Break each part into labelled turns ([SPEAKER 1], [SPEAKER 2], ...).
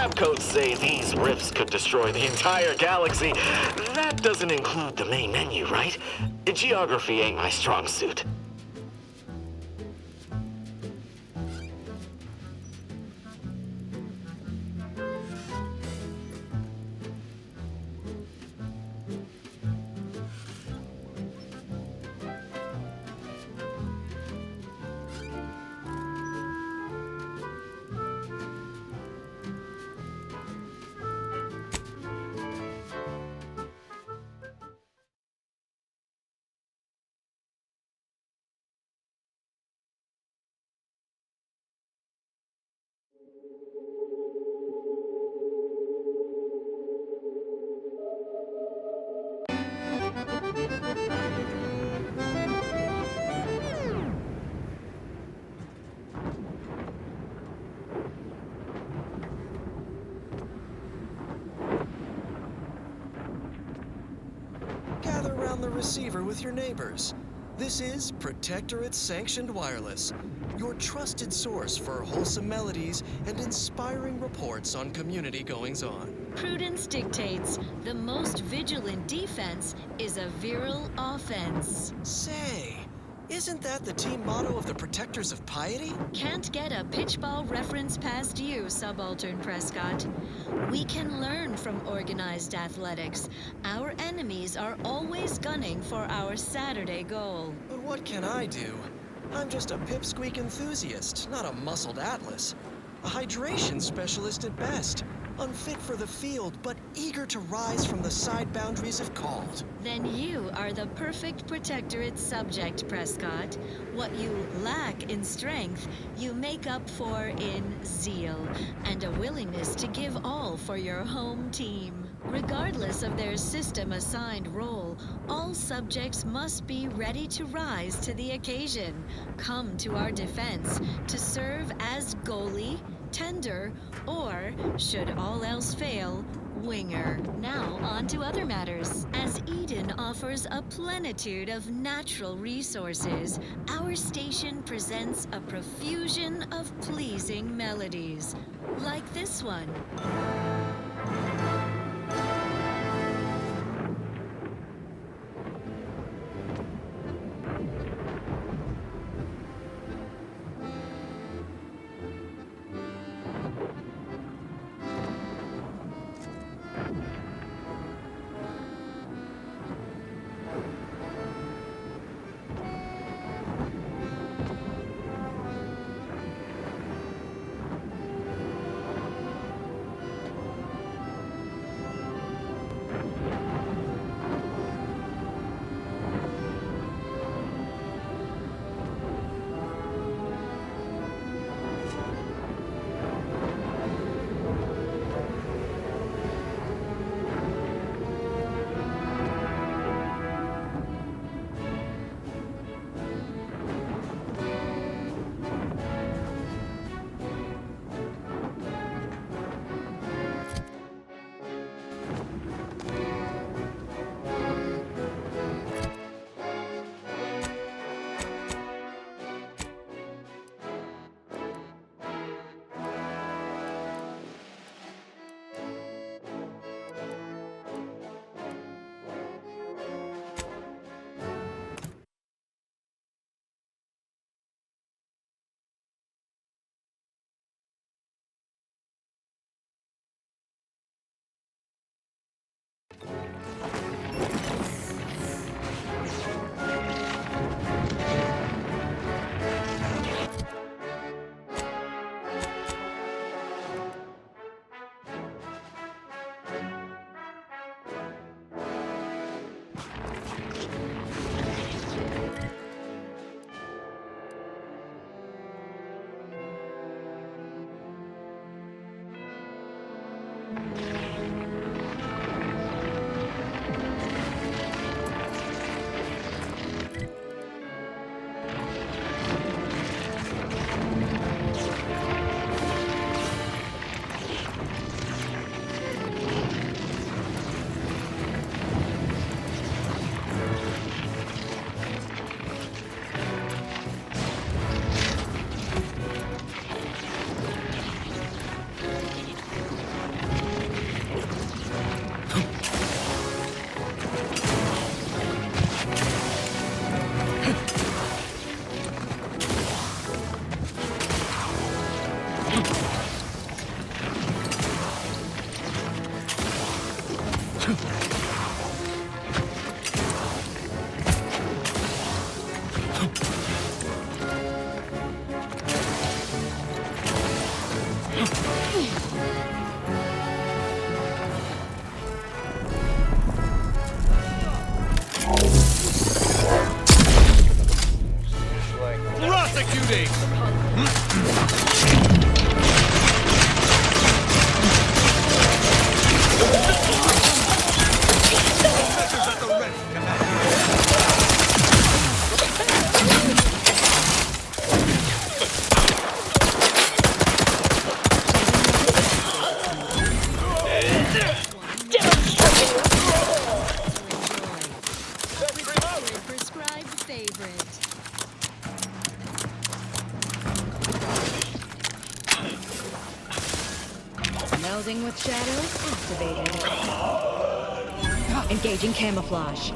[SPEAKER 1] lab coats say these rifts could destroy the entire galaxy. That doesn't include the main menu, right? Geography ain't my strong suit.
[SPEAKER 2] Gather around the receiver with your neighbors. This is Protectorate Sanctioned Wireless, your trusted source for wholesome melodies and inspiring reports on community goings-on.
[SPEAKER 3] Prudence dictates the most vigilant defense is a virile offense.
[SPEAKER 2] Say, isn't that the team motto of the Protectors of Piety?
[SPEAKER 3] Can't get a pitchball reference past you, Subaltern Prescott. We can learn from organized athletics. Our enemies are always gunning for our Saturday goal.
[SPEAKER 2] But what can I do? I'm just a pipsqueak enthusiast, not a muscled atlas. A hydration specialist at best. Unfit for the field, but eager to rise from the side boundaries if called.
[SPEAKER 3] Then you are the perfect Protectorate subject, Prescott. What you lack in strength, you make up for in zeal and a willingness to give all for your home team. Regardless of their system-assigned role, all subjects must be ready to rise to the occasion, come to our defense, to serve as goalie, tender, or, should all else fail, winger. Now on to other matters. As Eden offers a plenitude of natural resources, our station presents a profusion of pleasing melodies, like this one. tribe favorite.
[SPEAKER 4] Melding with shadows activated. Engaging camouflage.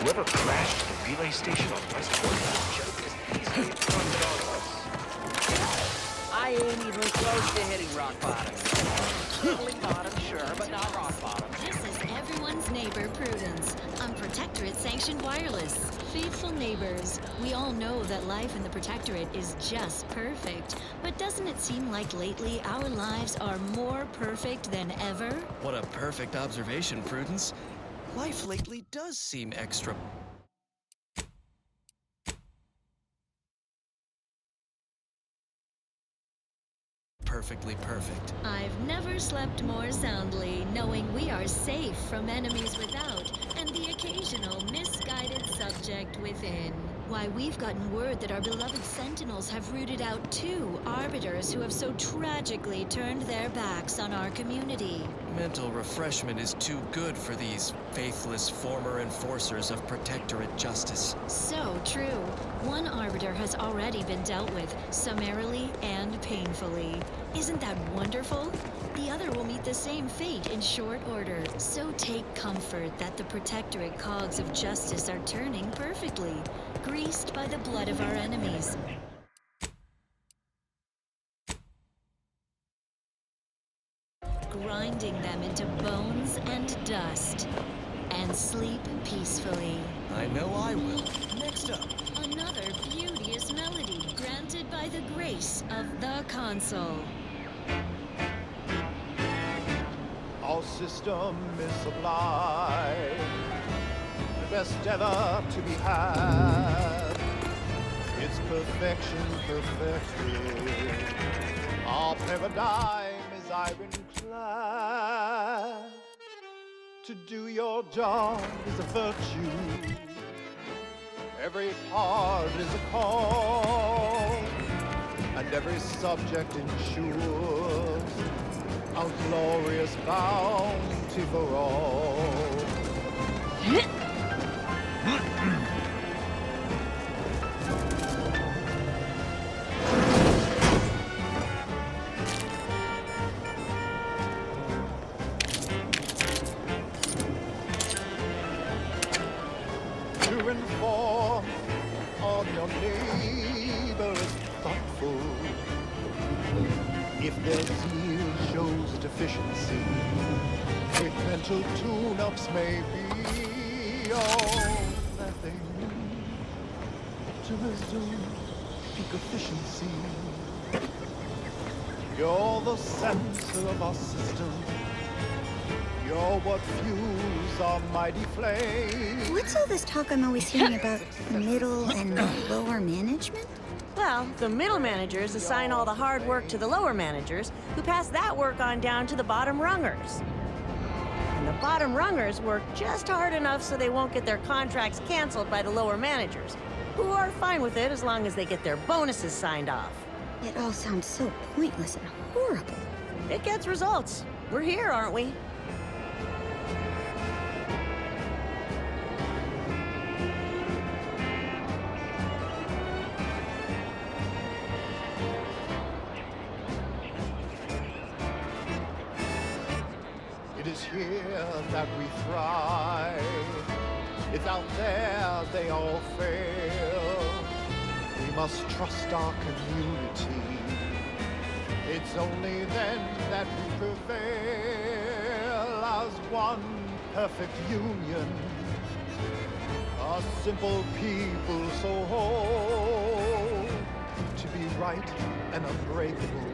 [SPEAKER 5] Whoever crashed the relay station on Westport is just as easily front us.
[SPEAKER 6] I ain't even close to hitting rock bottom. Tiddling bottom, sure, but not rock bottom.
[SPEAKER 3] This is everyone's neighbor, Prudence, on Protectorate-sanctioned wireless. Faithful neighbors, we all know that life in the Protectorate is just perfect. But doesn't it seem like lately our lives are more perfect than ever?
[SPEAKER 2] What a perfect observation, Prudence. Life lately does seem extra perfectly perfect.
[SPEAKER 3] I've never slept more soundly, knowing we are safe from enemies without and the occasional misguided subject within. Why, we've gotten word that our beloved Sentinels have rooted out 2 Arbiters who have so tragically turned their backs on our community.
[SPEAKER 2] Mental refreshment is too good for these faithless former enforcers of Protectorate justice.
[SPEAKER 3] So true. One Arbiter has already been dealt with, summarily and painfully. Isn't that wonderful? The other will meet the same fate in short order. So take comfort that the Protectorate cogs of justice are turning perfectly, greased by the blood of our enemies. Grinding them into bones and dust. And sleep peacefully.
[SPEAKER 2] I know I will. Next up.
[SPEAKER 3] Another voice of the console.
[SPEAKER 7] Our system is sublime, the best ever to be had. Its perfection perfected. Our paradigm is ironclad. To do your job is a virtue. Every part is a call, and every subject ensures a glorious bounty for all. To inform on your neighbor is thoughtful. If their zeal shows deficiency, if mental tune-ups may be all that they need to resume peak efficiency. You're the center of our system. You're what fuels our mighty flame.
[SPEAKER 8] What's all this talk I'm always hearing about middle and lower management?
[SPEAKER 9] Well, the middle managers assign all the hard work to the lower managers, who pass that work on down to the bottom rungers. And the bottom rungers work just hard enough so they won't get their contracts canceled by the lower managers, who are fine with it as long as they get their bonuses signed off.
[SPEAKER 8] It all sounds so pointless and horrible.
[SPEAKER 9] It gets results. We're here, aren't we?
[SPEAKER 7] It is here that we thrive. It's out there they all fail. We must trust our community. It's only then that we prevail as one perfect union. A simple people so whole, to be right and unbreakable.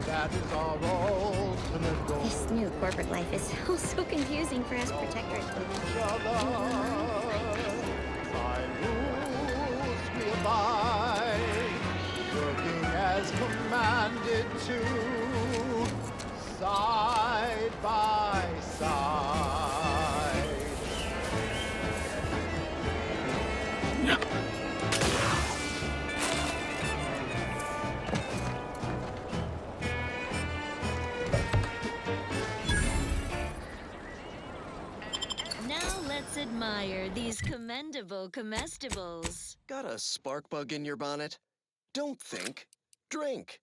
[SPEAKER 7] That is our ultimate goal.
[SPEAKER 8] This new corporate life is so confusing for us protectors.
[SPEAKER 7] Each other, by rules we abide, working as commanded to, side by side.
[SPEAKER 3] Now let's admire these commendable comestibles.
[SPEAKER 2] Got a spark bug in your bonnet? Don't think. Drink.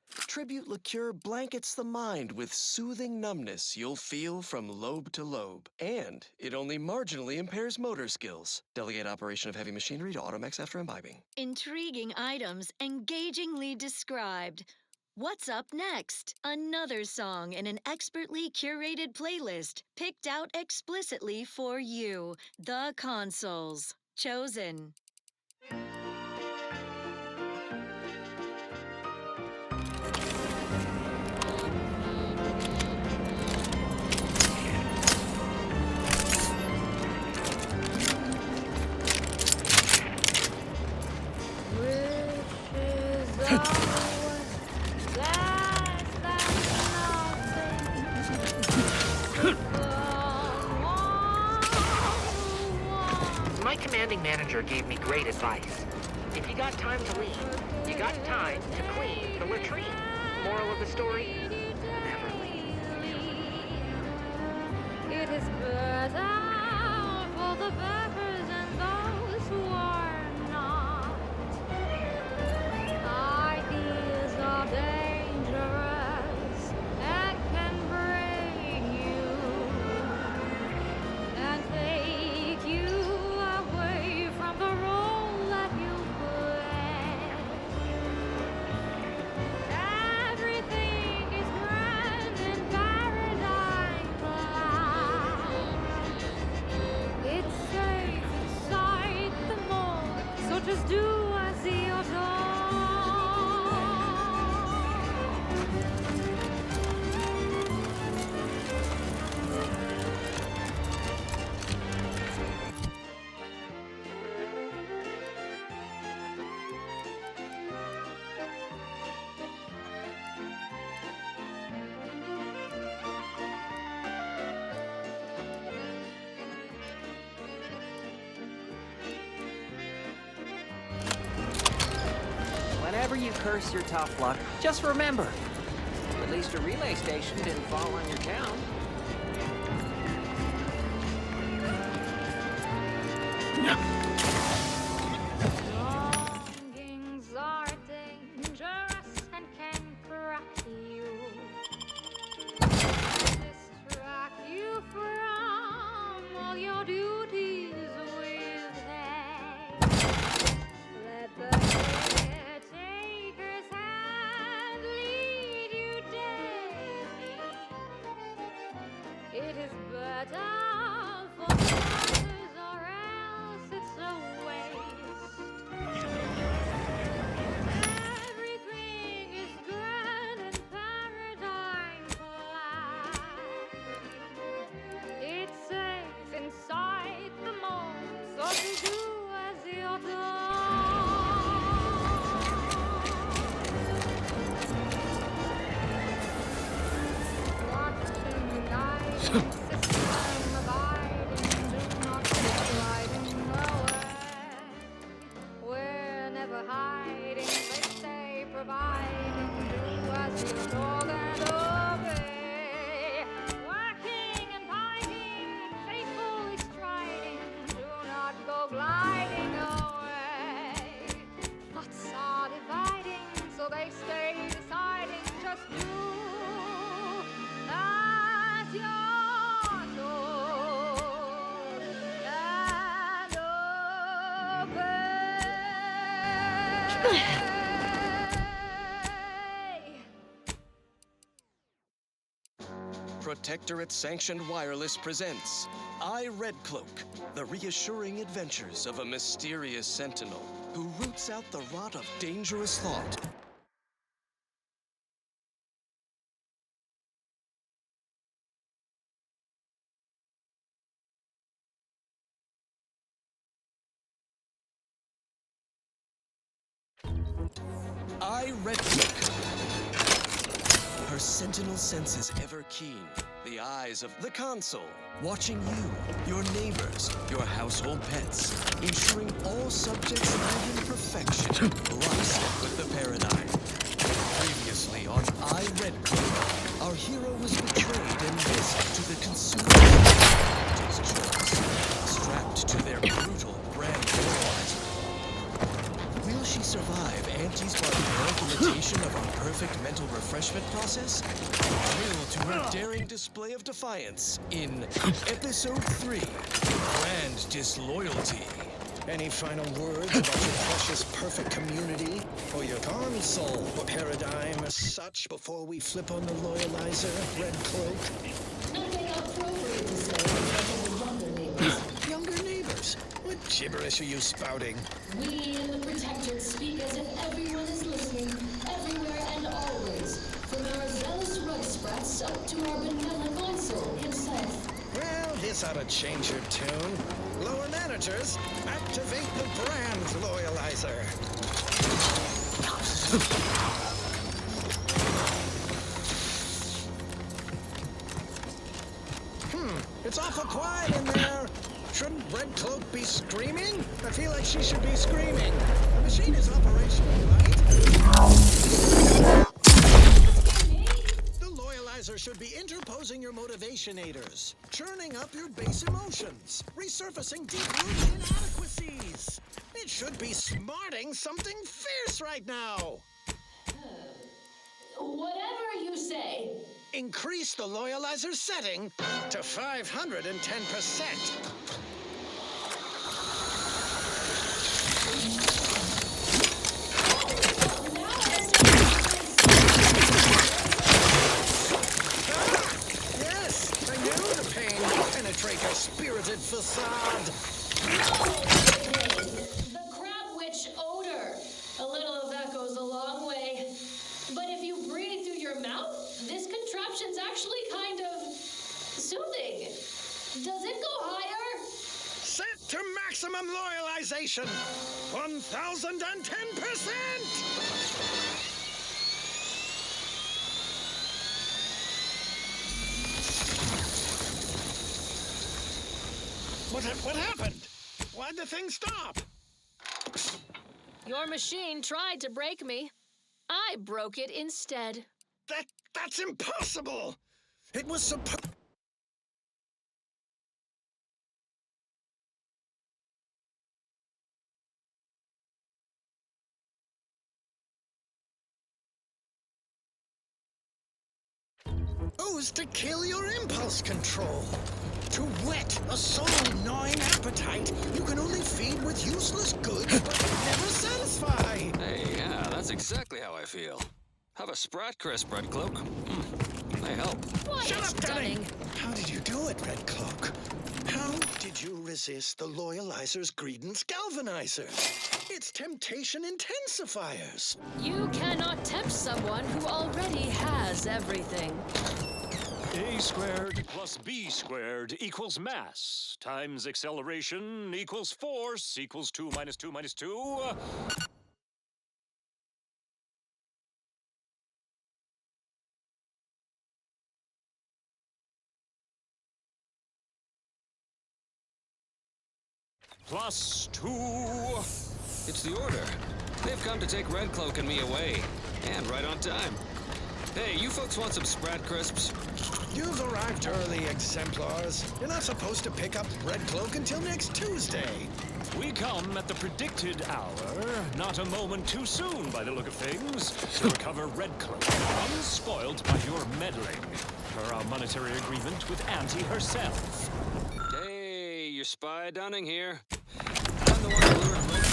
[SPEAKER 2] Tribute liqueur blankets the mind with soothing numbness you'll feel from lobe to lobe. And it only marginally impairs motor skills. Delegate operation of heavy machinery to Automex after imbibing.
[SPEAKER 3] Intriguing items engagingly described. What's up next? Another song in an expertly curated playlist picked out explicitly for you. The Consoles. Chosen.
[SPEAKER 6] My commanding manager gave me great advice. If you got time to leave, you got time to clean the latrine. Moral of the story? Never leave.
[SPEAKER 10] It is better for the beggars and those who are not. Ideas are dangerous and can break you and take you away from the role that you play. Everything is grand in paradise. It's safe.
[SPEAKER 6] whenever you curse your tough luck, just remember, at least a relay station didn't fall on your town.
[SPEAKER 10] Longings are dangerous and can crack you. Distract you from all your duties with haste. Let the caretaker's hand lead you daily. It is better for the others, or else it's a waste. Everything is grand and paradigm flat. It's safe inside the mold, so to do as you're done. Watching the guiding system abiding, do not slide in the way. We're never hiding, they say providing, do as you're told and obey. Working and hiding, faithfully striding, do not go gliding away. Thoughts are dividing, so they stay deciding, just do as you're told and obey.
[SPEAKER 2] Protectorate Sanctioned Wireless presents I, Red Cloak, the reassuring adventures of a mysterious sentinel who roots out the rot of dangerous thought. I, Red Cloak. Her sentinel senses ever keen, the eyes of the console, watching you, your neighbors, your household pets, ensuring all subjects live in perfection, lockstep with the paradigm. Previously on I, Red Cloak, our hero was betrayed and risked to the consumer his choice, strapped to their brutal brand loyalizer. Will she survive Auntie's barbaric imitation of our perfect mental refreshment process? Thrill to her daring display of defiance in Episode 3, Brand Disloyalty.
[SPEAKER 11] Any final words about your precious perfect community or your console paradigm as such before we flip on the loyalizer, Red Cloak?
[SPEAKER 12] Nothing appropriate to say in front of the younger neighbors.
[SPEAKER 11] Younger neighbors? What gibberish are you spouting?
[SPEAKER 12] We in the Protectorate speak as if everyone is listening, everywhere and always, from our zealous rug sprats up to our benevolent console himself.
[SPEAKER 11] Well, this ought to change your tune. Lower managers, activate the brand loyalizer. It's awful quiet in there. Shouldn't Red Cloak be screaming? I feel like she should be screaming. The machine is operational, right? The loyalizer should be interposing your motivationators, churning up your base emotions, resurfacing deep-rooted inadequacies. It should be smarting something fierce right now.
[SPEAKER 12] Whatever you say.
[SPEAKER 11] Increase the loyalizer setting to 510%. Yes, I knew the pain would penetrate your spirited facade.
[SPEAKER 12] The crab witch odor. A little of that goes a long way. But if you breathe through your mouth, this contraption's actually kind of soothing. Does it go higher?
[SPEAKER 11] Set to maximum loyalization. 1010%. What happened? Why'd the thing stop?
[SPEAKER 13] Your machine tried to break me.
[SPEAKER 12] I broke it instead.
[SPEAKER 11] That's impossible! It was supposed... to kill your impulse control. To whet a soul-gnawing appetite you can only feed with useless goods but never satisfy.
[SPEAKER 13] Hey, yeah, that's exactly how I feel. Have a Sprat Crisp, Red Cloak. They help.
[SPEAKER 11] Shut up, Dunning! How did you do it, Red Cloak? How did you resist the Loyalizer's Greedence Galvanizer? Its temptation intensifiers.
[SPEAKER 12] You cannot tempt someone who already has everything.
[SPEAKER 5] A squared plus B squared equals mass times acceleration equals force equals 2 minus 2 minus 2. Plus 2.
[SPEAKER 13] It's the Order. They've come to take Red Cloak and me away. And right on time. Hey, you folks want some Sprat Crisps?
[SPEAKER 11] You've arrived early, exemplars. You're not supposed to pick up Red Cloak until next Tuesday.
[SPEAKER 5] We come at the predicted hour, not a moment too soon by the look of things, to recover Red Cloak, unspoiled by your meddling, per our monetary agreement with Auntie herself.
[SPEAKER 13] Hey, your spy Dunning here. I'm the one who lured Red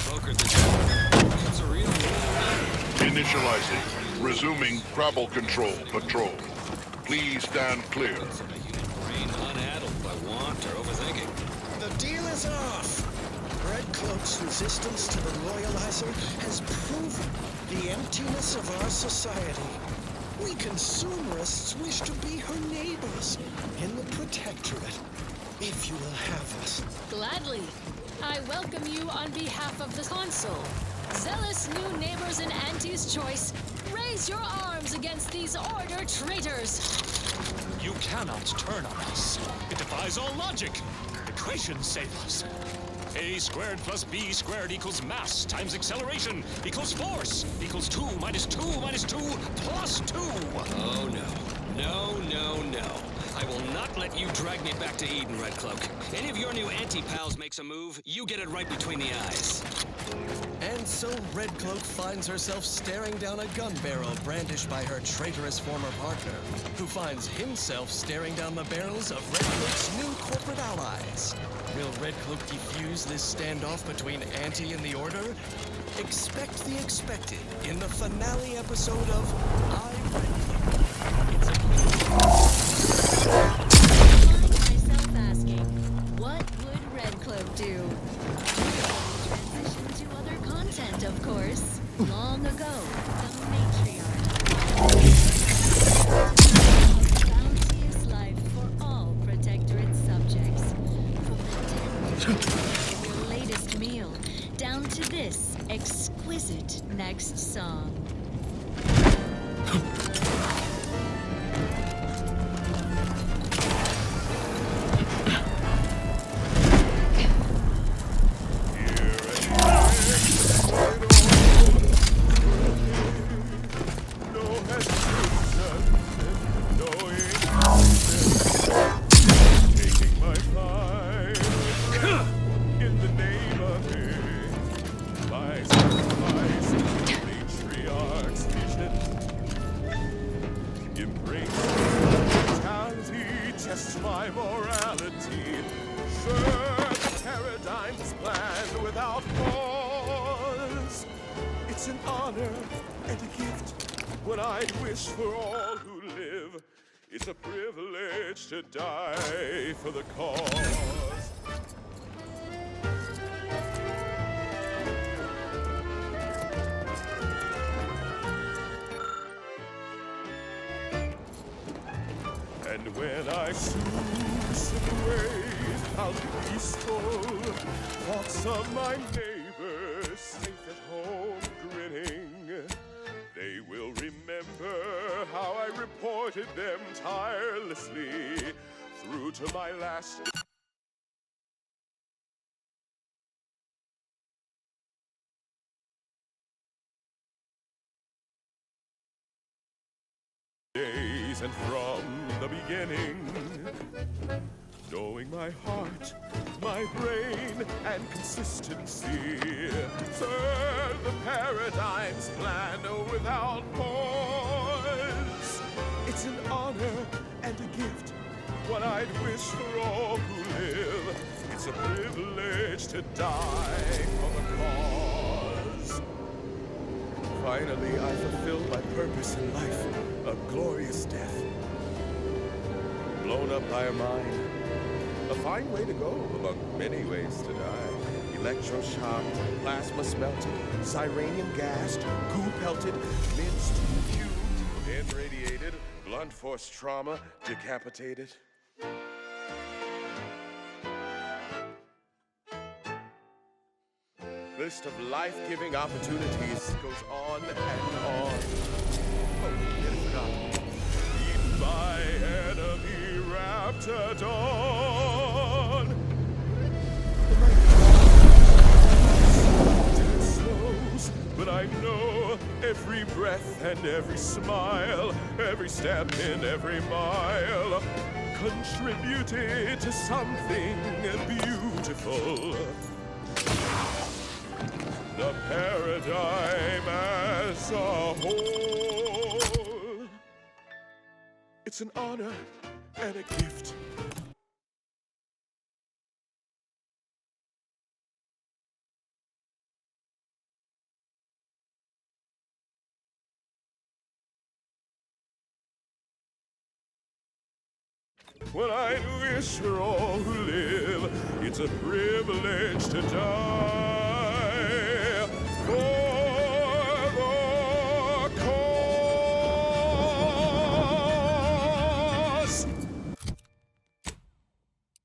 [SPEAKER 13] Cloak in. Brokered the deal. It's a real deal.
[SPEAKER 14] Initializing. Resuming Crabble Control Patrol. Please stand clear.
[SPEAKER 13] Brain unaddled by want or overthinking.
[SPEAKER 11] The deal is off. Red Cloak's resistance to the Loyalizer has proven the emptiness of our society. We consumerists wish to be her neighbors in the Protectorate, if you will have us.
[SPEAKER 12] Gladly. I welcome you on behalf of the Consul. Zealous new neighbors in Auntie's choice, raise your arms against these Order traitors.
[SPEAKER 5] You cannot turn on us. It defies all logic. Equations save us. A squared plus B squared equals mass times acceleration equals force equals 2 minus 2 minus 2 plus 2.
[SPEAKER 13] Oh, no. No, no, no. I will not let you drag me back to Eden, Red Cloak. Any of your new anti-pals makes a move, you get it right between the eyes.
[SPEAKER 2] And so Red Cloak finds herself staring down a gun barrel brandished by her traitorous former partner, who finds himself staring down the barrels of Red Cloak's new corporate allies. Will Red Cloak defuse this standoff between Auntie and the Order? Expect the expected in the finale episode of I, Red Cloak. It's a
[SPEAKER 3] myself asking, what would Red Cloak do? Transition to other content, of course. Long ago, the matriarch. A bounteous life for all Protectorate subjects. From the tender of your latest meal, down to this exquisite next song.
[SPEAKER 15] Test my morality. Search paradigms planned without pause. It's an honor and a gift when I'd wish for all who live. It's a privilege to die for the cause. And when I souse and wait, I'll be peaceful. Thoughts of my neighbors safe at home grinning. They will remember how I reported them tirelessly through to my last and from the beginning. Knowing my heart, my brain, and consistency. Serve the paradigm's plan without pause. It's an honor and a gift, what I'd wish for all who live. It's a privilege to die for the cause. Finally, I fulfilled my purpose in life, a glorious death. Blown up by a mine. A fine way to go among many ways to die. Electroshocked, plasma smelted, cyranium gassed, goo pelted, minced, cubed, irradiated, blunt force trauma, decapitated. List of life-giving opportunities goes on and on. Oh, nearly forgot. Eaten by enemy Raptidon. It slows, but I know every breath and every smile, every step in every mile contributed to something beautiful. The paradigm as a whole. It's an honor and a gift. Well, I wish for all who live, it's a privilege to die. For the cause.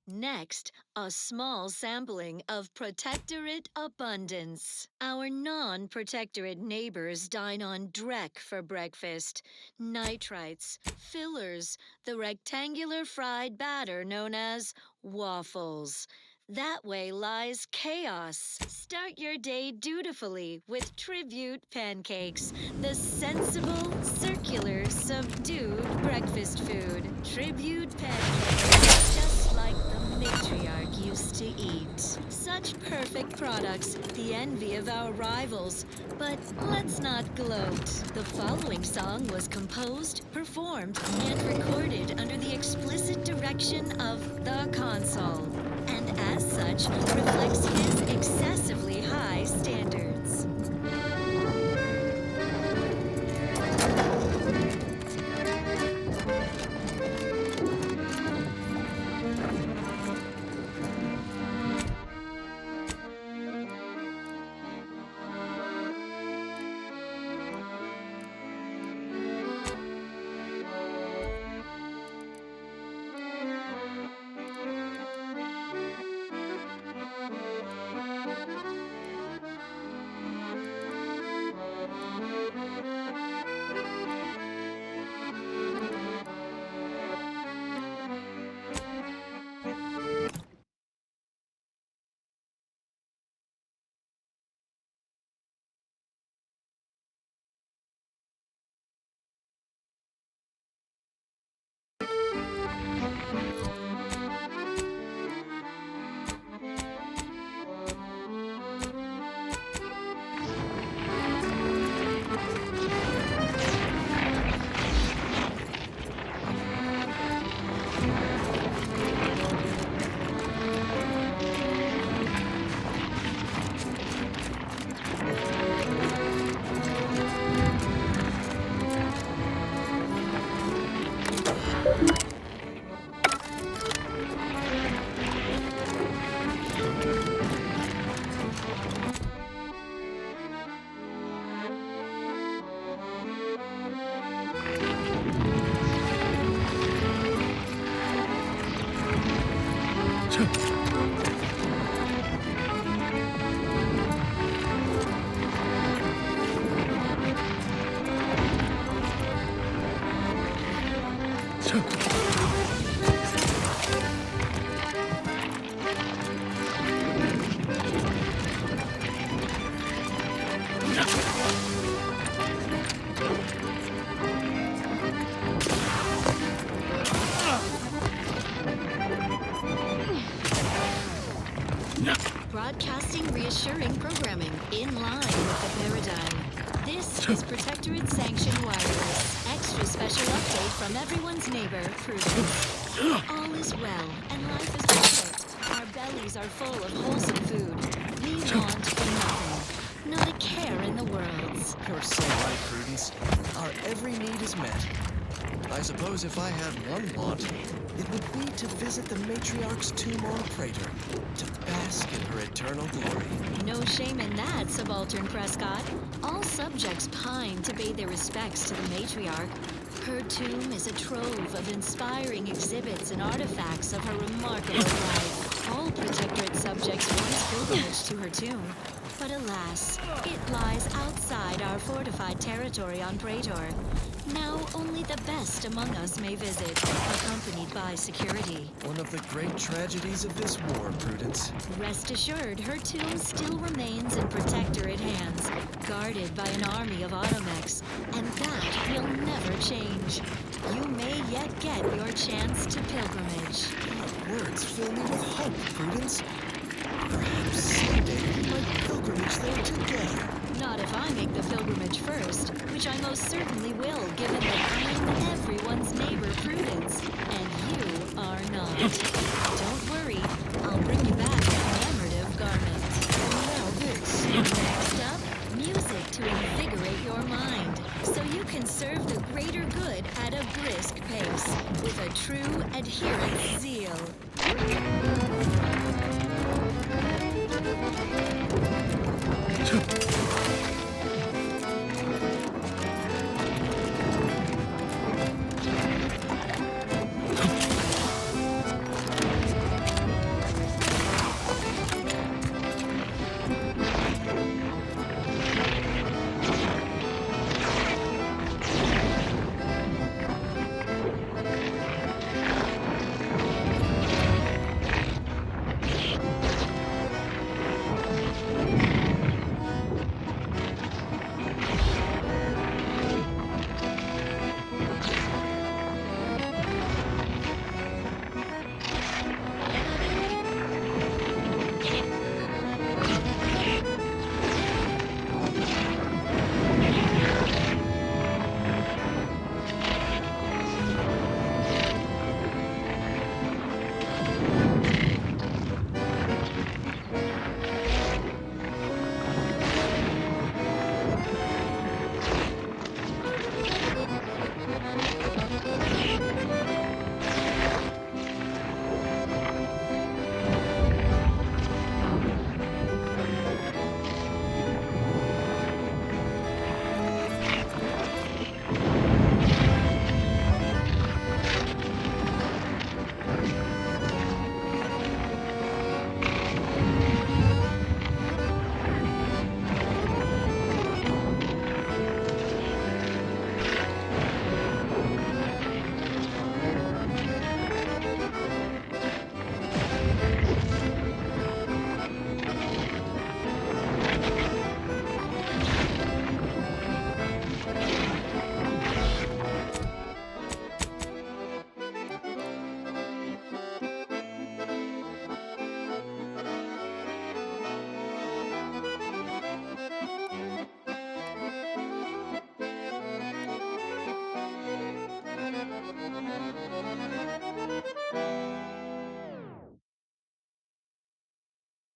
[SPEAKER 3] Next, a small sampling of Protectorate Abundance. Our non-Protectorate neighbors dine on Drek for breakfast. Nitrites, fillers, the rectangular fried batter known as waffles. That way lies chaos. Start your day dutifully with Tribute Pancakes, the sensible, circular, subdued breakfast food. Tribute Pancakes, just like the matriarch used to eat. Such perfect products, the envy of our rivals. But let's not gloat. The following song was composed, performed, and recorded under the explicit direction of the console, and as such, reflects his excessively high standards. programming in line with the paradigm. This is Protectorate Sanctioned Wireless. Extra special update from everyone's neighbor, Prudence. All is well, and life is perfect. Our bellies are full of wholesome food. We want for nothing. Not a care in the world.
[SPEAKER 2] You're so right, Prudence. Our every need is met. I suppose if I had one want, it would be to visit the matriarch's tomb on Praetor, to bask in her eternal glory.
[SPEAKER 3] No shame in that, Subaltern Prescott. All subjects pine to pay their respects to the matriarch. Her tomb is a trove of inspiring exhibits and artifacts of her remarkable life. All Protectorate subjects once pilgrimaged to her tomb. But alas, it lies outside our fortified territory on Praetor. Now only the best among us may visit, accompanied by security.
[SPEAKER 2] One of the great tragedies of this war, Prudence.
[SPEAKER 3] Rest assured, her tomb still remains in Protectorate hands, guarded by an army of automechs, and that will never change. You may yet get your chance to pilgrimage.
[SPEAKER 2] Your words fill me with hope, Prudence. Perhaps someday we might pilgrimage there together.
[SPEAKER 3] Not if I make the pilgrimage first, which I most certainly will, given that I'm everyone's neighbor, Prudence, and you are not. Don't worry, I'll bring you back a commemorative garment.
[SPEAKER 2] Now this.
[SPEAKER 3] Next up, music to invigorate your mind, so you can serve the greater good at a brisk pace, with a true adherent's zeal.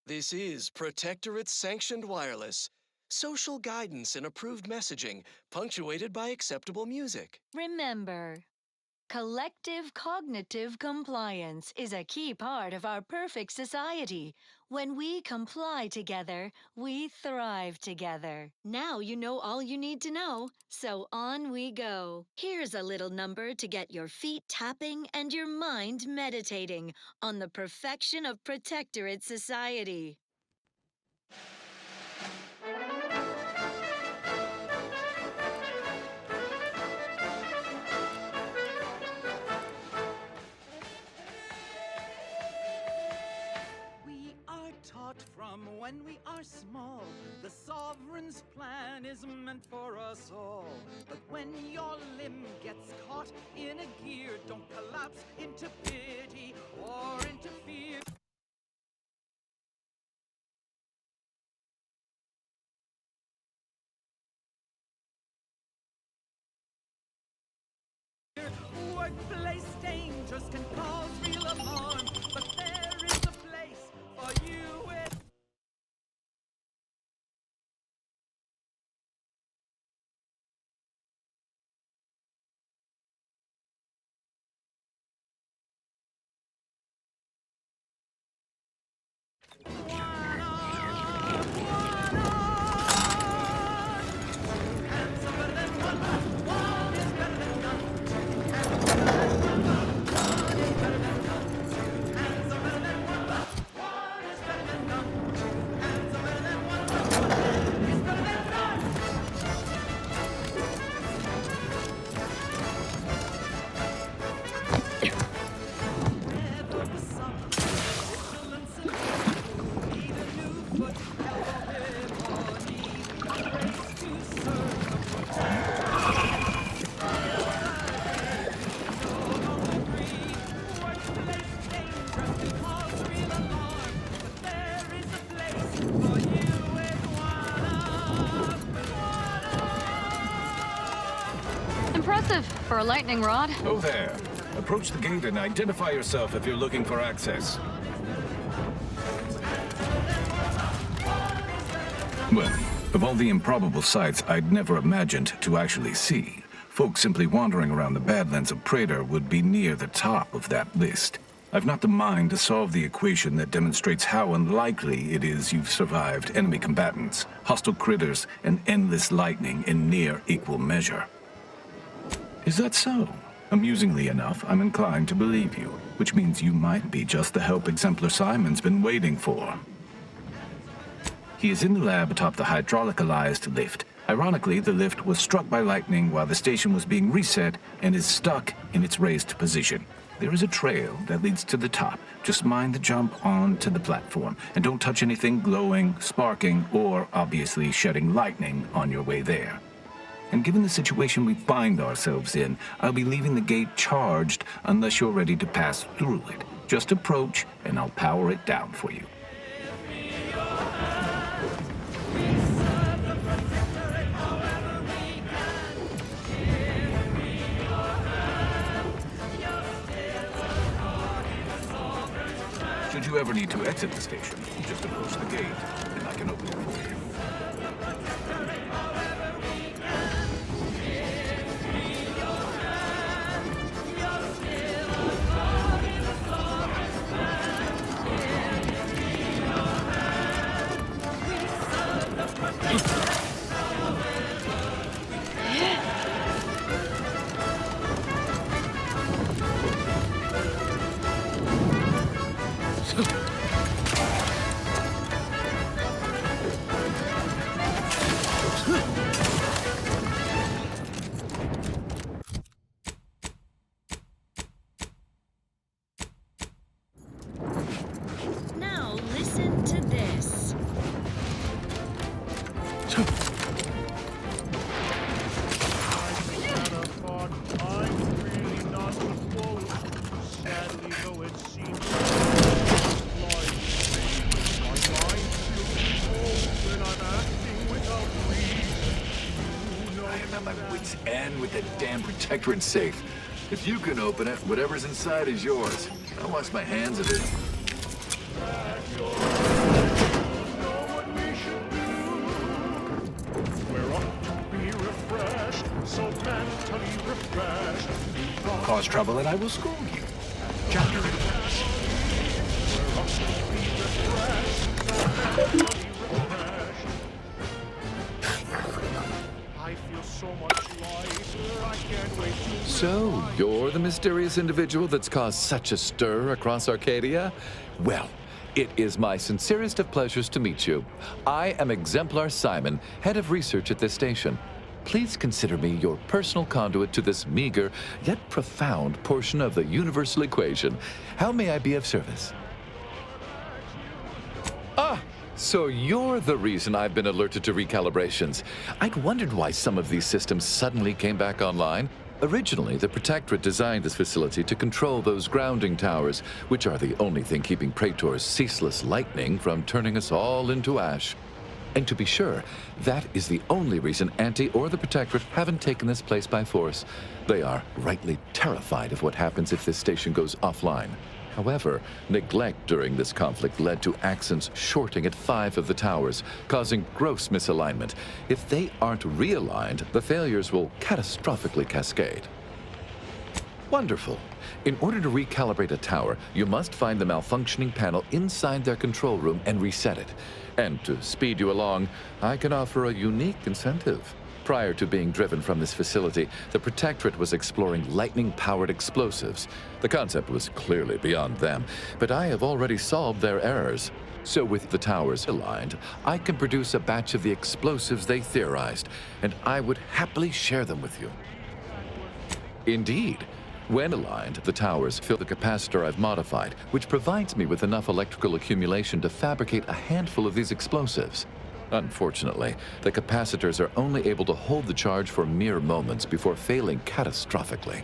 [SPEAKER 2] This is Protectorate Sanctioned Wireless. Social guidance and approved messaging, punctuated by acceptable music.
[SPEAKER 3] Remember, collective cognitive compliance is a key part of our perfect society. When we comply together, we thrive together. Now you know all you need to know, so on we go. Here's a little number to get your feet tapping and your mind meditating on the perfection of Protectorate society.
[SPEAKER 16] From when we are small, the sovereign's plan is meant for us all. But when your limb gets caught in a gear, don't collapse into pity or into fear. Workplace dangers can cause real alarm, but there is a place for you with...
[SPEAKER 17] Impressive for a lightning rod.
[SPEAKER 18] Oh there. Approach the gate and identify yourself if you're looking for access. Well, of all the improbable sights I'd never imagined to actually see, folks simply wandering around the Badlands of Praetor would be near the top of that list. I've not the mind to solve the equation that demonstrates how unlikely it is you've survived enemy combatants, hostile critters, and endless lightning in near equal measure. Is that so? Amusingly enough, I'm inclined to believe you, which means you might be just the help Exemplar Simon's been waiting for. He is in the lab atop the hydraulicalized lift. Ironically, the lift was struck by lightning while the station was being reset and is stuck in its raised position. There is a trail that leads to the top. Just mind the jump onto the platform, and don't touch anything glowing, sparking, or obviously shedding lightning on your way there. And given the situation we find ourselves in, I'll be leaving the gate charged unless you're ready to pass through it. Just approach, and I'll power it down for you. Should you ever need to exit the station, just approach the gate, and I can open it for you.
[SPEAKER 3] Now listen to this.
[SPEAKER 19] I'm at my wit's end with that damn protectorate safe. If you can open it, whatever's inside is yours. I'll wash my hands of it.
[SPEAKER 18] Cause trouble and I will school you. Chapter
[SPEAKER 19] So, you're the mysterious individual that's caused such a stir across Arcadia? Well, it is my sincerest of pleasures to meet you. I am Exemplar Simon, head of research at this station. Please consider me your personal conduit to this meager yet profound portion of the universal equation. How may I be of service? Ah! So you're the reason I've been alerted to recalibrations. I'd wondered why some of these systems suddenly came back online. Originally, the Protectorate designed this facility to control those grounding towers, which are the only thing keeping Praetor's ceaseless lightning from turning us all into ash. And to be sure, that is the only reason Auntie or the Protectorate haven't taken this place by force. They are rightly terrified of what happens if this station goes offline. However, neglect during this conflict led to Axon's shorting at 5 of the towers, causing gross misalignment. If they aren't realigned, the failures will catastrophically cascade. Wonderful. In order to recalibrate a tower, you must find the malfunctioning panel inside their control room and reset it. And to speed you along, I can offer a unique incentive. Prior to being driven from this facility, the Protectorate was exploring lightning-powered explosives. The concept was clearly beyond them, but I have already solved their errors. So with the towers aligned, I can produce a batch of the explosives they theorized, and I would happily share them with you. Indeed. When aligned, the towers fill the capacitor I've modified, which provides me with enough electrical accumulation to fabricate a handful of these explosives. Unfortunately, the capacitors are only able to hold the charge for mere moments before failing catastrophically.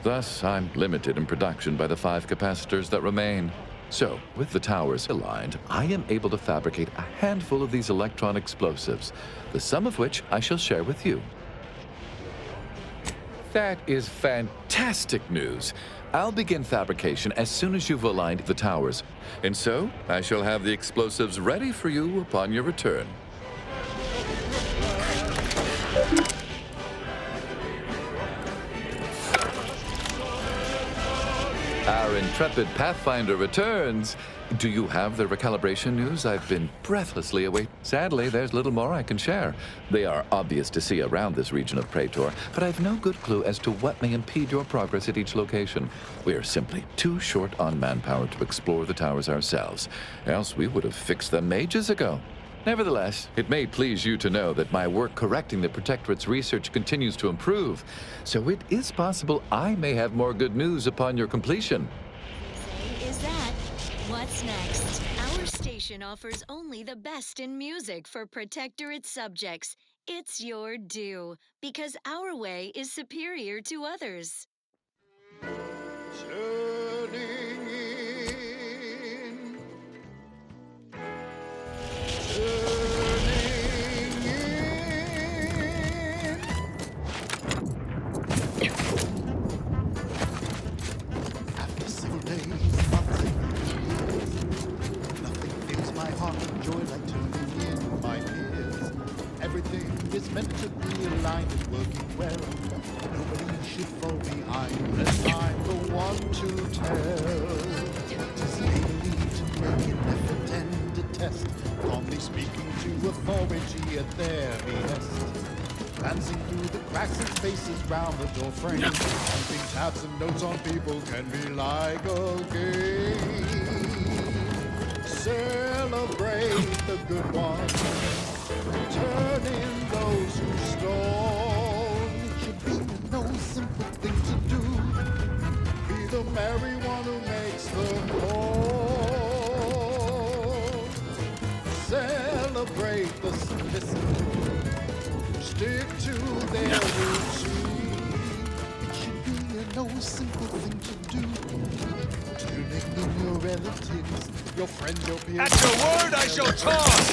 [SPEAKER 19] Thus, I'm limited in production by the 5 capacitors that remain. So, with the towers aligned, I am able to fabricate a handful of these electron explosives, the sum of which I shall share with you. That is fantastic news. I'll begin fabrication as soon as you've aligned the towers. And so, I shall have the explosives ready for you upon your return. Our intrepid Pathfinder returns. Do you have the recalibration news I've been breathlessly awaiting? Sadly, there's little more I can share. They are obvious to see around this region of Praetor, but I've no good clue as to what may impede your progress at each location. We are simply too short on manpower to explore the towers ourselves, else we would have fixed them ages ago. Nevertheless, it may please you to know that my work correcting the Protectorate's research continues to improve, so it is possible I may have more good news upon your completion.
[SPEAKER 3] Is that what's next? Our station offers only the best in music for Protectorate subjects. It's your due, because our way is superior to others.
[SPEAKER 7] After several days, months and years, nothing fills my heart with joy like turning in my peers. Everything is meant to be aligned and working well. Nobody should fall behind, and I'm the one to tell. Tis daily to make an effort and a test, calmly speaking to authority at their behest. Glancing through the cracks and spaces round the door frame, keeping tabs and notes on people can be like a game. Celebrate the good ones, turn in those who stole. It should be no simple thing to do. Be the merry one who makes the whole. Celebrate the simplicity. Stick to their routine. It should be a no simple thing to do. Turning in your relatives, your friends, your peers.
[SPEAKER 15] At your word, I shall toss!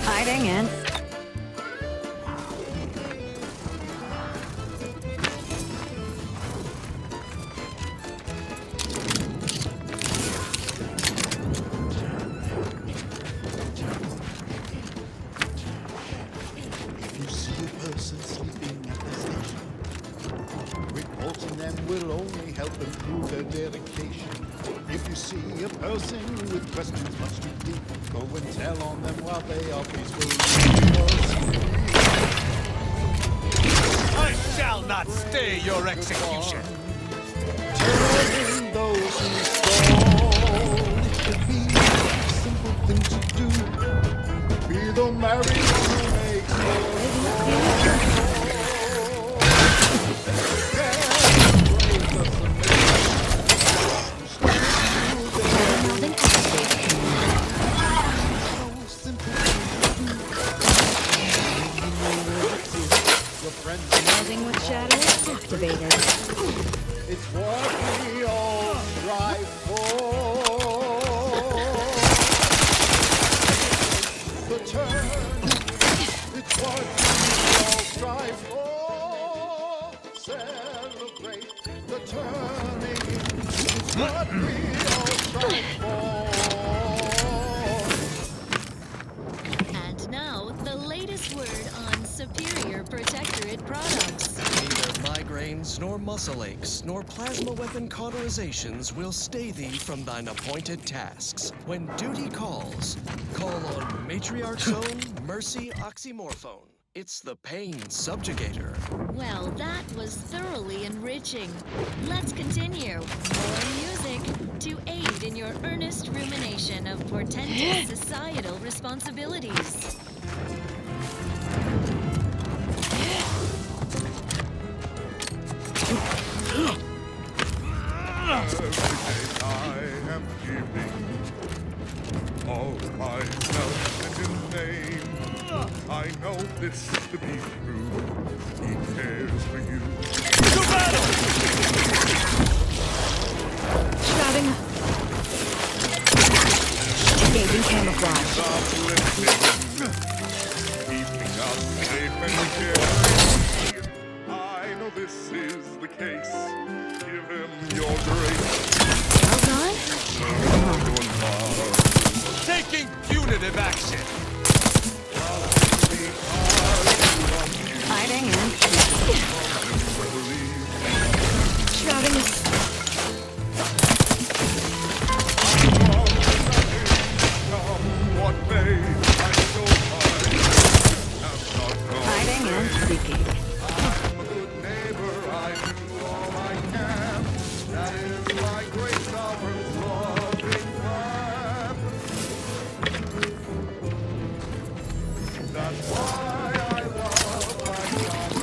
[SPEAKER 9] Hiding in.
[SPEAKER 7] Reporting them will only help improve their dedication. If you see a person with questions much too deep, go and tell on them while they are peacefully asleep.
[SPEAKER 15] I shall not stay your execution.
[SPEAKER 7] Turning those who stole. It should be a simple thing to do. Be the merry one who makes the
[SPEAKER 4] Melding with activated.
[SPEAKER 7] It's what we all strive for. The turn, it's what we all strive for. Celebrate the turning, it's what we all strive for.
[SPEAKER 3] And now, the latest word on Superior Protectorate products.
[SPEAKER 2] Neither migraines, nor muscle aches, nor plasma weapon cauterizations will stay thee from thine appointed tasks. When duty calls, call on Matriarch's Own Mercy Oxymorphone. It's the pain subjugator.
[SPEAKER 3] Well, that was thoroughly enriching. Let's continue. More music to aid in your earnest rumination of portentous societal responsibilities.
[SPEAKER 15] Every day I am giving all myself in his name. I know this to be true. He cares for you. To battle!
[SPEAKER 4] Shouting. Engaging camouflage.
[SPEAKER 15] Keeping us safe and caring. I know this is the case. Give him your grace.
[SPEAKER 13] Taking punitive action.
[SPEAKER 4] Hiding and shouting.
[SPEAKER 15] What may I so
[SPEAKER 4] Hiding and seeking.
[SPEAKER 15] I'm a good neighbor, I do all I can. That is my great sovereign's loving plan. That's why I love my sovereign.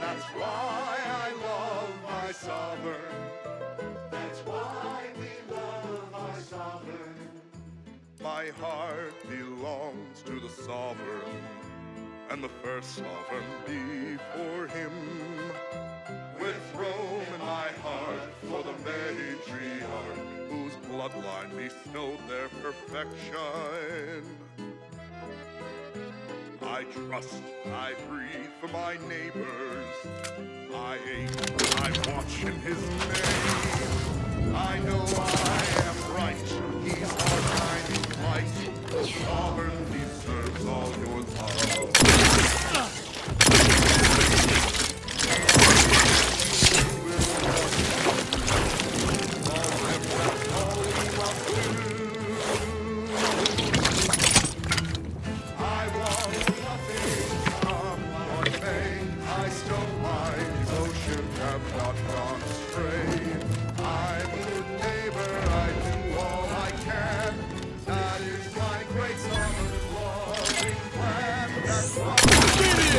[SPEAKER 15] That's why I love my sovereign. That's why we love our sovereign. My heart belongs to the sovereign, and the first sovereign before him. With Rome in my heart for the matriarch, whose bloodline bestowed their perfection. I trust, I breathe for my neighbors. I aim, I watch in his name. I know I am right. He's our shining light. The sovereign deserves all your love.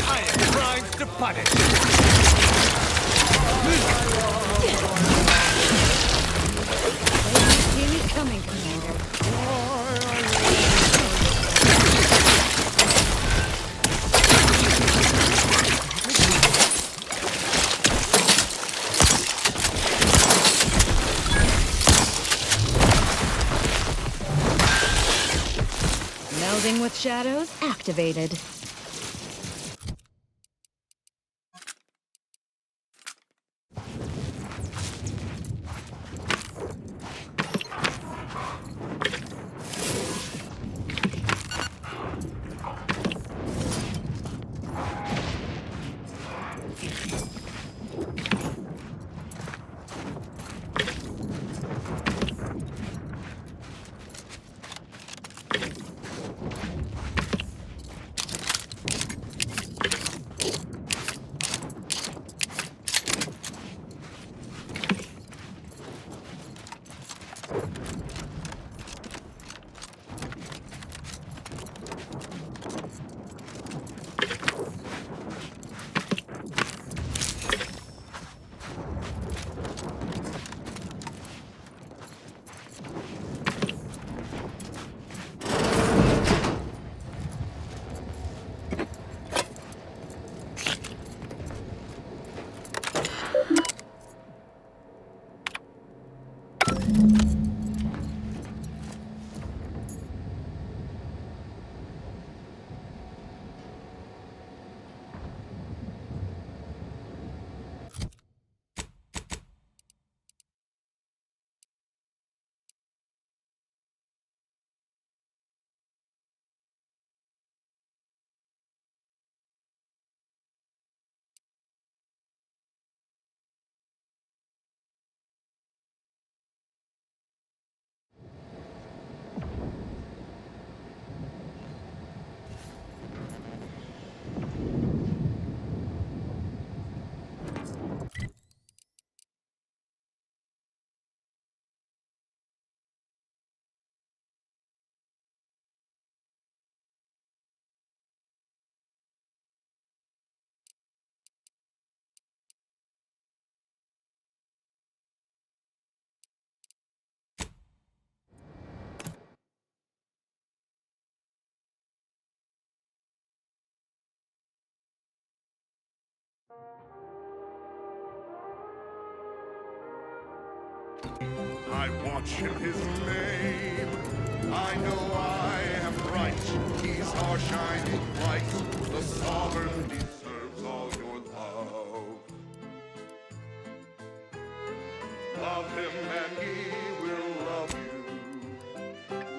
[SPEAKER 13] I am trying to punish.
[SPEAKER 4] See me coming, Commander. Melding with shadows activated.
[SPEAKER 14] I watch him his name. I know I am right. He's our shining light. The sovereign deserves all your love. Love him and he will love you.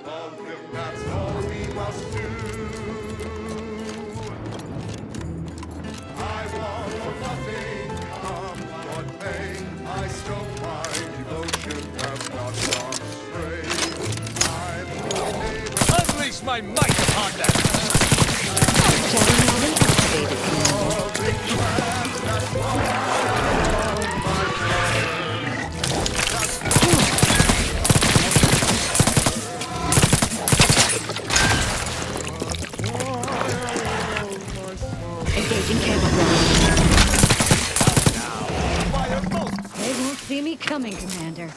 [SPEAKER 14] Love him, that's all we must do. I want for nothing, come what may. I still find devotion has not gone astray. I'm your neighbor.
[SPEAKER 13] Unleash my might upon them!
[SPEAKER 4] Engaging camouflage. They won't see me coming, Commander.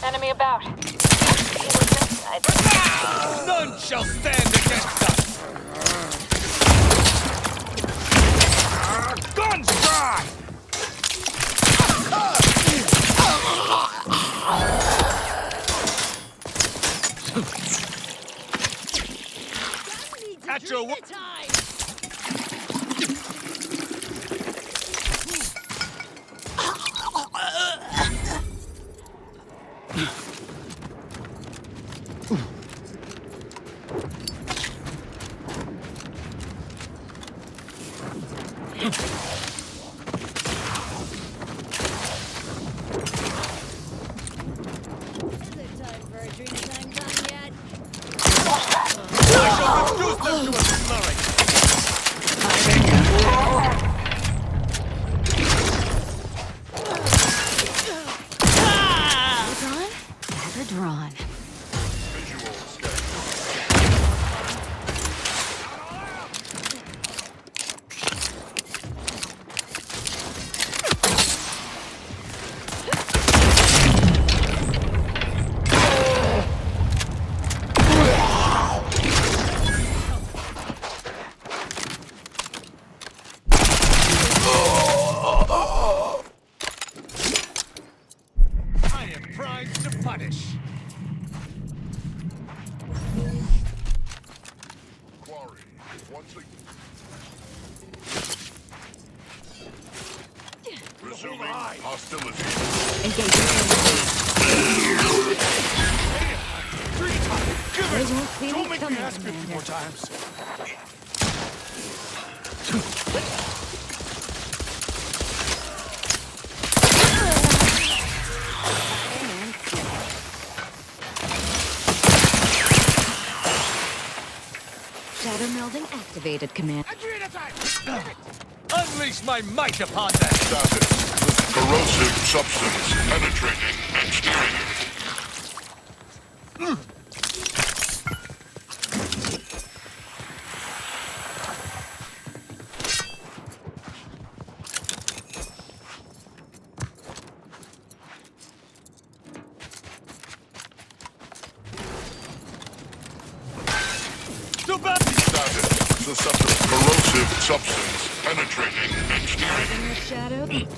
[SPEAKER 17] Enemy about.
[SPEAKER 13] None shall stand against us! Guns dry! At your
[SPEAKER 4] Drawn.
[SPEAKER 13] I am primed to punish.
[SPEAKER 14] Quarry, once again. Resuming hostility.
[SPEAKER 4] They won't see
[SPEAKER 15] Don't
[SPEAKER 4] me
[SPEAKER 15] make
[SPEAKER 4] coming,
[SPEAKER 15] me ask 50
[SPEAKER 4] Commander.
[SPEAKER 15] more times.
[SPEAKER 4] Shadow melding activated, Commander.
[SPEAKER 13] Unleash my might upon them!
[SPEAKER 14] Status. Corrosive substance penetrating exterior. Status. Susceptible. Corrosive substance penetrating exterior.
[SPEAKER 4] Shadow.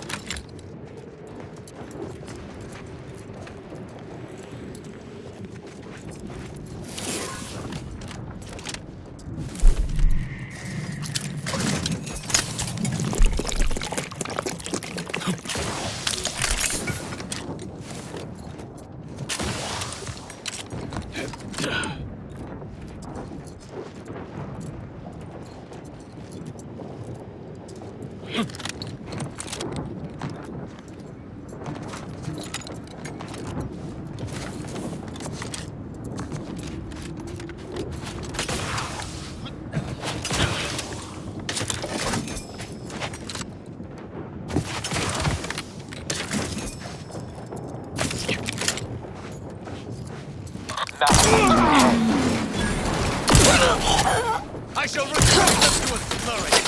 [SPEAKER 5] I shall reduce them to a slurry!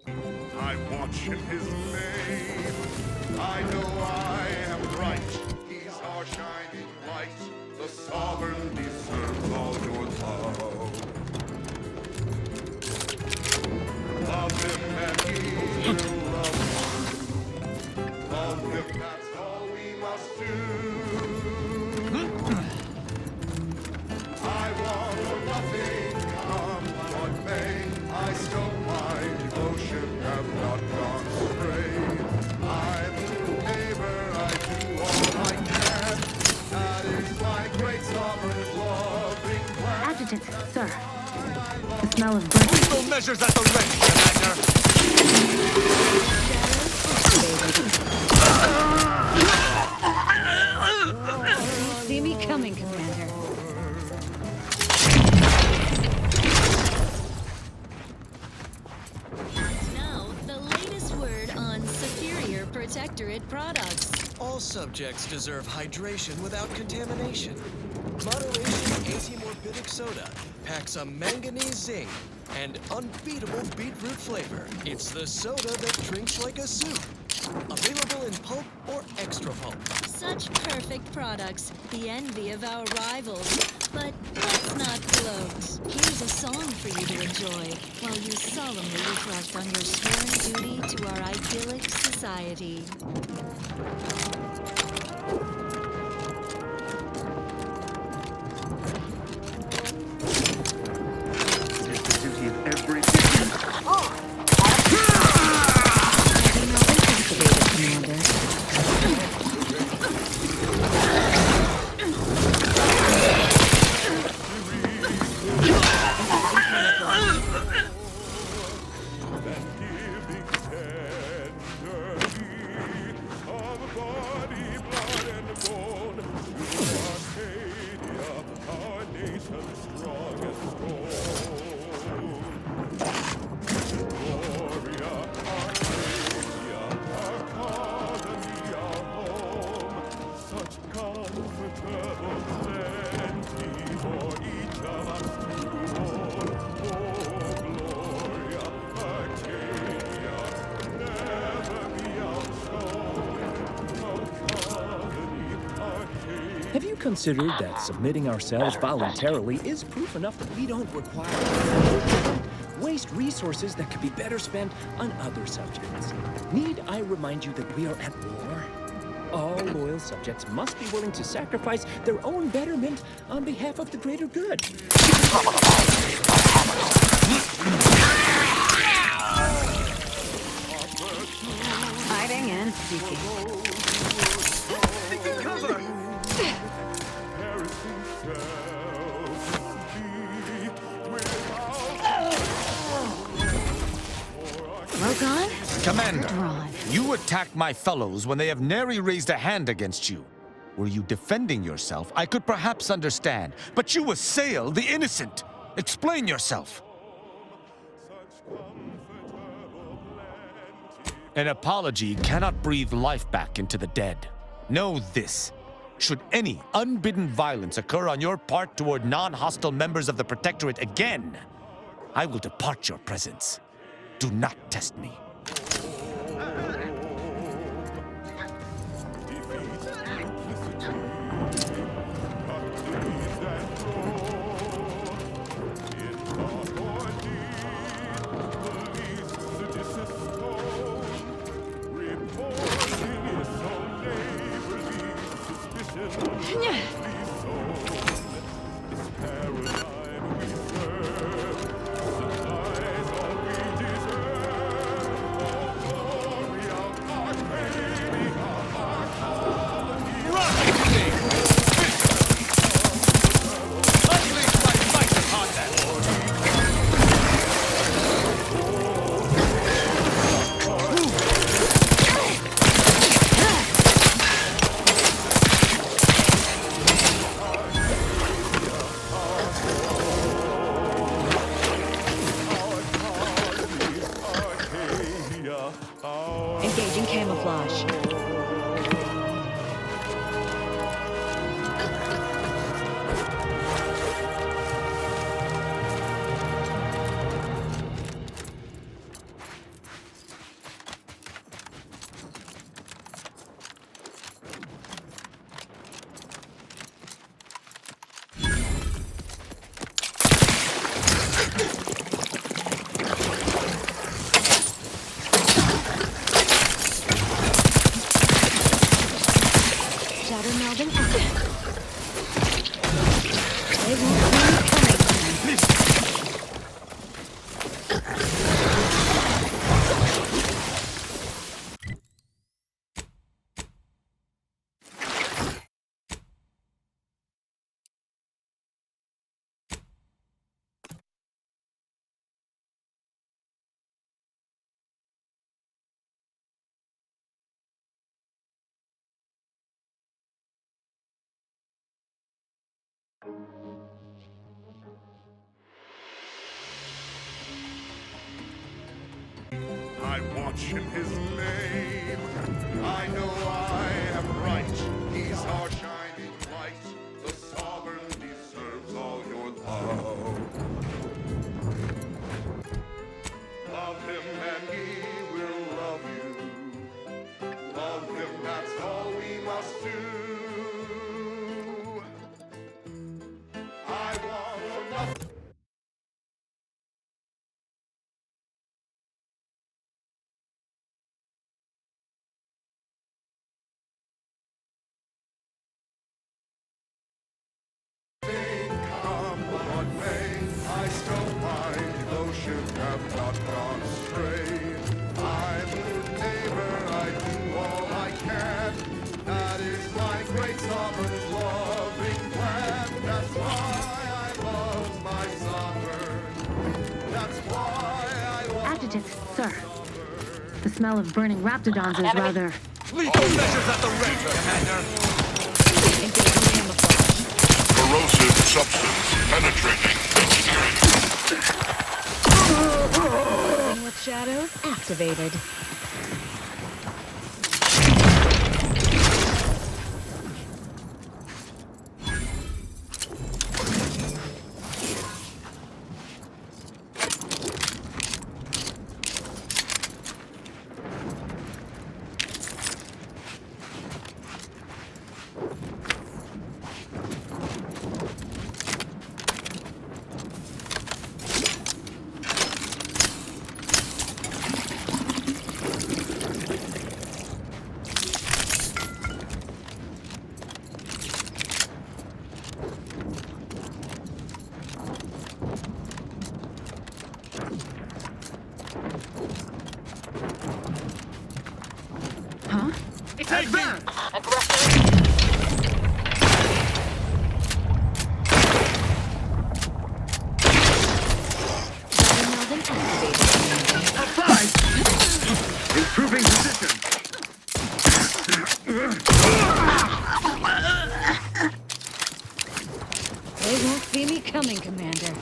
[SPEAKER 14] I watch him his name. I know I am right. He's our shining light. The sovereign deserves all your love. Love him and he will love you. Love him, that's all we must do. I want for nothing, come what may. I still my devotion have not gone astray. I'm a neighbor, I do all I can. That is my great sovereign's loving plan.
[SPEAKER 20] Adjutant, sir. The smell of burnt.
[SPEAKER 21] Lethal measures at the ready, Commander.
[SPEAKER 4] See me coming, Commander.
[SPEAKER 3] Now, the latest word on Superior Protectorate products.
[SPEAKER 2] All subjects deserve hydration without contamination. Moderation anti-morbidic soda packs a manganese zinc and unbeatable beetroot flavor. It's the soda that drinks like a soup. Available in pulp or extra pulp.
[SPEAKER 3] Such perfect products, the envy of our rivals. But let's not gloat. Here's a song for you to enjoy while you solemnly reflect on your sworn duty to our idyllic society.
[SPEAKER 14] It is the duty of every
[SPEAKER 22] Have you considered that submitting ourselves voluntarily is proof enough that we don't require waste resources that could be better spent on other subjects? Need I remind you that we are at war? All loyal subjects must be willing to sacrifice their own betterment on behalf of the greater good.
[SPEAKER 4] Hiding and seeking. Rogan?
[SPEAKER 21] Commander, you attacked my fellows when they have nary raised a hand against you. Were you defending yourself, I could perhaps understand. But you assail the innocent. Explain yourself. An apology cannot breathe life back into the dead. Know this. Should any unbidden violence occur on your part toward non-hostile members of the Protectorate again, I will depart your presence. Do not test me.
[SPEAKER 4] Engaging camouflage.
[SPEAKER 14] I watch him his name. I know I am right. He's our shining light. The sovereign deserves all your love. Love him and he will love you. Love him, that's all we must do. I want for nothing. Come what may, I still mind those should have not gone astray. I'm a neighbor, I do all I can. That is my great sovereign's loving plan. That's why I love my sovereign. That's why I love.
[SPEAKER 20] Adjutant, sir. The smell of burning raptidons is rather...
[SPEAKER 21] Lethal measures at the ready, Commander.
[SPEAKER 14] Corrosive substance penetrating engineering.
[SPEAKER 4] With shadows activated.
[SPEAKER 20] Huh?
[SPEAKER 21] Advance!
[SPEAKER 15] Improving position.
[SPEAKER 4] They won't see me coming, Commander.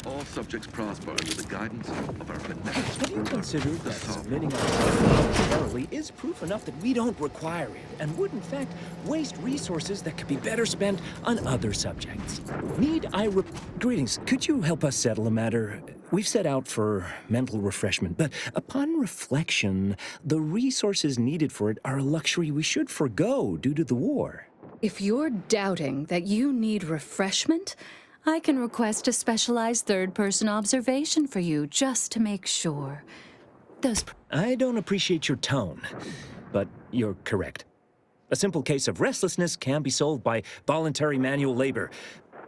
[SPEAKER 1] All subjects prosper under the guidance of our benevolent
[SPEAKER 22] Have you
[SPEAKER 1] ruler,
[SPEAKER 22] considered
[SPEAKER 1] the
[SPEAKER 22] that
[SPEAKER 1] sovereign?
[SPEAKER 22] submitting ourselves voluntarily is proof enough that we don't require it, and would in fact waste resources that could be better spent on other subjects? Greetings, could you help us settle a matter? We've set out for mental refreshment, but upon reflection, the resources needed for it are a luxury we should forgo due to the war.
[SPEAKER 8] If you're doubting that you need refreshment, I can request a specialized third-person observation for you just to make sure.
[SPEAKER 22] I don't appreciate your tone, but you're correct. A simple case of restlessness can be solved by voluntary manual labor.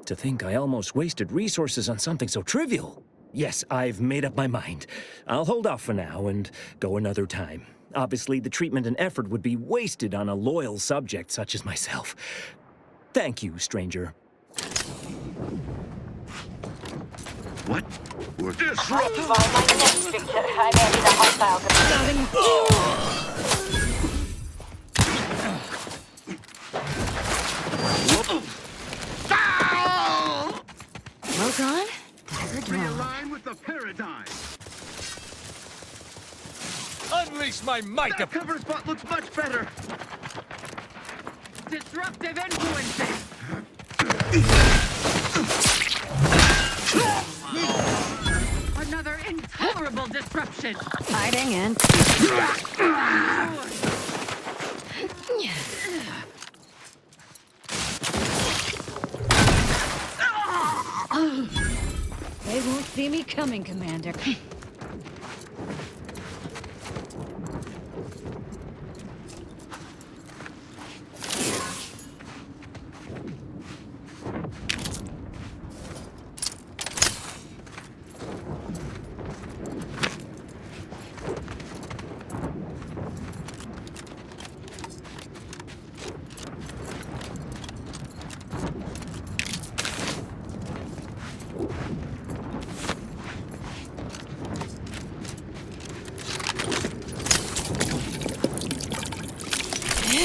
[SPEAKER 22] To think I almost wasted resources on something so trivial. Yes, I've made up my mind. I'll hold off for now and go another time. Obviously, the treatment and effort would be wasted on a loyal subject such as myself. Thank you, stranger.
[SPEAKER 1] What? We're
[SPEAKER 23] Disrupt! My next Victor, I'm adding the hostile
[SPEAKER 20] Smoke on?
[SPEAKER 15] Realign with the paradigm.
[SPEAKER 21] Unleash my might!
[SPEAKER 15] That cover spot looks much better.
[SPEAKER 16] Disruptive influences! Another intolerable disruption!
[SPEAKER 4] Hiding in. They won't see me coming, Commander.
[SPEAKER 14] I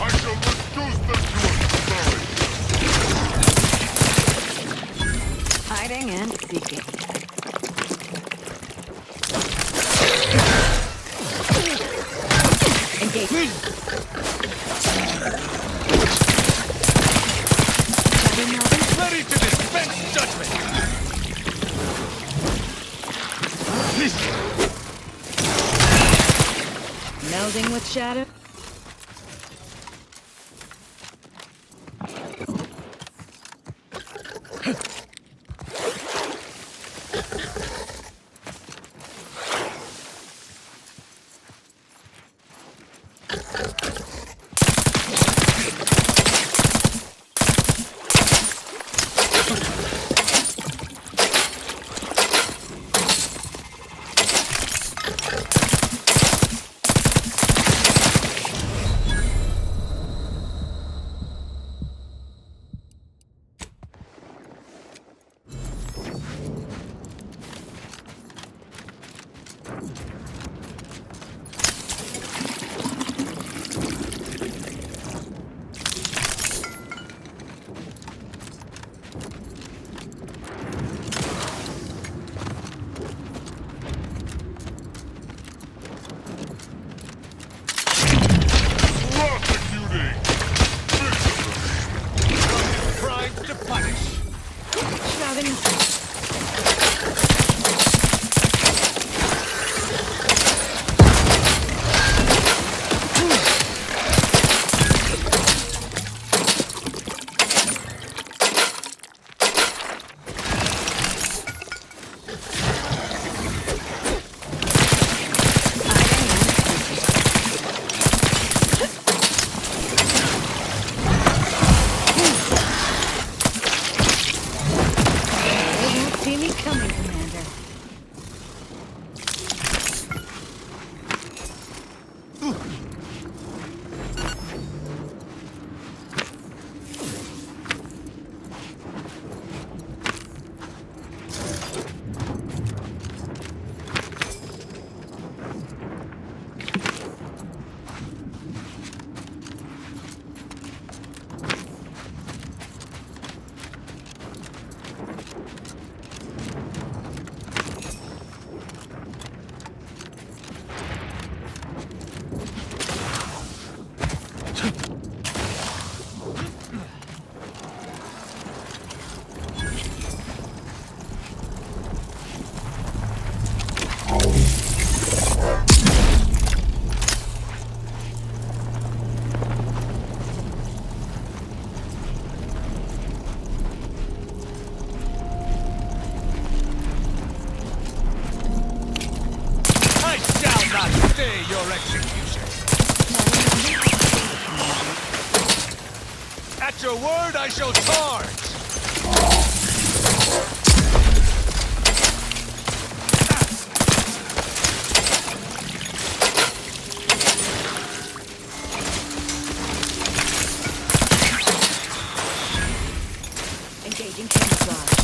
[SPEAKER 14] shall reduce them to a slurry.
[SPEAKER 4] Hiding and seeking. Engage.
[SPEAKER 21] Ready to dispense judgment!
[SPEAKER 4] Melding with shadow.
[SPEAKER 21] Your execution. At your word, I shall charge!
[SPEAKER 4] Engaging camouflage.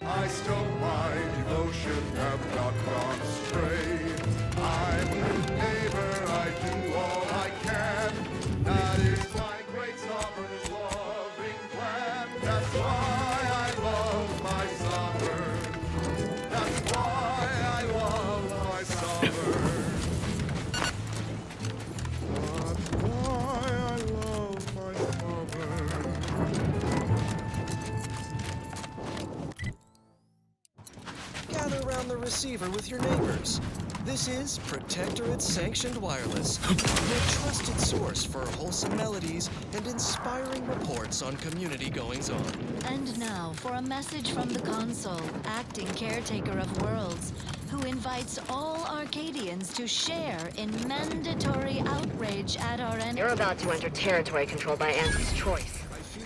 [SPEAKER 14] I still my devotion have not gone astray. I'm a neighbor, I do all I can. That is my great sovereign's loving plan. That's why I love my sovereign. That's why I love my sovereign. That's why I love my sovereign.
[SPEAKER 2] Gather around the receiver with your neighbors. This is Protectorate Sanctioned Wireless, your trusted source for wholesome melodies and inspiring reports on community goings-on.
[SPEAKER 3] And now for a message from the console, acting caretaker of worlds, who invites all Arcadians to share in mandatory outrage at our enemies.
[SPEAKER 20] You're about to enter territory controlled by Auntie's choice.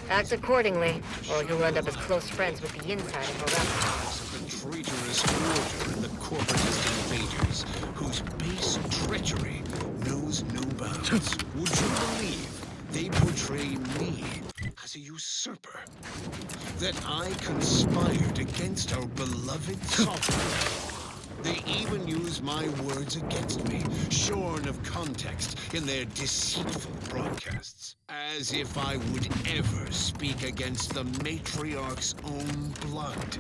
[SPEAKER 20] Act accordingly, or you'll end up as close friends with the inside of a restaurant.
[SPEAKER 6] The traitorous order and the corporatist invaders, whose base treachery knows no bounds. Would you believe they portray me as a usurper? That I conspired against our beloved sovereign? They even use my words against me, shorn of context in their deceitful broadcasts. As if I would ever speak against the matriarch's own blood.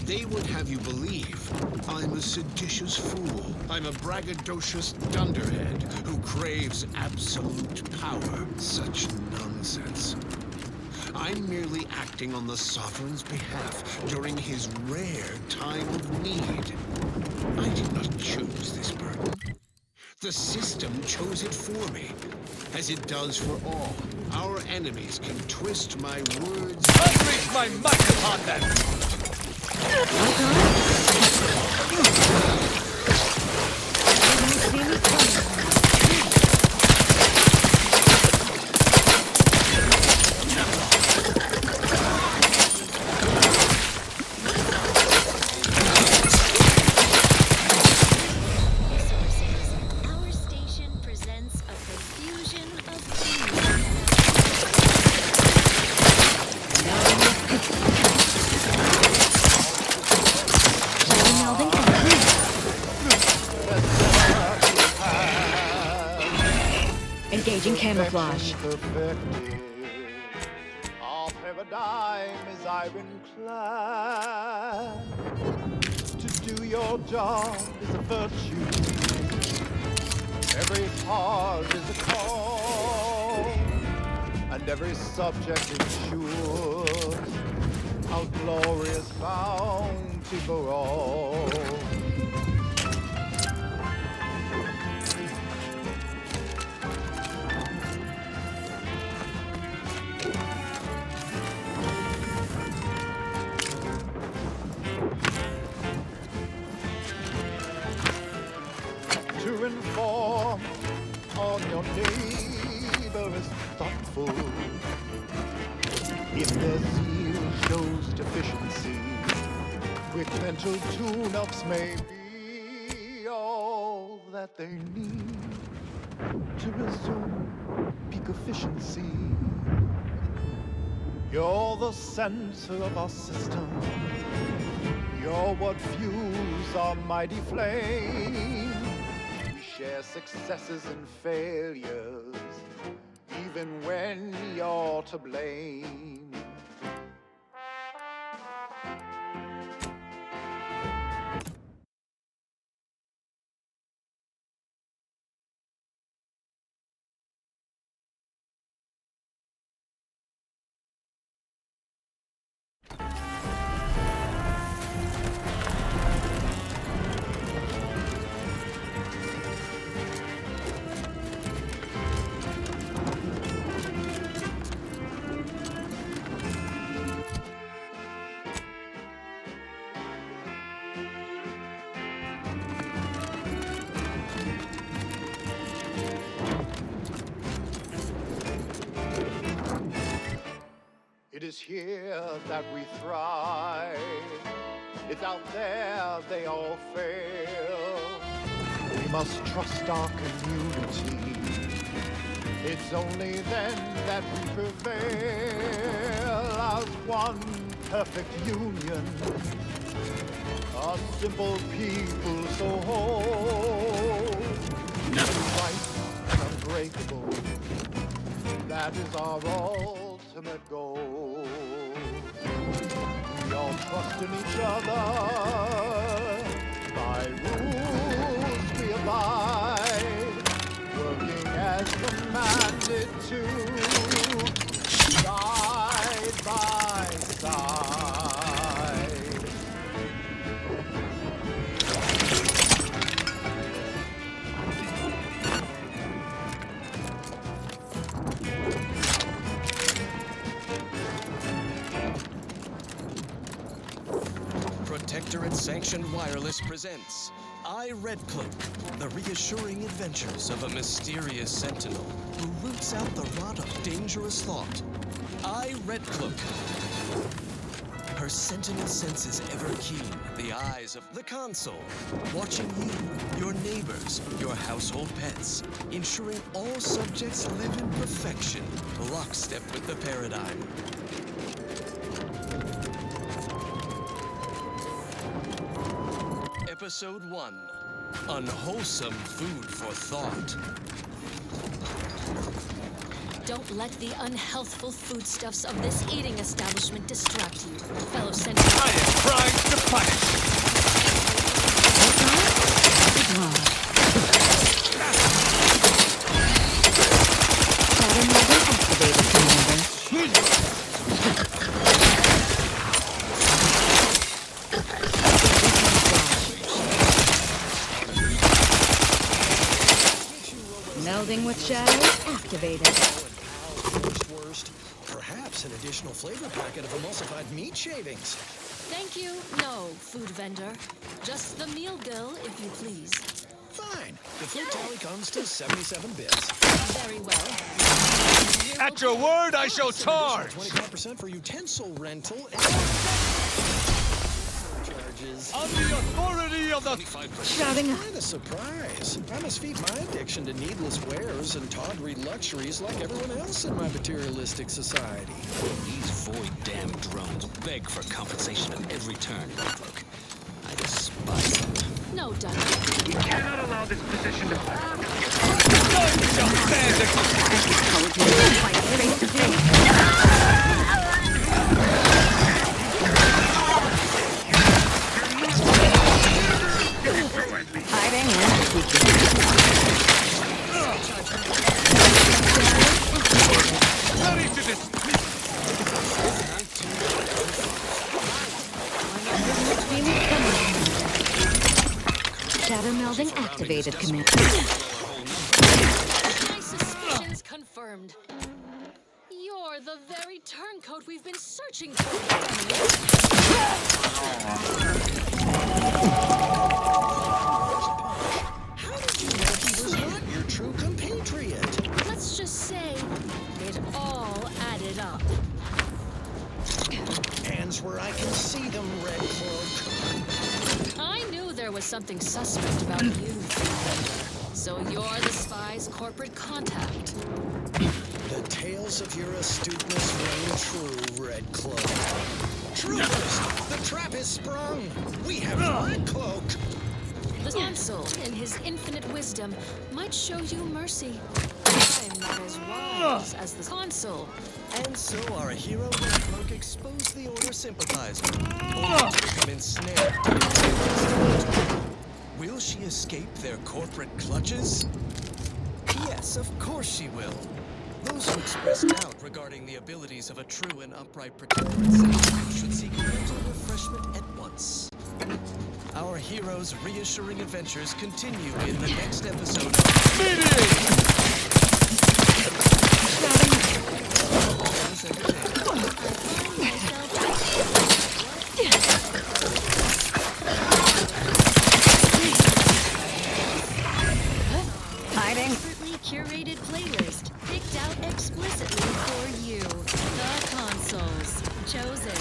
[SPEAKER 6] They would have you believe I'm a seditious fool. I'm a braggadocious dunderhead who craves absolute power. Such nonsense. I'm merely acting on the Sovereign's behalf during his rare time of need. I did not choose this burden. The system chose it for me, as it does for all. Our enemies can twist my words.
[SPEAKER 13] Unleash my might upon them!
[SPEAKER 4] Engaging camouflage.
[SPEAKER 7] Perfected. Our paradigm is ironclad. To do your job is a virtue. Every heart is a call, and every subject ensures our glorious bounty for all. To inform on your neighbor is thoughtful. If their zeal shows deficiency, quick mental tune-ups may be all that they need to resume peak efficiency. You're the center of our system. You're what fuels our mighty flame. We share successes and failures, even when you're to blame. It is here that we thrive. It's out there they all fail. We must trust our community. It's only then that we prevail as one perfect union. A simple people so whole. Right and unbreakable. That is our ultimate goal. We all trust in each other. By rules we abide, working as commanded to, side by side.
[SPEAKER 2] Protectorate Sanctioned Wireless presents I, Red Cloak, the reassuring adventures of a mysterious sentinel who roots out the rot of dangerous thought. I, Red Cloak. Her sentinel senses ever keen, the eyes of the console, watching you, your neighbors, your household pets, ensuring all subjects live in perfection, lockstep with the paradigm. Episode 1, Unwholesome Food for Thought.
[SPEAKER 3] Don't let the unhealthful foodstuffs of this eating establishment distract you, fellow sentinel.
[SPEAKER 21] I am trying to punish.
[SPEAKER 4] Pattern level activated, Commander. Melding with shadows activated.
[SPEAKER 2] Worst, perhaps an additional flavor packet of emulsified meat shavings.
[SPEAKER 3] Thank you. No, food vendor. Just the meal bill, if you please.
[SPEAKER 2] Fine. The food tally comes to 77 bits.
[SPEAKER 3] Very well.
[SPEAKER 21] At your word, I shall charge.
[SPEAKER 2] 25% for utensil rental and charges.
[SPEAKER 21] On the authority of the
[SPEAKER 4] Shouting.
[SPEAKER 2] Quite a surprise. I must feed my addiction to needless wares and tawdry luxuries like everyone else in my materialistic society.
[SPEAKER 13] These void damn drones beg for compensation at every turn, Red Cloak. I despise them.
[SPEAKER 3] No, done.
[SPEAKER 1] We cannot allow this position to
[SPEAKER 4] Shadow melding activated, Commander.
[SPEAKER 3] My suspicions confirmed. You're the very turncoat we've been searching for.
[SPEAKER 2] How did you know he was not your true compatriot?
[SPEAKER 3] Let's just say it all added up.
[SPEAKER 2] Hands where I can see them, Red Cloak.
[SPEAKER 3] I knew there was something suspect about you, so you're the spy's corporate contact.
[SPEAKER 2] The tales of your astuteness ring true, Red Cloak. Troopers, the trap is sprung. We have Red Cloak.
[SPEAKER 3] The consul, in his infinite wisdom, might show you mercy. I'm not as wise as the consul.
[SPEAKER 2] And so our hero Red Cloak exposed the Order sympathizer, only to become ensnared. Will she escape their corporate clutches? Yes, of course she will. Those who express doubt regarding the abilities of a true and upright protectorate should seek mental refreshment at once. Our hero's reassuring adventures continue in the next episode of
[SPEAKER 4] Hiding.
[SPEAKER 3] Curated playlist picked out explicitly for you. The consoles chosen.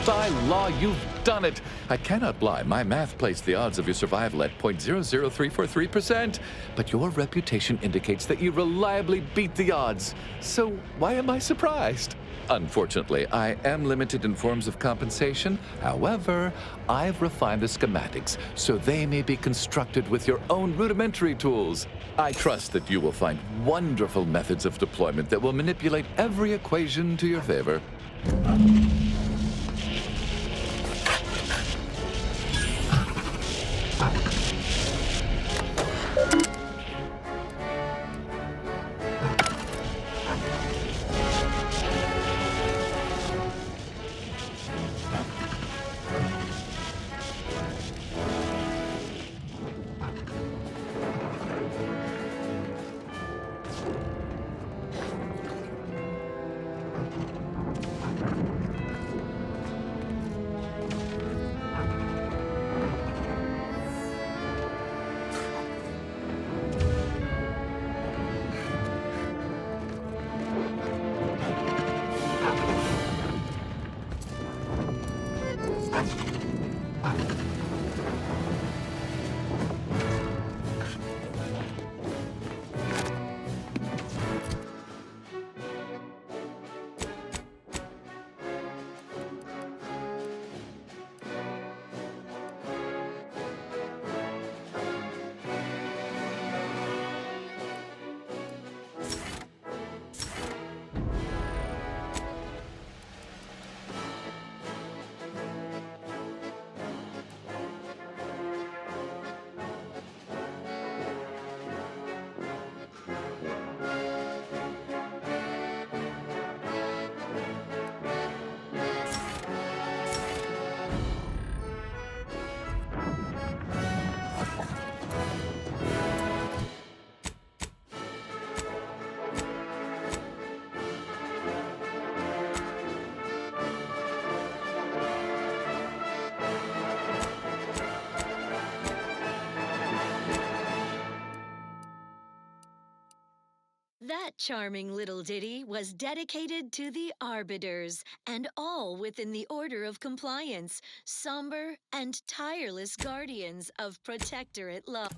[SPEAKER 19] By law, you've done it. I cannot lie. My math placed the odds of your survival at 0.00343%. But your reputation indicates that you reliably beat the odds. So why am I surprised? Unfortunately, I am limited in forms of compensation. However, I've refined the schematics so they may be constructed with your own rudimentary tools. I trust that you will find wonderful methods of deployment that will manipulate every equation to your favor.
[SPEAKER 3] charming little ditty was dedicated to the Arbiters, and all within the order of compliance, somber and tireless guardians of Protectorate love.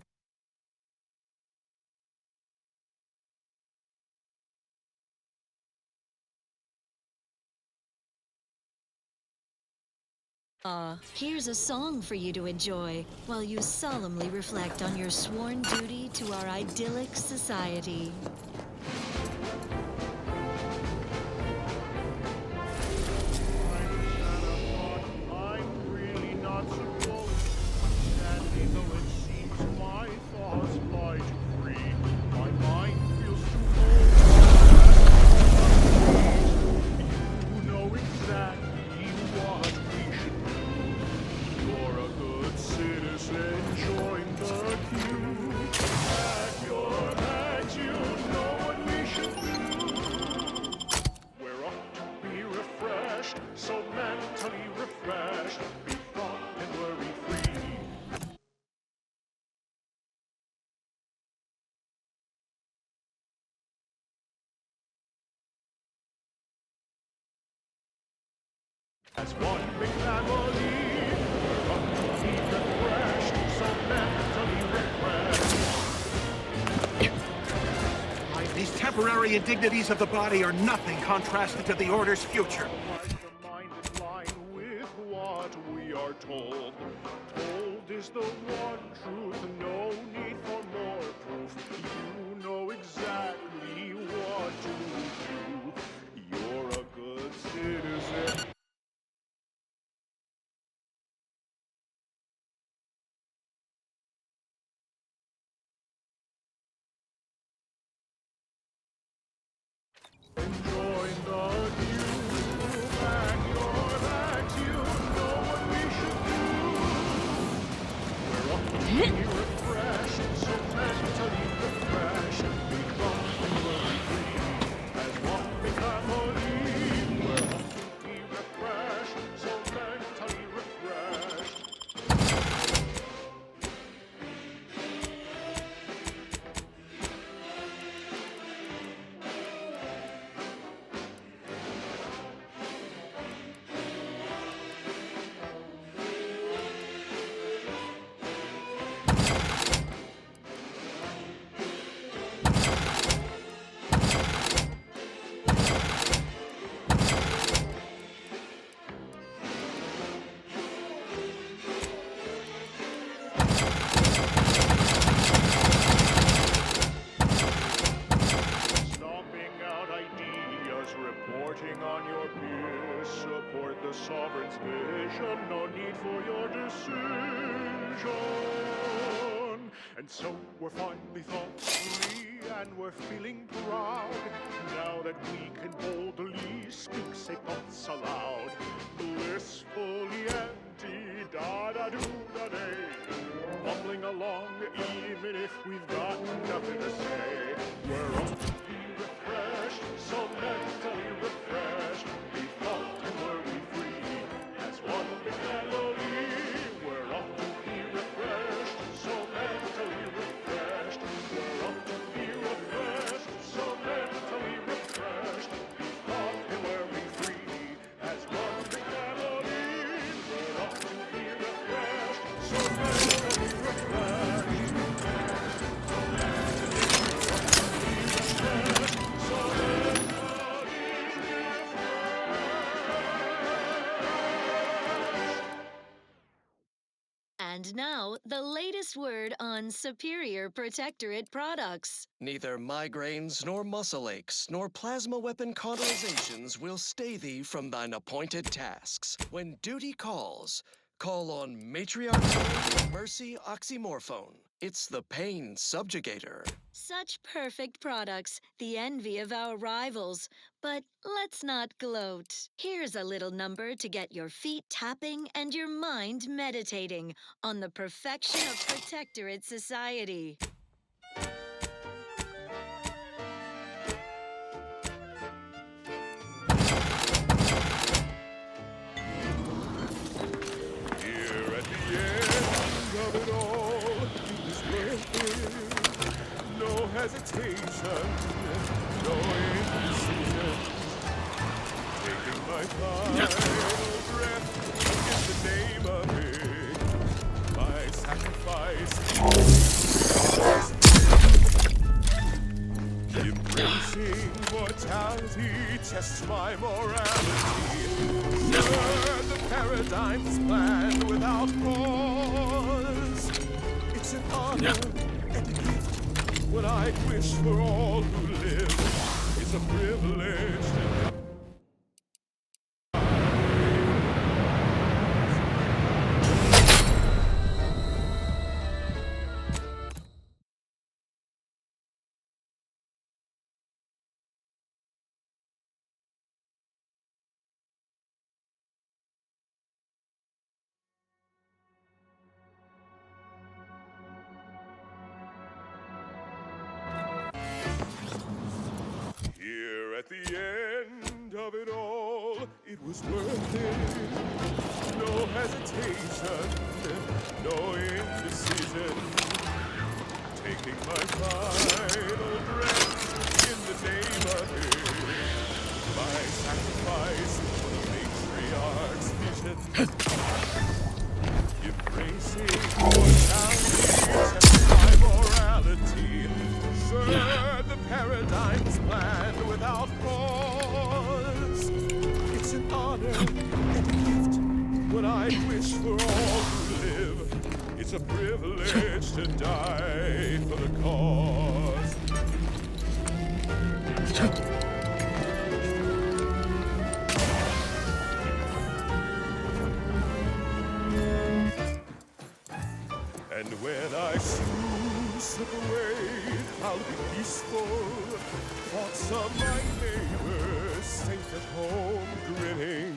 [SPEAKER 3] Here's a song for you to enjoy while you solemnly reflect on your sworn duty to our idyllic society.
[SPEAKER 14] I'm really not supposed standing, though it seems my thoughts fly too free. My mind feels too old. You know exactly what we should do. You're a good citizen, join the queue. At your head, you know what we should do. We're up to be refreshed, so mentally refreshed, be thought and worry free. As one big family, we're up to be refreshed, so mentally refreshed.
[SPEAKER 10] These temporary indignities of the body are nothing contrasted to the Order's future.
[SPEAKER 14] The mind in line with what we are told. Told is the one truth, no need for more proof. You know exactly what to do. You're a good citizen. Join the queue, and you're that you know what we should do. We're up to be refreshed, so mentally refreshed, become and worry free. As one big family, we're up to be refreshed, so mentally refreshed. Stomping out ideas, reporting on your peers, support the sovereign's vision, no need for your decision. And so we're finally thought free, and we're feeling proud, now that we can boldly speak, say thoughts aloud, blissfully empty, da-da-do-da-day, bumbling along even if we've got nothing to say. We're up to be refreshed, so mentally refreshed, be thought and worry free. As one big family, we're up to be refreshed, so mentally refreshed. We're up to be refreshed, so mentally refreshed, be thought and worry free. As one big family, we're up to be refreshed, so mentally refreshed.
[SPEAKER 3] And now, the latest word on Superior Protectorate products.
[SPEAKER 2] Neither migraines, nor muscle aches, nor plasma weapon cauterizations will stay thee from thine appointed tasks. When duty calls, call on Matriarch Mercy Oxymorphone. It's the pain subjugator.
[SPEAKER 3] Such perfect products, the envy of our rivals. But let's not gloat. Here's a little number to get your feet tapping and your mind meditating on the perfection of Protectorate society.
[SPEAKER 14] Here at the end of it all, this breath is no hesitation, no
[SPEAKER 15] my final breath in the name of it. My sacrifice. Embracing mortality tests my morality. Turn the paradigm's planned without pause. It's an honor and a gift when I wish for all who live. It's a privilege to at the end of it all, it was worth it. No hesitation, no indecision. Taking my final breath in the name of it. My sacrifice for the matriarch's vision. Embracing mortality, testing my morality. Serve the paradigm's plan without pause. It's an honor and a gift when I wish for all who live. It's a privilege to die for the cause. And when I soon slip away, I'll be peaceful. Thoughts of my neighbors safe at home grinning.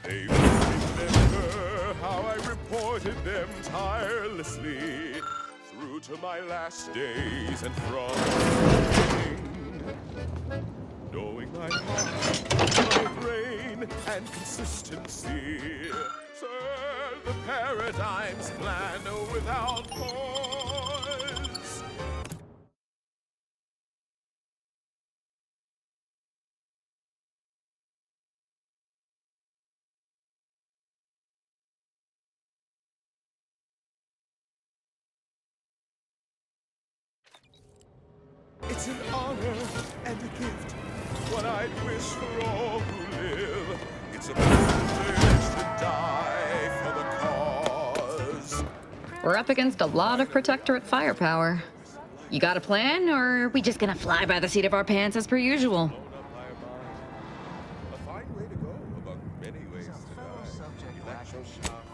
[SPEAKER 15] They will remember how I reported them tirelessly through to my last days and from the beginning. Knowing my heart, my brain, and consistency. Serve the paradigm's plan without pause. It's an honor and a gift, what I'd wish for all who live. It's a privilege to die for the cause.
[SPEAKER 11] We're up against a lot of Protectorate firepower. You got a plan, or are we just gonna fly by the seat of our pants as per usual?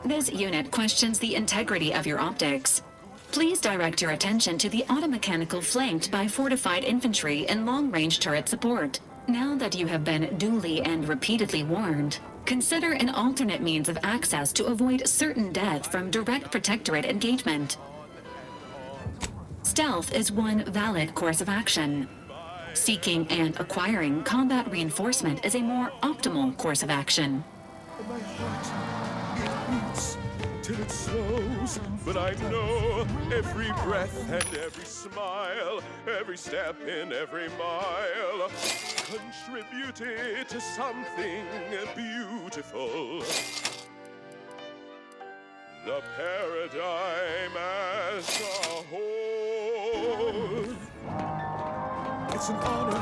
[SPEAKER 8] This unit questions the integrity of your optics. Please direct your attention to the automechanical flanked by fortified infantry and long-range turret support. Now that you have been duly and repeatedly warned, consider an alternate means of access to avoid certain death from direct Protectorate engagement. Stealth is one valid course of action. Seeking and acquiring combat reinforcement is a more optimal course of action.
[SPEAKER 15] My heart, it beats till it slows, but I know every breath and every smile, every step in every mile contributed to something beautiful. The paradigm as a whole. It's an honor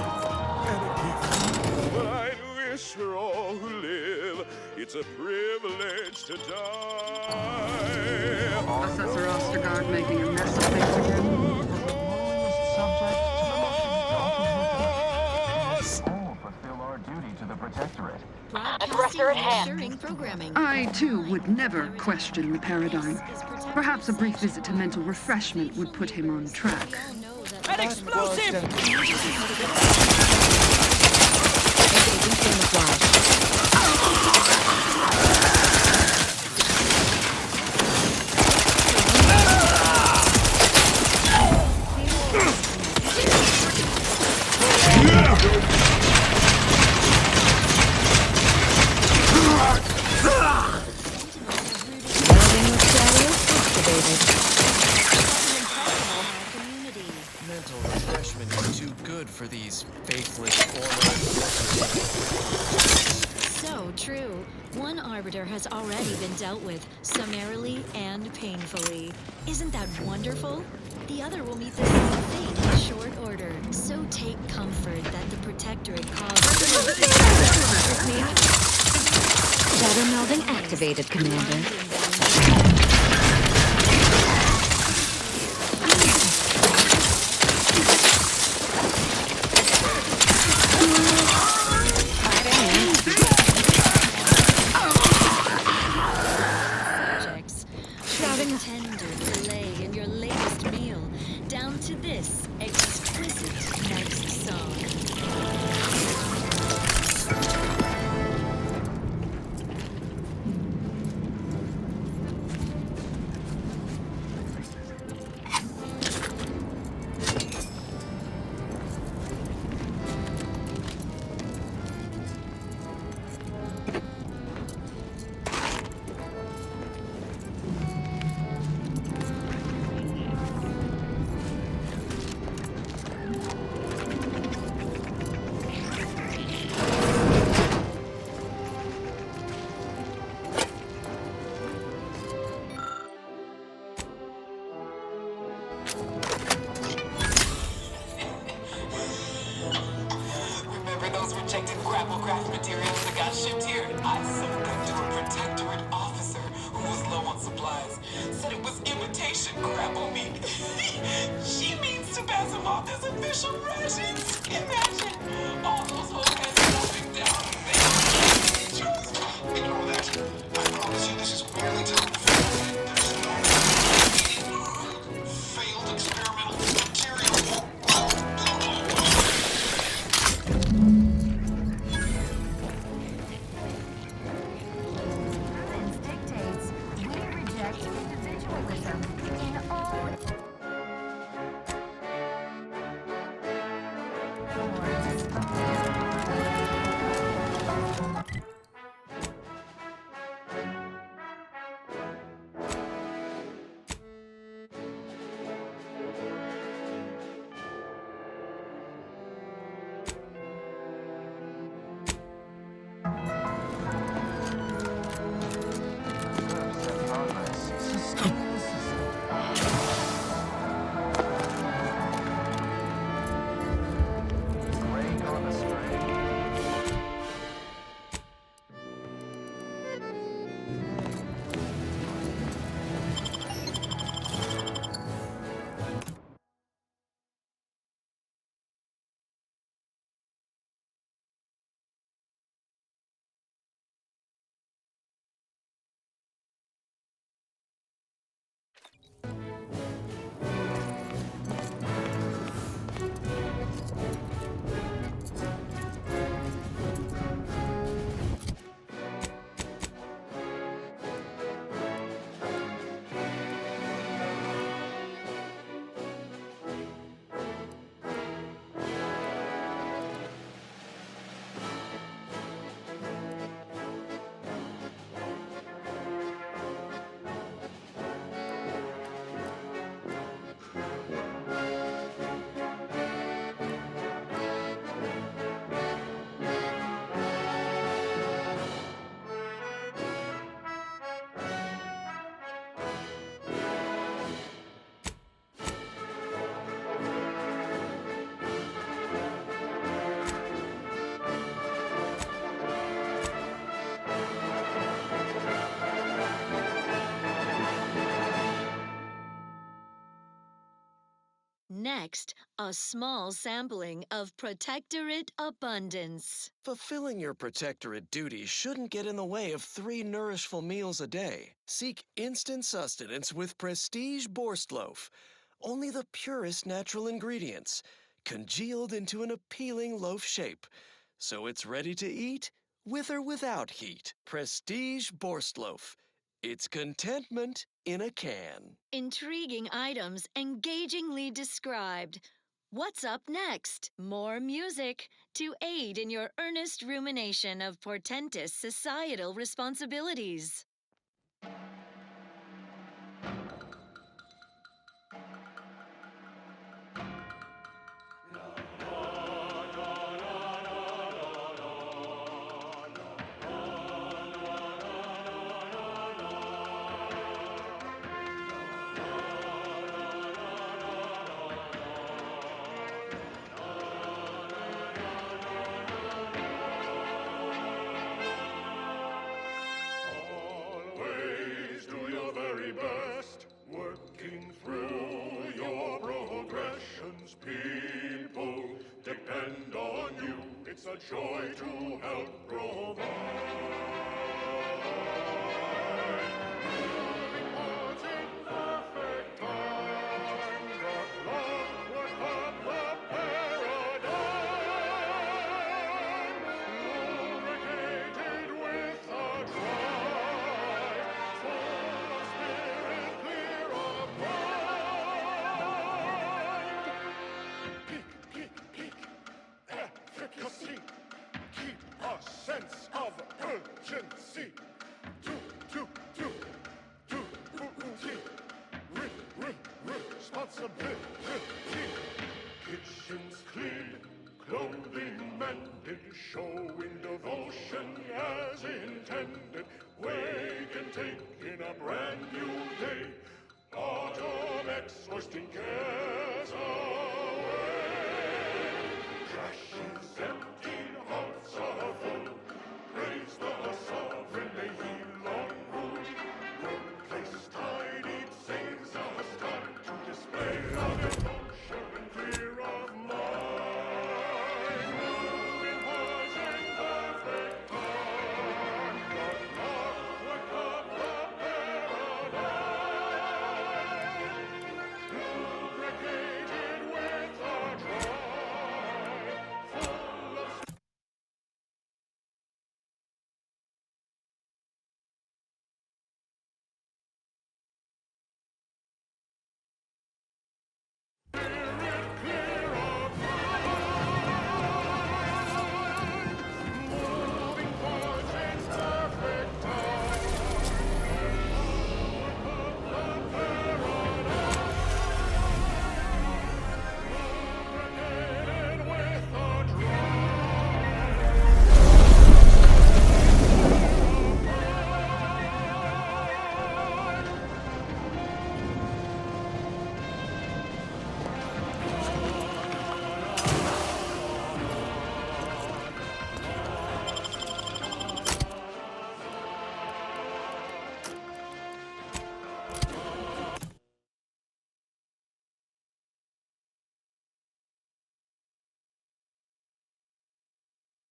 [SPEAKER 15] and a gift, but I'd wish for all who live. It's a privilege to die.
[SPEAKER 12] Professor Ostergaard making a mess of things again.
[SPEAKER 18] All fulfill our duty to the Protectorate.
[SPEAKER 23] Aggressor at hand.
[SPEAKER 3] Programming.
[SPEAKER 12] I, too, would never question the paradigm. Perhaps a brief visit to mental refreshment would put him on track.
[SPEAKER 2] An explosive! Mental refreshment is too good for these faithless former
[SPEAKER 3] True, one Arbiter has already been dealt with, summarily and painfully. Isn't that wonderful? The other will meet the same fate in short order. So take comfort that the Protectorate caused...
[SPEAKER 4] Shadow melding activated, Commander.
[SPEAKER 3] Shrouding tender filet in your latest meal, down to this exquisite next song.
[SPEAKER 5] Remember those rejected grapplecraft materials that got shipped here? I sold them to a Protectorate officer who was low on supplies. Said it was imitation grapple meat. She means to pass them off as official rations. Imagine all those whole heads jumping down. Ignore that. I promise you this is barely time. There's no failed experimental material.
[SPEAKER 3] Dictates we reject individualism in all Next, a small sampling of Protectorate abundance.
[SPEAKER 2] Fulfilling your Protectorate duties shouldn't get in the way of 3 nourishful meals a day. Seek instant sustenance with Prestige Borstloaf. Only the purest natural ingredients, congealed into an appealing loaf shape. So it's ready to eat, with or without heat. Prestige Borstloaf. It's contentment in a can.
[SPEAKER 3] Intriguing items engagingly described. What's up next? More music to aid in your earnest rumination of portentous societal responsibilities.
[SPEAKER 14] a joy to help provide. Hearts in perfect time, but love would have the paradigm, lubricated with a drive, full of spirit, clear of mind. Efficacy, keep a sense of urgency. Responsibility. Kitchens clean, clothing mended, showing devotion as intended. Wake and take in a brand new day. Automex hoisting cares away. Trash is empty, hearts are full. Praise the sovereign, may he long rule. Workplace tidied saves us time to display our devotion and clear of mind. Moving hearts in perfect time, but love would have the paradigm, lubricated with a drive, full of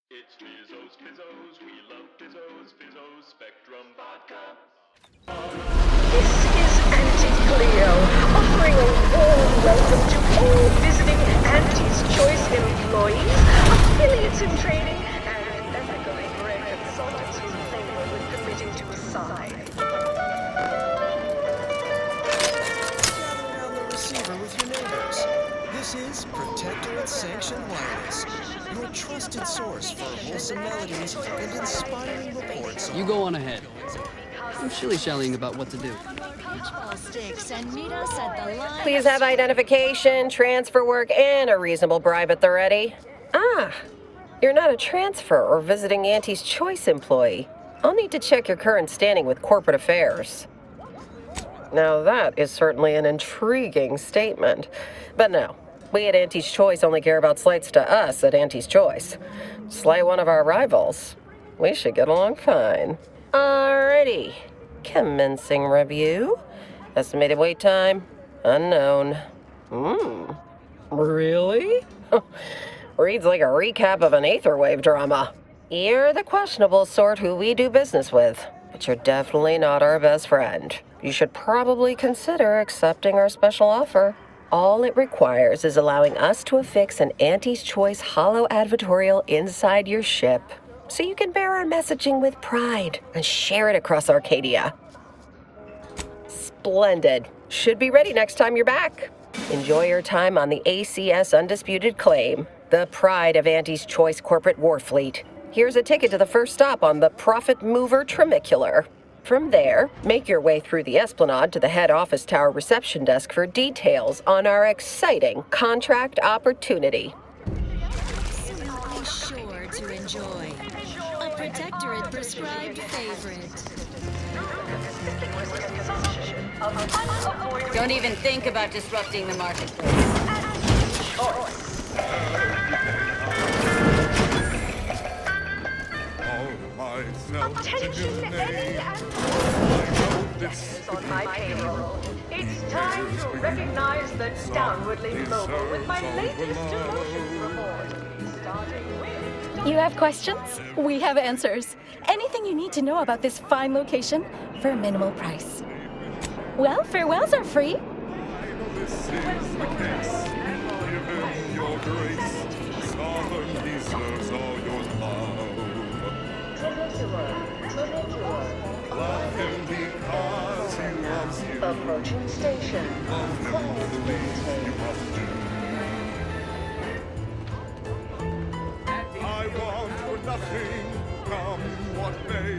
[SPEAKER 15] It's Pizzos, Pizzos, we love Pizzos, Pizzos, Spectrum Vodka.
[SPEAKER 9] This is Auntie Cleo, offering a warm welcome to all visiting Auntie's Choice employees, affiliates in training, and echoing rare consultants who favor with committing to a side.
[SPEAKER 2] Gather around the receiver with your neighbors. This is Protectorate Sanctioned Wireless, your trusted source for wholesome melodies and inspiring reports.
[SPEAKER 17] You go on ahead. I'm shilly-shallying about what to do.
[SPEAKER 3] Beachball sticks and meet us at the line.
[SPEAKER 9] Please have identification, transfer work, and a reasonable bribe at the ready. Ah, you're not a transfer or visiting Auntie's Choice employee. I'll need to check your current standing with corporate affairs. Now that is certainly an intriguing statement. But no, we at Auntie's Choice only care about slights to us at Auntie's Choice. Slight one of our rivals. We should get along fine. Alrighty. Commencing review. Estimated wait time, unknown. Really? Reads like a recap of an Aetherwave drama. You're the questionable sort who we do business with, but you're definitely not our best friend. You should probably consider accepting our special offer. All it requires is allowing us to affix an Auntie's Choice holo advertorial inside your ship, so you can bear our messaging with pride and share it across Arcadia. Splendid. Should be ready next time you're back. Enjoy your time on the ACS Undisputed Claim, the pride of Auntie's Choice corporate war fleet. Here's a ticket to the first stop on the Profit Mover Trimicular. From there, make your way through the Esplanade to the head office tower reception desk for details on our exciting contract opportunity.
[SPEAKER 3] Be sure to enjoy. A Protectorate prescribed favorite.
[SPEAKER 4] Don't even think about disrupting the marketplace.
[SPEAKER 9] Attention, any on my payroll. It's time to recognize the downwardly mobile with my latest demotion report. Starting with
[SPEAKER 16] You have questions? We have answers. Anything you need to know about this fine location for a minimal price. Well, farewells are free.
[SPEAKER 14] This is the case. Give him your grace. Sovereign deserves all your love. Love him because he loves you. Approaching station. Love him the least you must do. I want for nothing, come what may.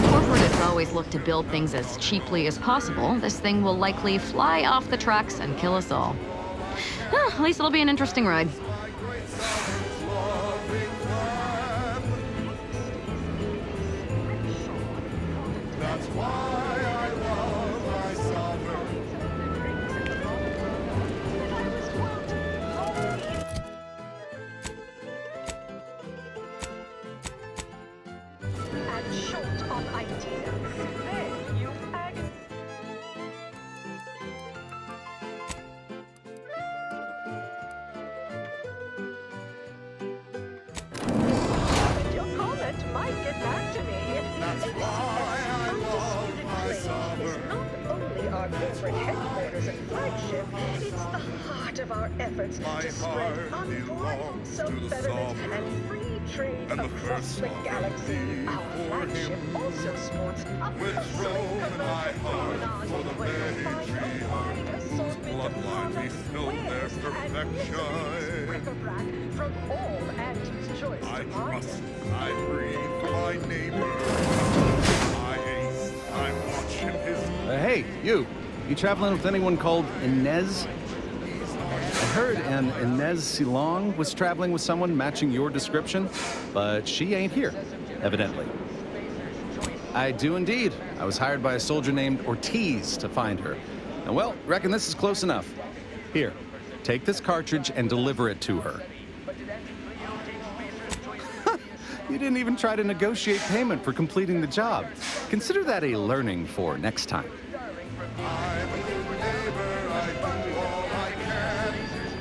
[SPEAKER 11] Corporates always look to build things as cheaply as possible. This thing will likely fly off the tracks and kill us all. At least it'll be an interesting ride.
[SPEAKER 14] That's why I love my sovereign.
[SPEAKER 23] And short on ideas. Then you your comment might get back to me.
[SPEAKER 14] That's why I love my sovereign.
[SPEAKER 23] Not only our corporate headquarters and flagship, it's the heart of our efforts to spread unbridled self-betterment and free trade across the galaxy. Our flagship also sports a
[SPEAKER 14] With Rome in my heart for the many tree heart. Bloodline we fill their perfection.
[SPEAKER 23] from all Auntie's choice
[SPEAKER 14] I
[SPEAKER 23] departments.
[SPEAKER 14] trust, I breathe for my neighbor. I ace, I watch him his
[SPEAKER 20] Hey, you traveling with anyone called Inez? I heard an Inez Silong was traveling with someone matching your description, but she ain't here, evidently. I do indeed. I was hired by a soldier named Ortiz to find her. And well, reckon this is close enough. Here, take this cartridge and deliver it to her. You didn't even try to negotiate payment for completing the job. Consider that a learning for next time.
[SPEAKER 14] I'm a good neighbor, I do all I can.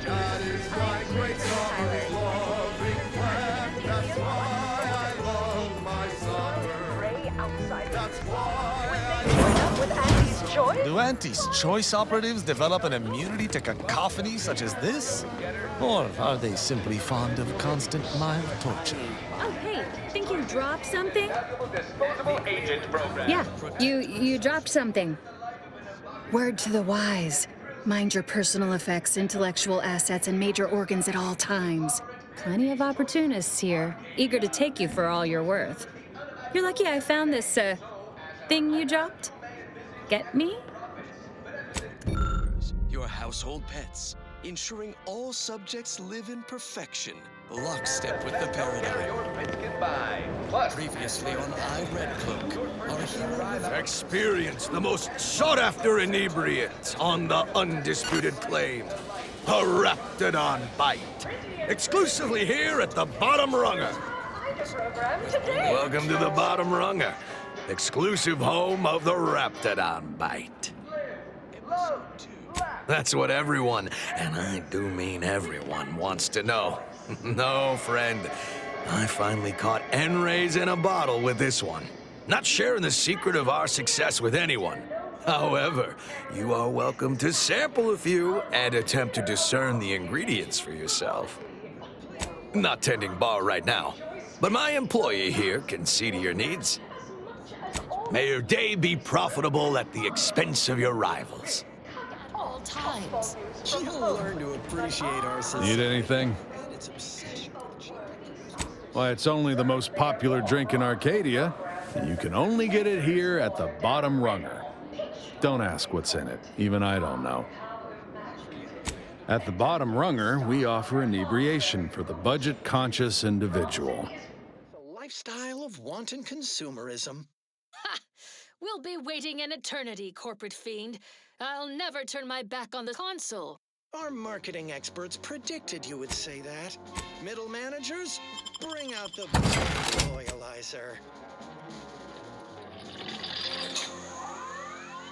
[SPEAKER 14] That is my great sovereign loving plan. That's why I love my sovereign. That's why I
[SPEAKER 23] With Auntie's choice?
[SPEAKER 21] Do Auntie's choice operatives develop an immunity to cacophony such as this? Or are they simply fond of constant mild torture?
[SPEAKER 4] Oh, hey, think you dropped something?
[SPEAKER 18] Disposable agent program.
[SPEAKER 4] Yeah, you dropped something. Word to the wise. Mind your personal effects, intellectual assets, and major organs at all times. Plenty of opportunists here, eager to take you for all you're worth. You're lucky I found this, thing you dropped. Get me?
[SPEAKER 2] Your household pets, ensuring all subjects live in perfection, lockstep with the paradigm. Previously on Red Cloak, our hero
[SPEAKER 6] Experience the most sought-after inebriate on the undisputed claim, the Raptidon Bite. Exclusively here at the Bottom Runger. Welcome to the Bottom Runger, exclusive home of the Raptidon Bite. That's what everyone, and I do mean everyone, wants to know. No, friend, I finally caught N-rays in a bottle with this one. Not sharing the secret of our success with anyone. However, you are welcome to sample a few and attempt to discern the ingredients for yourself. Not tending bar right now, but my employee here can see to your needs. May your day be profitable at the expense of your rivals.
[SPEAKER 2] all times. You'll learn to appreciate our society.
[SPEAKER 20] Need anything? Why, it's only the most popular drink in Arcadia, and you can only get it here at the Bottom Runger. Don't ask what's in it. Even I don't know. At the Bottom Runger, we offer inebriation for the budget-conscious individual.
[SPEAKER 2] A lifestyle of wanton consumerism.
[SPEAKER 22] Ha! We'll be waiting an eternity, corporate fiend. I'll never turn my back on the console.
[SPEAKER 2] Our marketing experts predicted you would say that. Middle managers, bring out the loyalizer.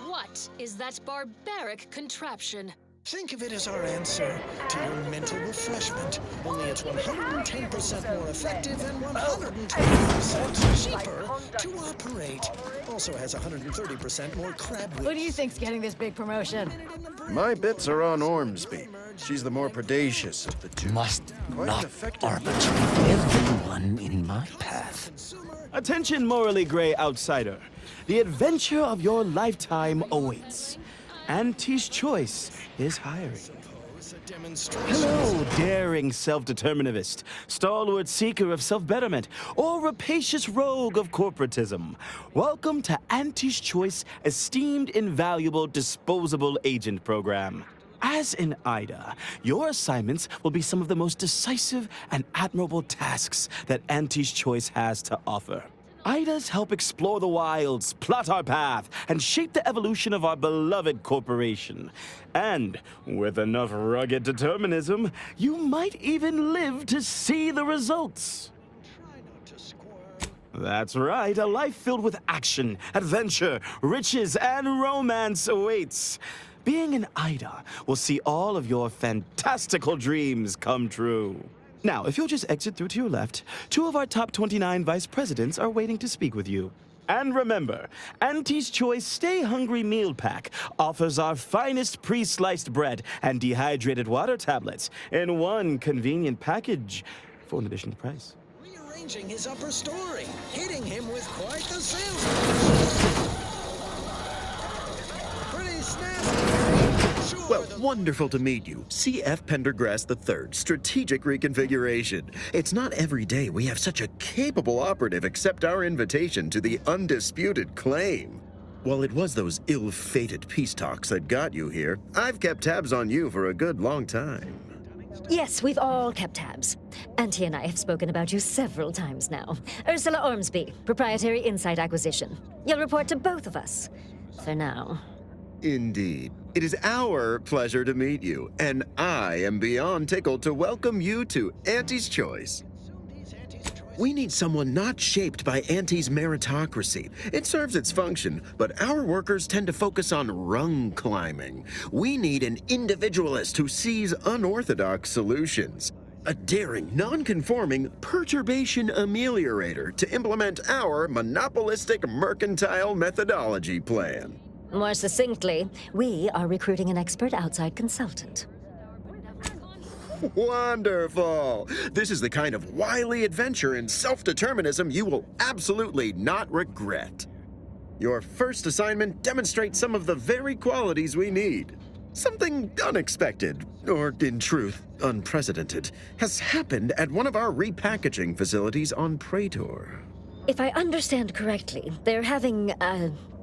[SPEAKER 22] What is that barbaric contraption?
[SPEAKER 2] Think of it as our answer to your mental refreshment. Only it's 110% more effective and 120% cheaper to operate. Also has 130% more crab width.
[SPEAKER 1] Who do you think's getting this big promotion?
[SPEAKER 7] My bets are on Ormsby. She's the more predacious of the two.
[SPEAKER 21] Must
[SPEAKER 7] Quite
[SPEAKER 21] not
[SPEAKER 7] an effective
[SPEAKER 21] arbitrate everyone in my path.
[SPEAKER 13] Attention, morally gray outsider. The adventure of your lifetime awaits. Auntie's Choice is hiring. Hello, daring self-determinist, stalwart seeker of self-betterment, or rapacious rogue of corporatism. Welcome to Auntie's Choice Esteemed Invaluable Disposable Agent Program. As in IDA, your assignments will be some of the most decisive and admirable tasks that Auntie's Choice has to offer. IDAs help explore the wilds, plot our path, and shape the evolution of our beloved corporation. And with enough rugged determinism, you might even live to see the results. That's right, a life filled with action, adventure, riches, and romance awaits. Being an IDA will see all of your fantastical dreams come true. Now, if you'll just exit through to your left, 2 of our top 29 vice presidents are waiting to speak with you. And remember, Auntie's Choice Stay Hungry Meal Pack offers our finest pre-sliced bread and dehydrated water tablets in one convenient package for an additional price.
[SPEAKER 2] Rearranging his upper story, hitting him with quite the sales. Pretty snappy.
[SPEAKER 7] Well, wonderful to meet you. C.F. Pendergrass III, Strategic Reconfiguration. It's not every day we have such a capable operative accept our invitation to the undisputed claim. While it was those ill-fated peace talks that got you here, I've kept tabs on you for a good long time.
[SPEAKER 24] Yes, we've all kept tabs. Auntie and I have spoken about you several times now. Ursula Ormsby, Proprietary Insight Acquisition. You'll report to both of us. For now.
[SPEAKER 7] Indeed. It is our pleasure to meet you, and I am beyond tickled to welcome you to Auntie's Choice. We need someone not shaped by Auntie's meritocracy. It serves its function, but our workers tend to focus on rung climbing. We need an individualist who sees unorthodox solutions. A daring, non-conforming perturbation ameliorator to implement our monopolistic mercantile methodology plan.
[SPEAKER 24] More succinctly, we are recruiting an expert outside consultant.
[SPEAKER 7] Wonderful! This is the kind of wily adventure in self-determinism you will absolutely not regret. Your first assignment demonstrates some of the very qualities we need. Something unexpected, or in truth, unprecedented, has happened at one of our repackaging facilities on Praetor.
[SPEAKER 24] If I understand correctly, they're having,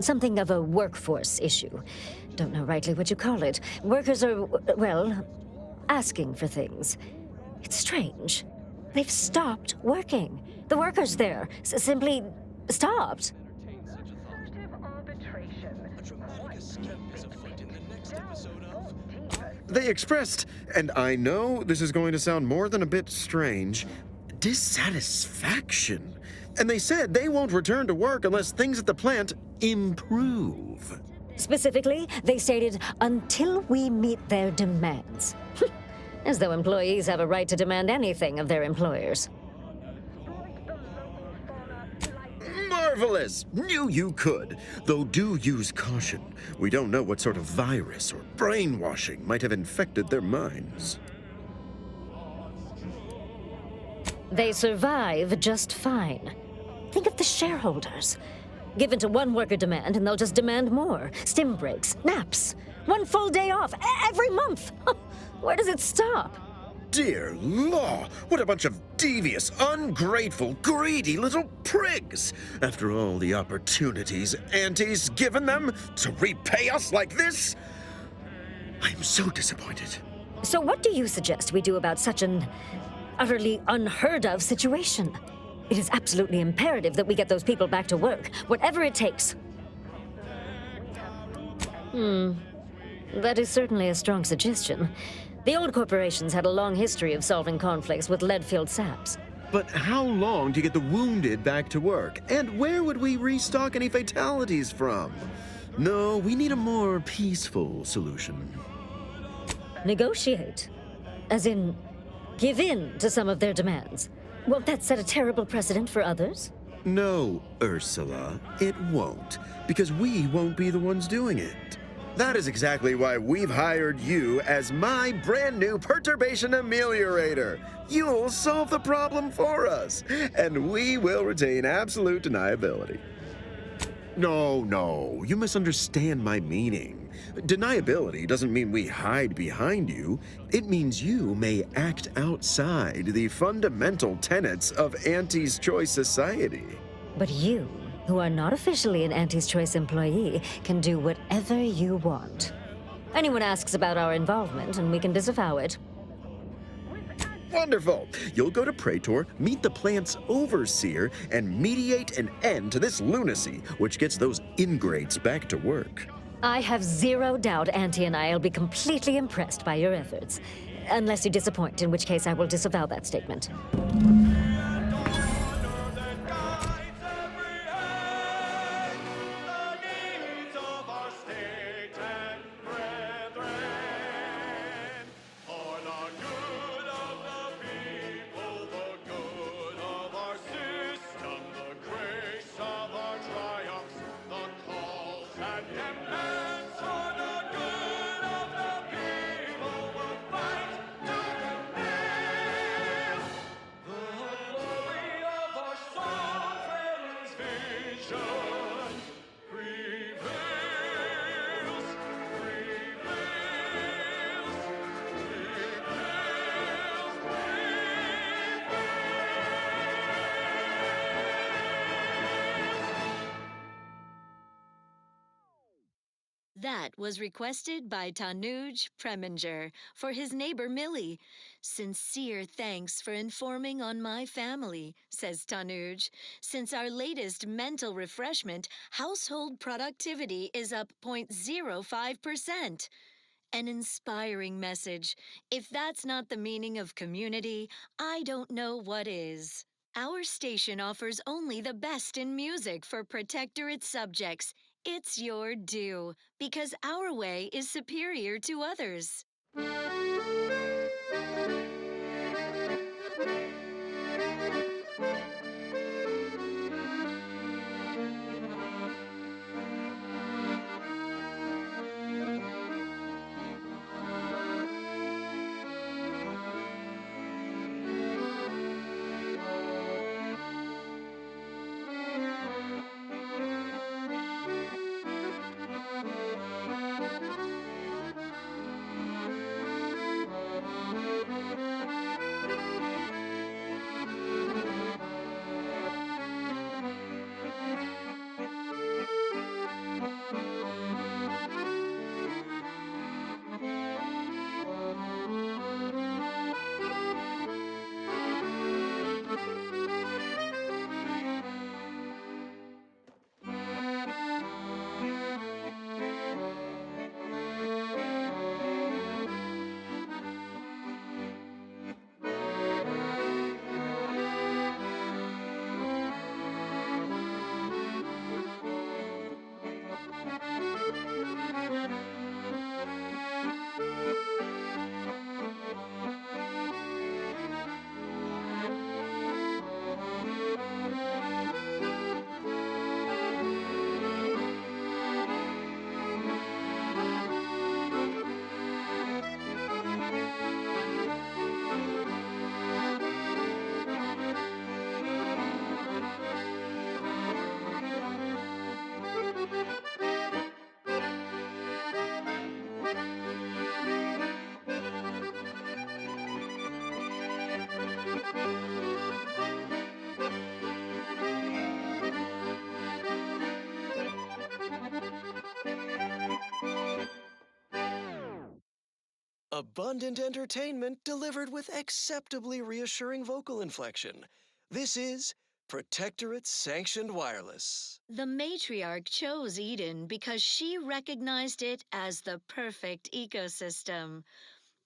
[SPEAKER 24] something of a workforce issue. Don't know rightly what you call it. Workers are, well, asking for things. It's strange. They've stopped working. The workers there simply stopped.
[SPEAKER 7] They expressed, and I know this is going to sound more than a bit strange, dissatisfaction. And they said they won't return to work unless things at the plant improve.
[SPEAKER 24] Specifically, they stated, until we meet their demands. As though employees have a right to demand anything of their employers.
[SPEAKER 7] Marvelous! Knew you could. Though do use caution. We don't know what sort of virus or brainwashing might have infected their minds.
[SPEAKER 24] They survive just fine. Think of the shareholders. Given to one worker demand, and they'll just demand more. Stim breaks, naps, one full day off every month. Where does it stop?
[SPEAKER 7] Dear law, what a bunch of devious, ungrateful, greedy little prigs! After all the opportunities Auntie's given them to repay us like this, I'm so disappointed.
[SPEAKER 24] So what do you suggest we do about such an utterly unheard of situation? It is absolutely imperative that we get those people back to work, whatever it takes. That is certainly a strong suggestion. The old corporations had a long history of solving conflicts with lead-filled saps.
[SPEAKER 7] But how long to get the wounded back to work? And where would we restock any fatalities from? No, we need a more peaceful solution.
[SPEAKER 24] Negotiate? As in, give in to some of their demands? Won't that set a terrible precedent for others?
[SPEAKER 7] No, Ursula, it won't, because we won't be the ones doing it. That is exactly why we've hired you as my brand new perturbation ameliorator. You'll solve the problem for us, and we will retain absolute deniability. No, you misunderstand my meaning. Deniability doesn't mean we hide behind you. It means you may act outside the fundamental tenets of Auntie's Choice Society.
[SPEAKER 24] But you, who are not officially an Auntie's Choice employee, can do whatever you want. Anyone asks about our involvement, and we can disavow it.
[SPEAKER 7] Wonderful! You'll go to Praetor, meet the plant's overseer, and mediate an end to this lunacy, which gets those ingrates back to work.
[SPEAKER 24] I have zero doubt Auntie and I will be completely impressed by your efforts. Unless you disappoint, in which case I will disavow that statement.
[SPEAKER 3] That was requested by Tanuj Preminger for his neighbor Millie. Sincere thanks for informing on my family, says Tanuj. Since our latest mental refreshment, household productivity is up 0.05%. An inspiring message. If that's not the meaning of community, I don't know what is. Our station offers only the best in music for Protectorate subjects. It's your due, because our way is superior to others.
[SPEAKER 2] Abundant entertainment delivered with acceptably reassuring vocal inflection. This is Protectorate Sanctioned Wireless.
[SPEAKER 3] The matriarch chose Eden because she recognized it as the perfect ecosystem.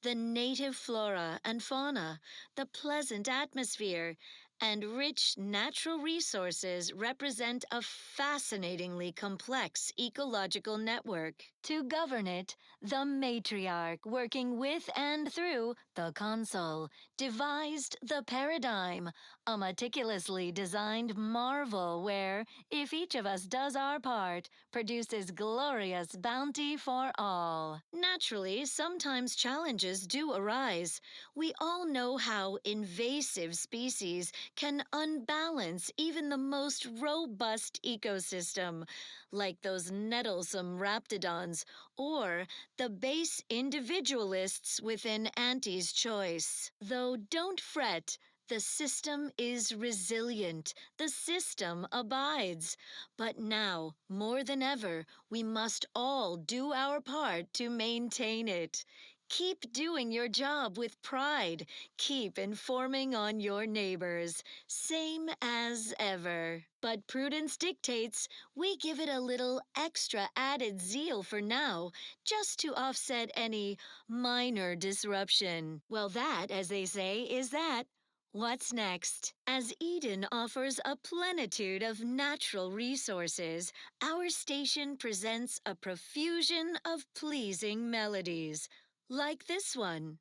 [SPEAKER 3] The native flora and fauna, the pleasant atmosphere, and rich natural resources represent a fascinatingly complex ecological network. To govern it, the matriarch, working with and through the console, devised the paradigm, a meticulously designed marvel where, if each of us does our part, produces glorious bounty for all. Naturally, sometimes challenges do arise. We all know how invasive species can unbalance even the most robust ecosystem, like those nettlesome raptidons or the base individualists within Auntie's Choice. Though don't fret, the system is resilient. The system abides. But now, more than ever, we must all do our part to maintain it. Keep doing your job with pride. Keep informing on your neighbors. Same as ever. But prudence dictates we give it a little extra added zeal for now, just to offset any minor disruption. Well, that, as they say, is that. What's next? As Eden offers a plenitude of natural resources, our station presents a profusion of pleasing melodies, like this one.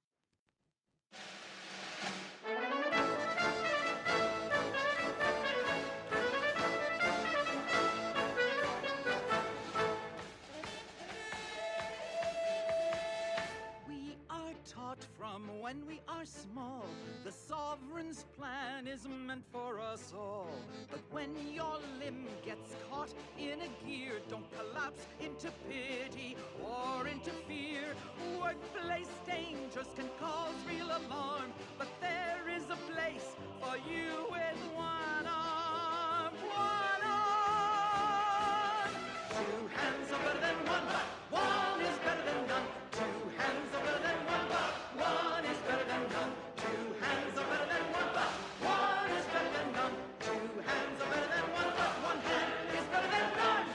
[SPEAKER 8] We are taught from when we are small, the sovereign's plan is meant for us all. But when your limb gets caught in a gear, don't collapse into pity or into fear. Workplace dangers can cause real alarm, but there is a place for you with one arm. One arm! Two hands are better than one, but one is better than none. Two hands are better than one, but one is better than none. Two hands are better than one, but one is better than none. Two hands are better than one, but one hand is better than none.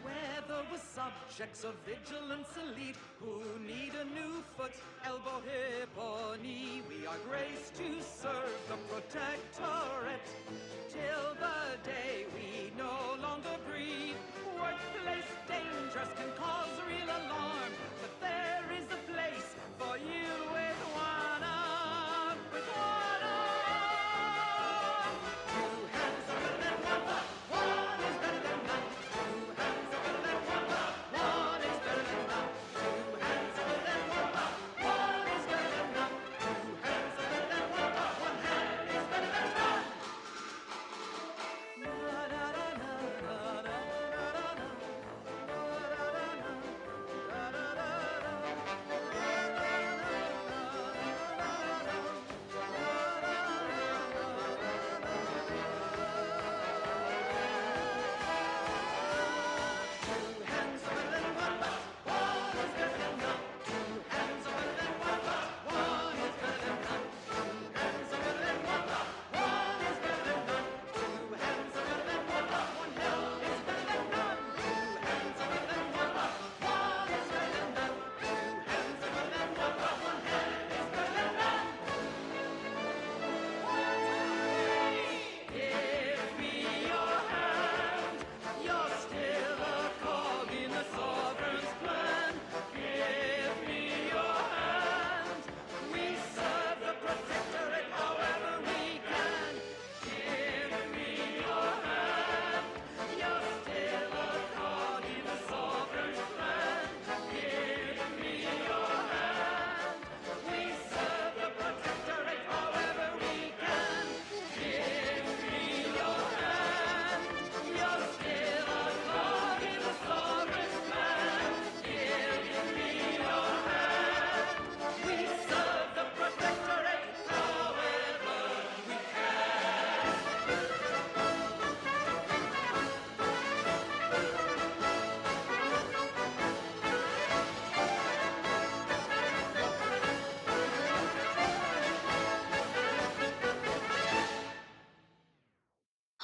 [SPEAKER 8] Whether we're subjects of vigilance elite who need a new foot, elbow, hip, or knee, we are graced to serve the protectorate till the day we no longer breathe. Workplace dangers can cause real alarm, but there is a place for you with one arm. With one arm! Two hands are better than one, but one is better than none. Two hands are better than one, but one is better than none. Two hands are better than one, but one is better than none. Two hands are better than one, but one hand is better than none.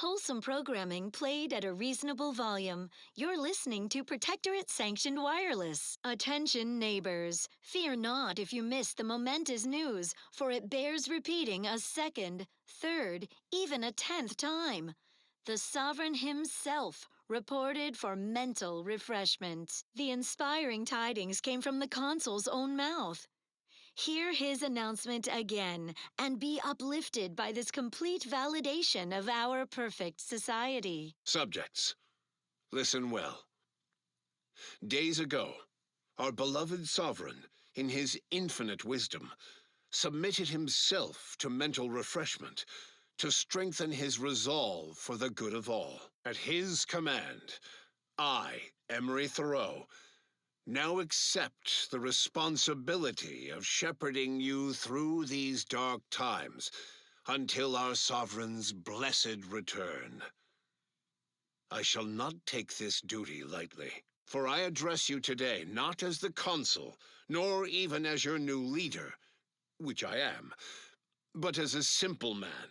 [SPEAKER 3] Wholesome programming played at a reasonable volume. You're listening to Protectorate Sanctioned Wireless. Attention, neighbors. Fear not if you miss the momentous news, for it bears repeating a second, third, even a 10th time. The Sovereign himself reported for mental refreshment. The inspiring tidings came from the consul's own mouth. Hear his announcement again and be uplifted by this complete validation of our perfect society.
[SPEAKER 6] Subjects, listen well. Days ago, our beloved sovereign, in his infinite wisdom, submitted himself to mental refreshment to strengthen his resolve for the good of all. At his command, I, Emery Thoreau, now accept the responsibility of shepherding you through these dark times until our sovereign's blessed return. I shall not take this duty lightly, for I address you today not as the consul, nor even as your new leader, which I am, but as a simple man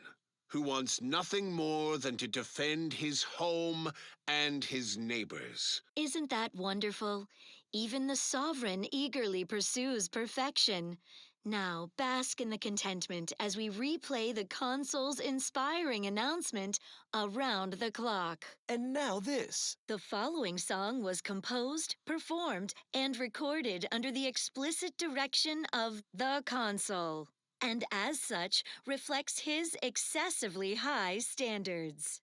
[SPEAKER 6] who wants nothing more than to defend his home and his neighbors.
[SPEAKER 3] Isn't that wonderful? Even the sovereign eagerly pursues perfection. Now, bask in the contentment as we replay the consul's inspiring announcement around the clock.
[SPEAKER 2] And now this.
[SPEAKER 3] The following song was composed, performed, and recorded under the explicit direction of the consul, and as such reflects his excessively high standards.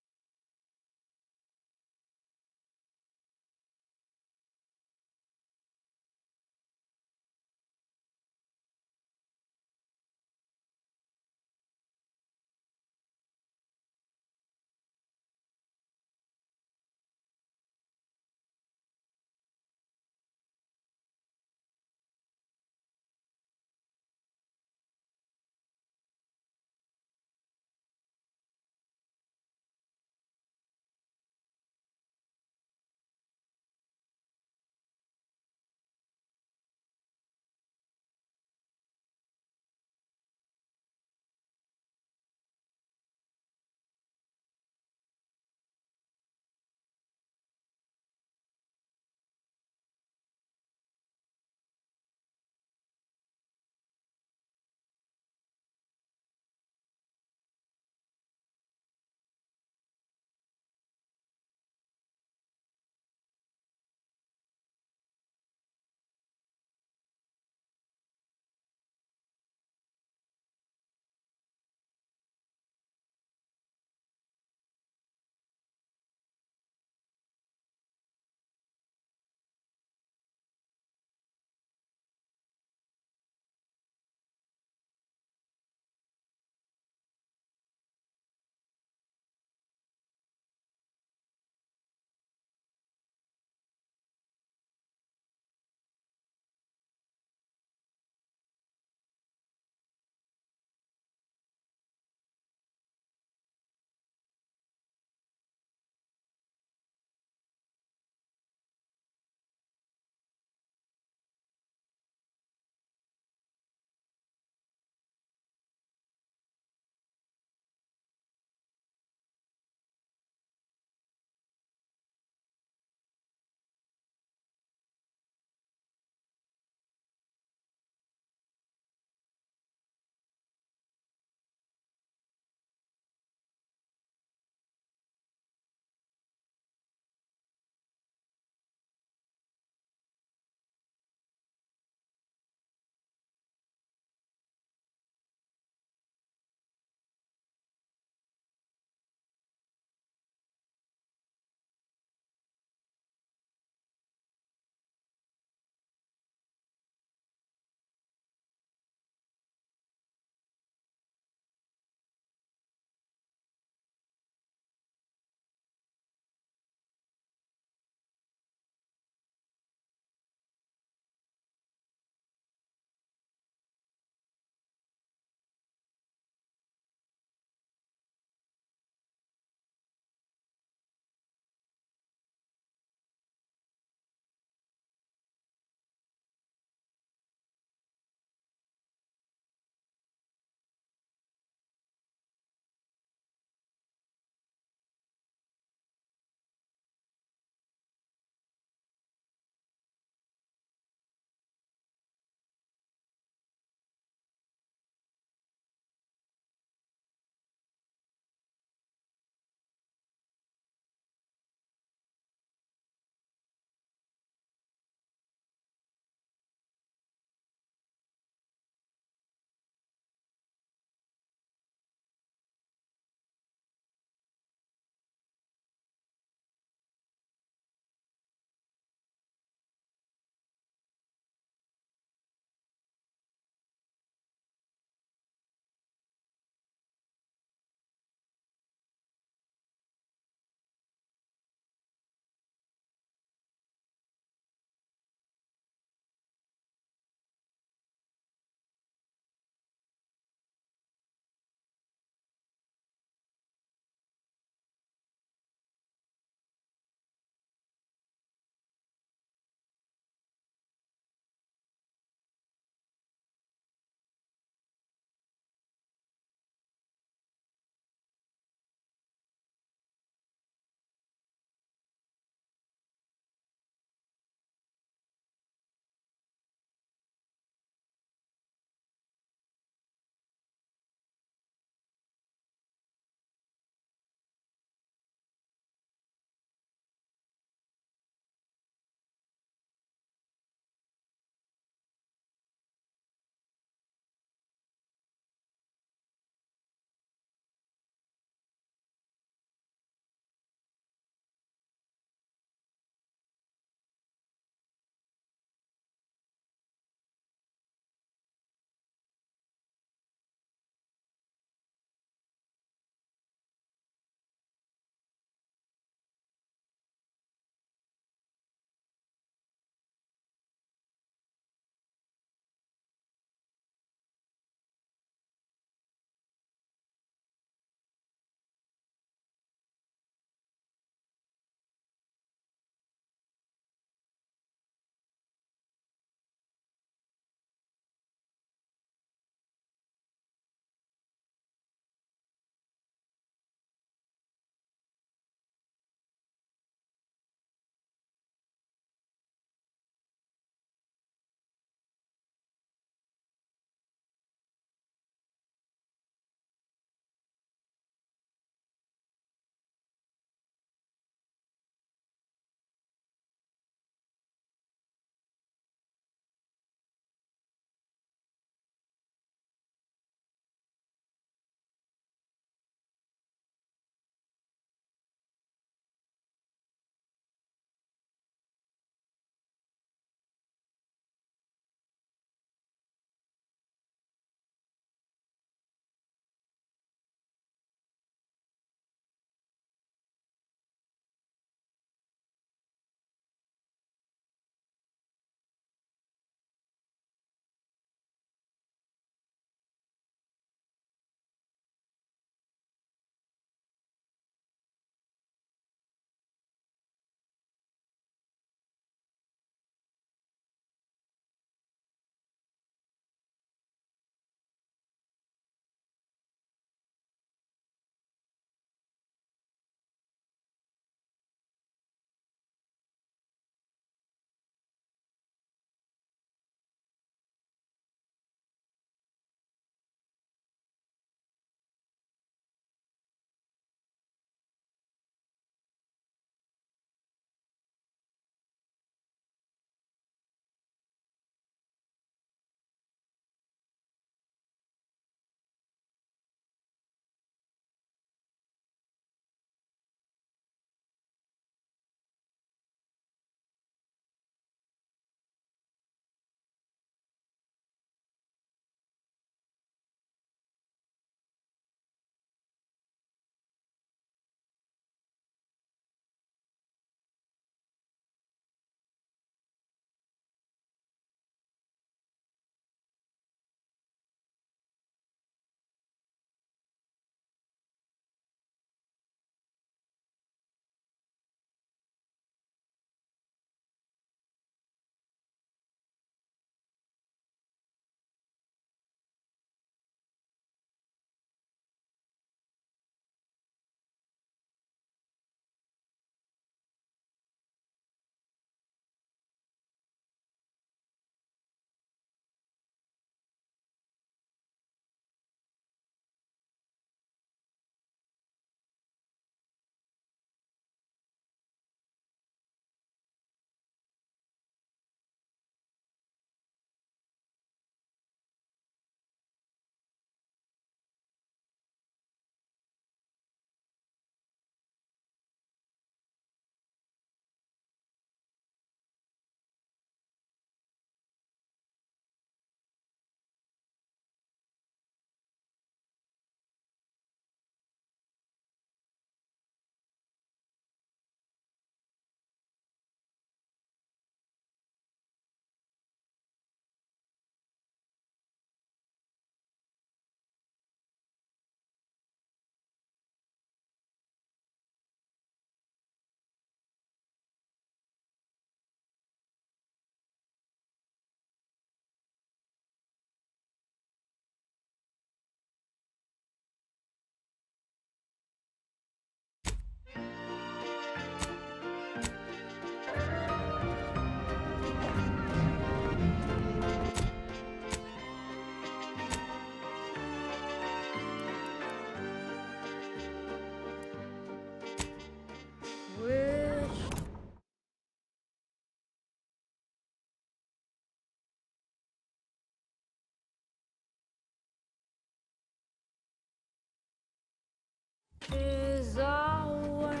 [SPEAKER 5] is always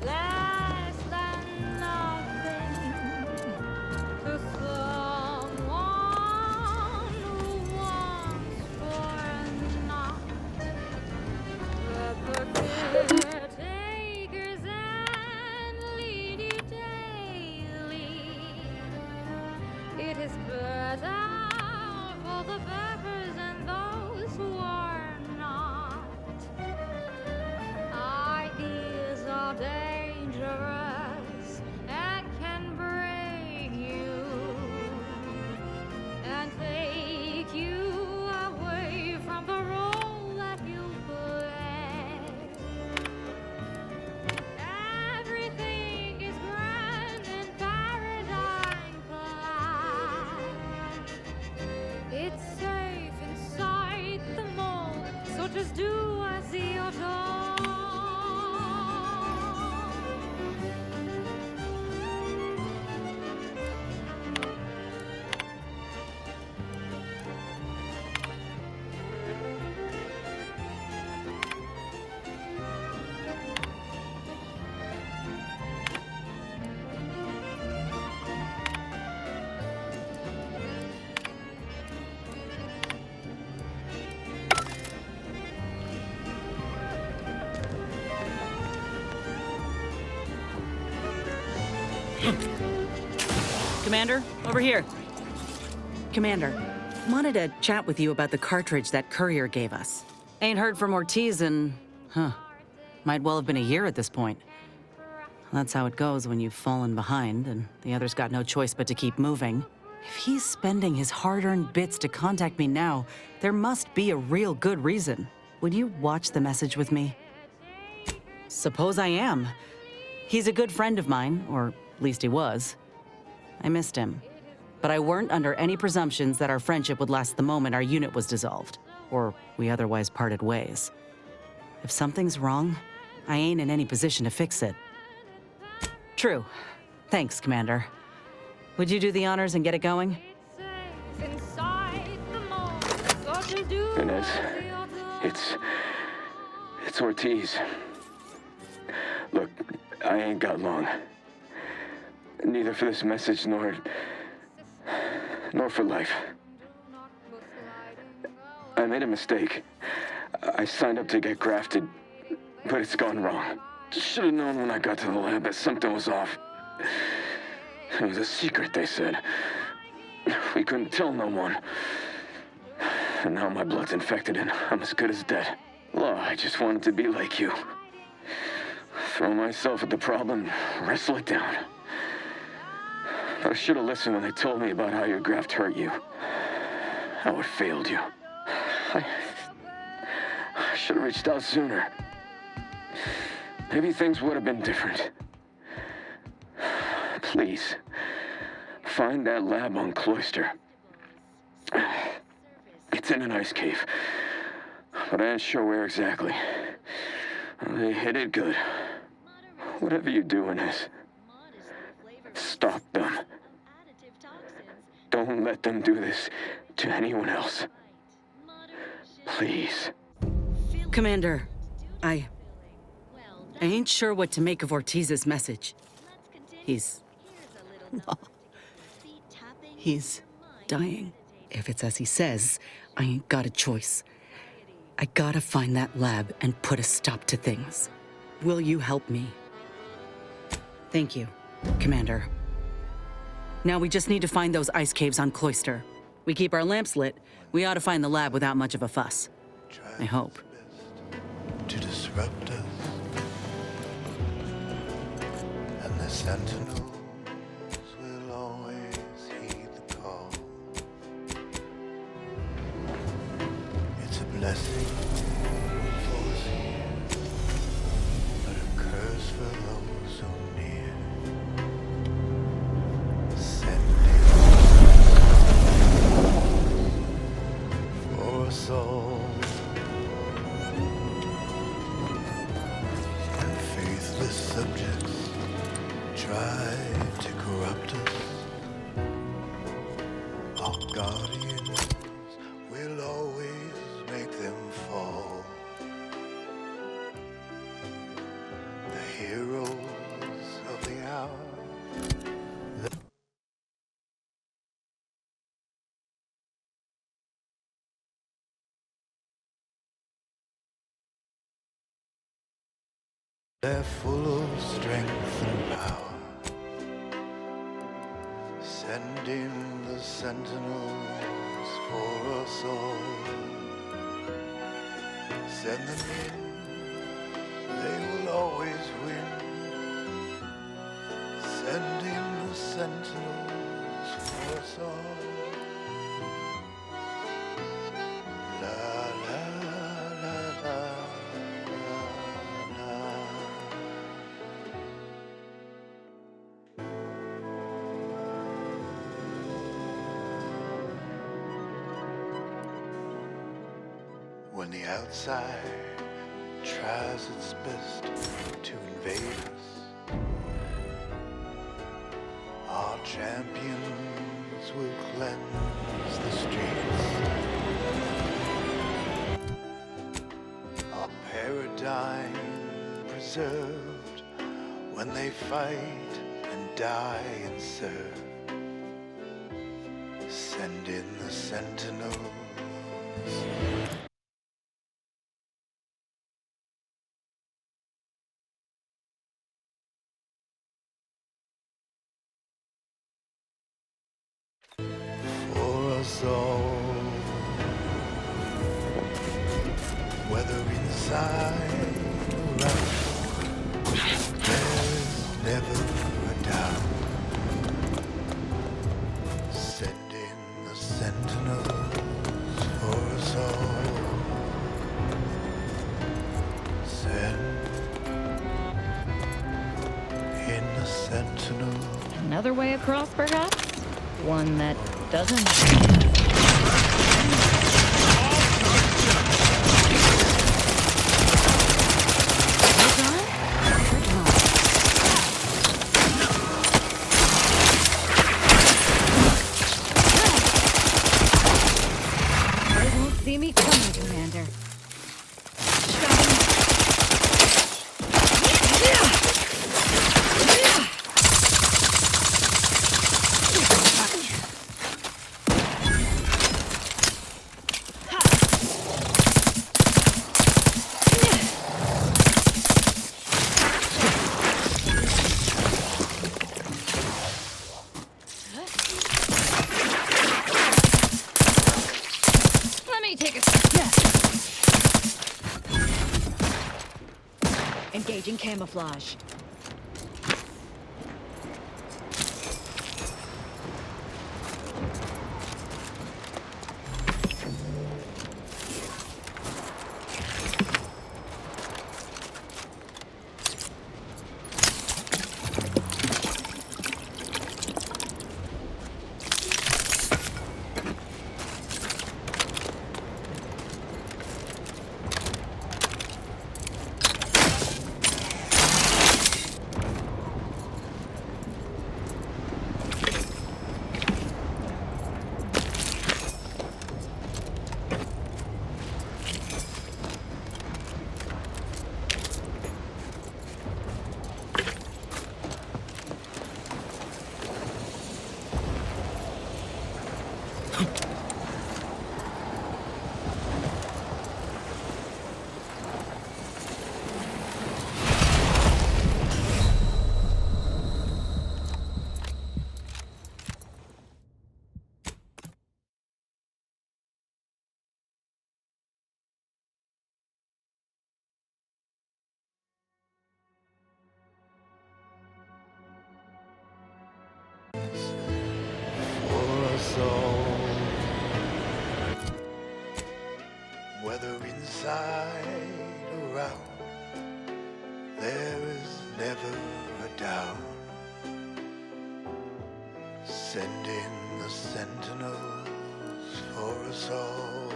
[SPEAKER 5] less than nothing to someone who wants for naught. Let the caretakers and lead you daily. It is better for the beggars and those who are not. Ideas are dangerous and can break you and take you away from the role that you play. Everything is grand in paradigm class. It's safe inside the mold, so just do as you're told.
[SPEAKER 10] Commander, over here. Commander, wanted to chat with you about the cartridge that courier gave us. Ain't heard from Ortiz in, might well have been a year at this point. That's how it goes when you've fallen behind and the others got no choice but to keep moving. If he's spending his hard-earned bits to contact me now, there must be a real good reason. Would you watch the message with me? Suppose I am. He's a good friend of mine, or at least he was. I missed him. But I weren't under any presumptions that our friendship would last the moment our unit was dissolved, or we otherwise parted ways. If something's wrong, I ain't in any position to fix it. True. Thanks, Commander. Would you do the honors and get it going?
[SPEAKER 12] Inez, it's Ortiz. Look, I ain't got long. Neither for this message nor for life. I made a mistake. I signed up to get grafted, but it's gone wrong. Should have known when I got to the lab that something was off. It was a secret, they said. We couldn't tell no one. And now my blood's infected and I'm as good as dead. Well, I just wanted to be like you. Throw myself at the problem, wrestle it down. But I should have listened when they told me about how your graft hurt you. How it failed you. I should have reached out sooner. Maybe things would have been different. Please, find that lab on Cloister. It's in an ice cave, but I ain't sure where exactly. They hid it good. Whatever you do, Inez, stop them. Don't let them do this to anyone else. Please.
[SPEAKER 10] Commander, I ain't sure what to make of Ortiz's message. He's dying. If it's as he says, I ain't got a choice. I gotta find that lab and put a stop to things. Will you help me? Thank you, Commander. Now we just need to find those ice caves on Cloister. We keep our lamps lit, we ought to find the lab without much of a fuss. I hope.
[SPEAKER 19] To disrupt us, and the sentinels will always heed the call. It's a blessing for us here, but a curse for those who near. Sending for us all. Faithless subjects try to corrupt us. Our guardians will always make them fall. heroes of the hour. They're full of strength and power. Send in the sentinels for us all. Send them in, they will always win. Send in the sentinels for us all. La la la la la la. When the outside tries its best to invade us, our champions will cleanse the streets. Our paradigm preserved when they fight and die and serve. Send in the sentinels. For us all, whether inside or out, there's never a doubt. Send in the sentinels for us all. Send in the sentinels.
[SPEAKER 4] Another way across, perhaps? One that doesn't. They won't see me coming, Commander. Let me take a step. Engaging camouflage.
[SPEAKER 19] Whether inside or out, there is never a doubt. Send in the sentinels for us all.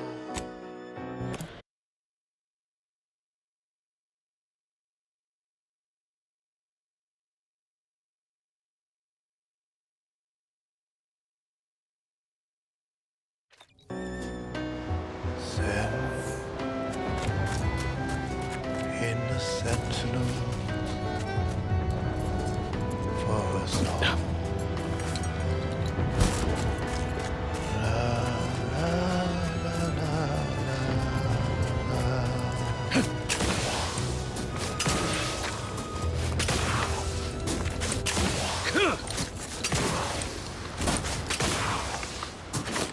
[SPEAKER 19] Send in the sentinels us all.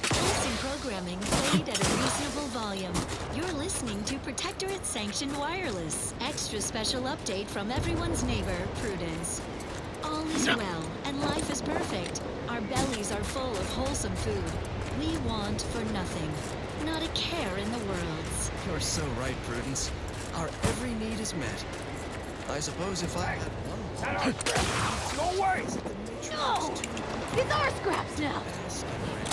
[SPEAKER 3] Pulsing programming played at a reasonable volume. You're listening to Protectorate Sanctioned Wireless. Extra special update from everyone's neighbor, Prudence. All is well, and life is perfect. Our bellies are full of wholesome food. We want for nothing. Not a care in the world.
[SPEAKER 2] You're so right, Prudence. Our every need is met. I suppose if I had one...
[SPEAKER 8] Go away!
[SPEAKER 5] No! It's our scraps now!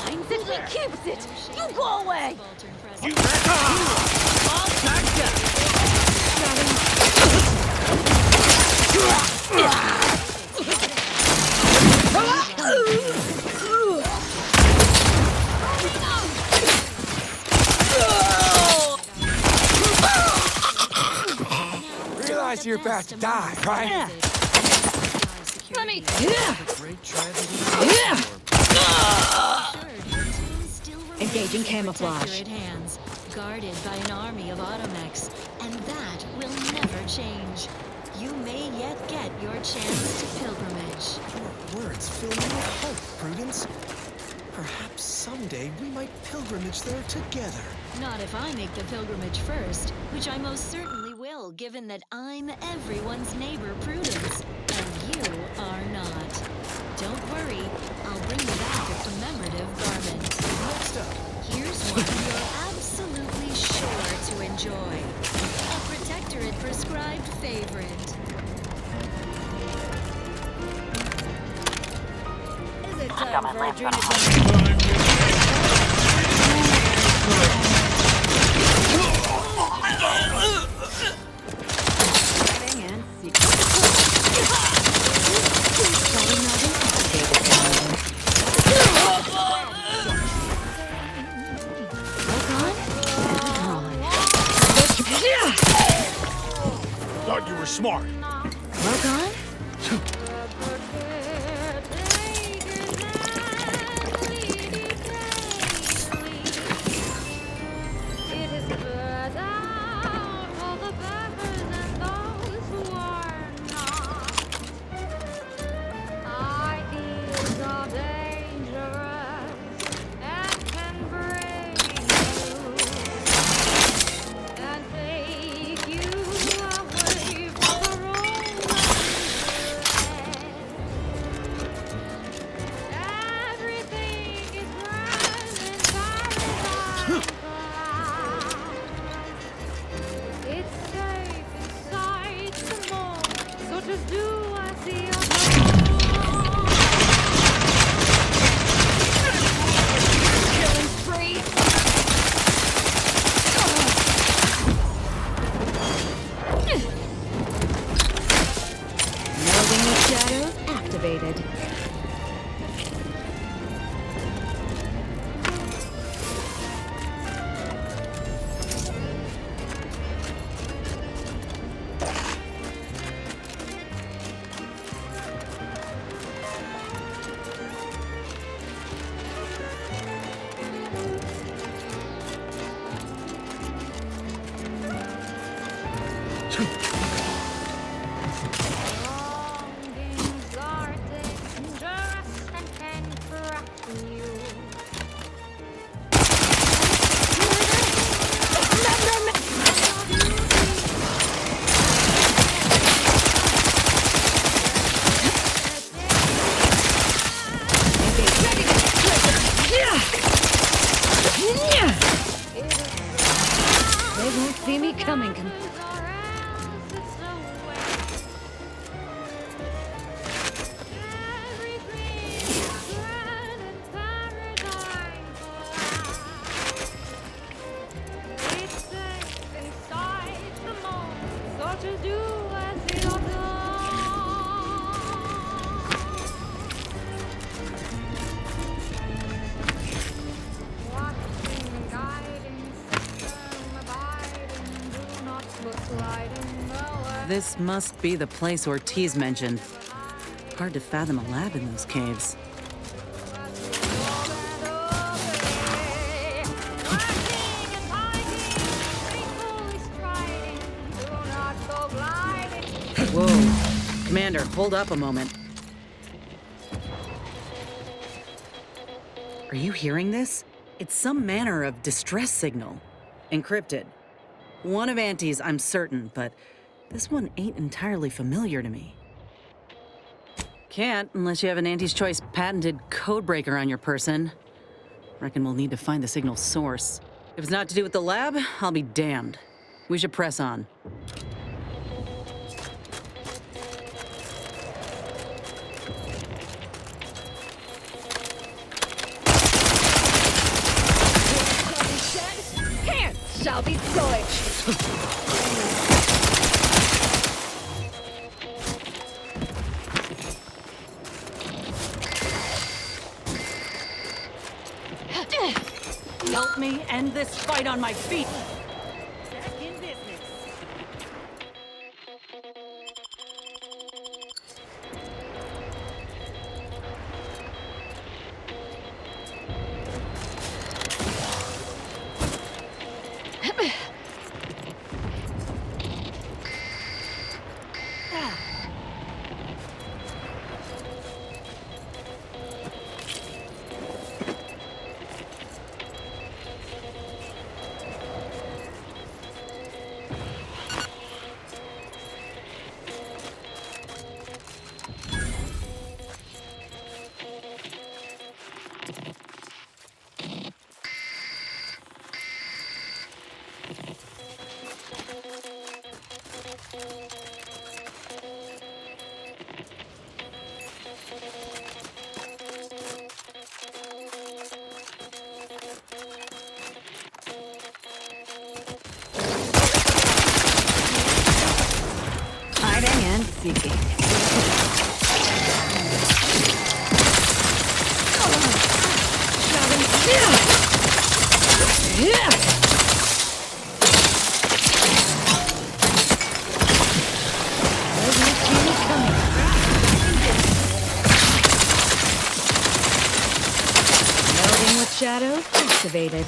[SPEAKER 5] Finds it, we keeps it! You go away!
[SPEAKER 8] You all backed Realize you're about to die, right?
[SPEAKER 5] Let me...
[SPEAKER 3] Engaging camouflage. Hands, guarded by an army of automechs, and that will never change. You may yet get your chance to pilgrimage.
[SPEAKER 2] Your words fill me with hope, Prudence. Perhaps someday we might pilgrimage there together.
[SPEAKER 3] Not if I make the pilgrimage first, which I most certainly will, given that I'm everyone's neighbor, Prudence, and you are not. Don't worry, I'll bring you back a commemorative garment.
[SPEAKER 2] Next up,
[SPEAKER 3] here's one you're absolutely sure to enjoy. A Protectorate prescribed favorite.
[SPEAKER 5] Is it time for a drink?
[SPEAKER 6] Thought you were smart.
[SPEAKER 3] Well gone?
[SPEAKER 5] It is bled out for the beggars and those who are not. Ideas are dangerous and can bring you and take you away from the everything is grand in paradise. It's safe inside the mall, so just do as the others. Killing spree.
[SPEAKER 24] Melding with shadows activated.
[SPEAKER 5] Longings are dangerous and can crack you.
[SPEAKER 24] They won't see me coming.
[SPEAKER 10] This must be the place Ortiz mentioned. Hard to fathom a lab in those caves. Whoa. Commander, hold up a moment. Are you hearing this? It's some manner of distress signal. Encrypted. One of Auntie's, I'm certain, but this one ain't entirely familiar to me. Can't unless you have an Auntie's Choice patented codebreaker on your person. Reckon we'll need to find the signal's source. If it's not to do with the lab, I'll be damned. We should press on.
[SPEAKER 23] Hands shall be scorched.
[SPEAKER 10] Help me end this fight on my feet! Back in business.
[SPEAKER 24] Hiding and seeking. Loading with shadow activated.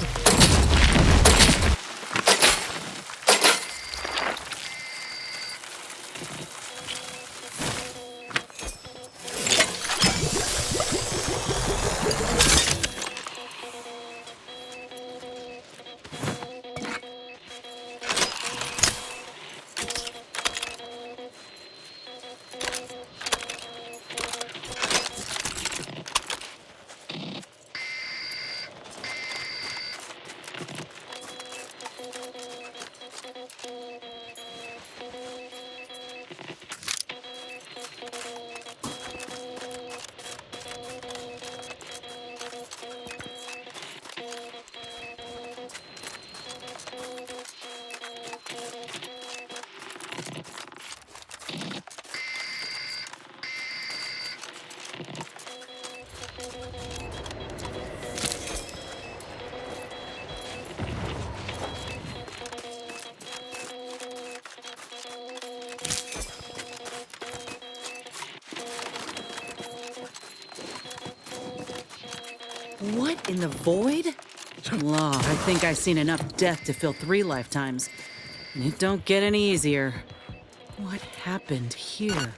[SPEAKER 10] What in the void? Law, I think I've seen enough death to fill 3 lifetimes. And it don't get any easier. What happened here?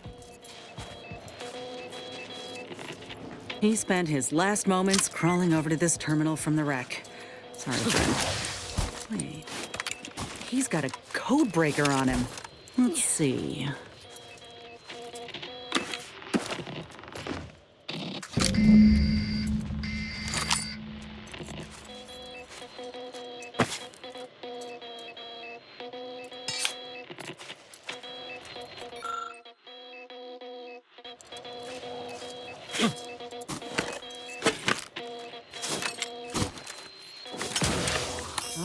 [SPEAKER 10] He spent his last moments crawling over to this terminal from the wreck. Sorry, friend. Wait. He's got a code breaker on him. Let's see.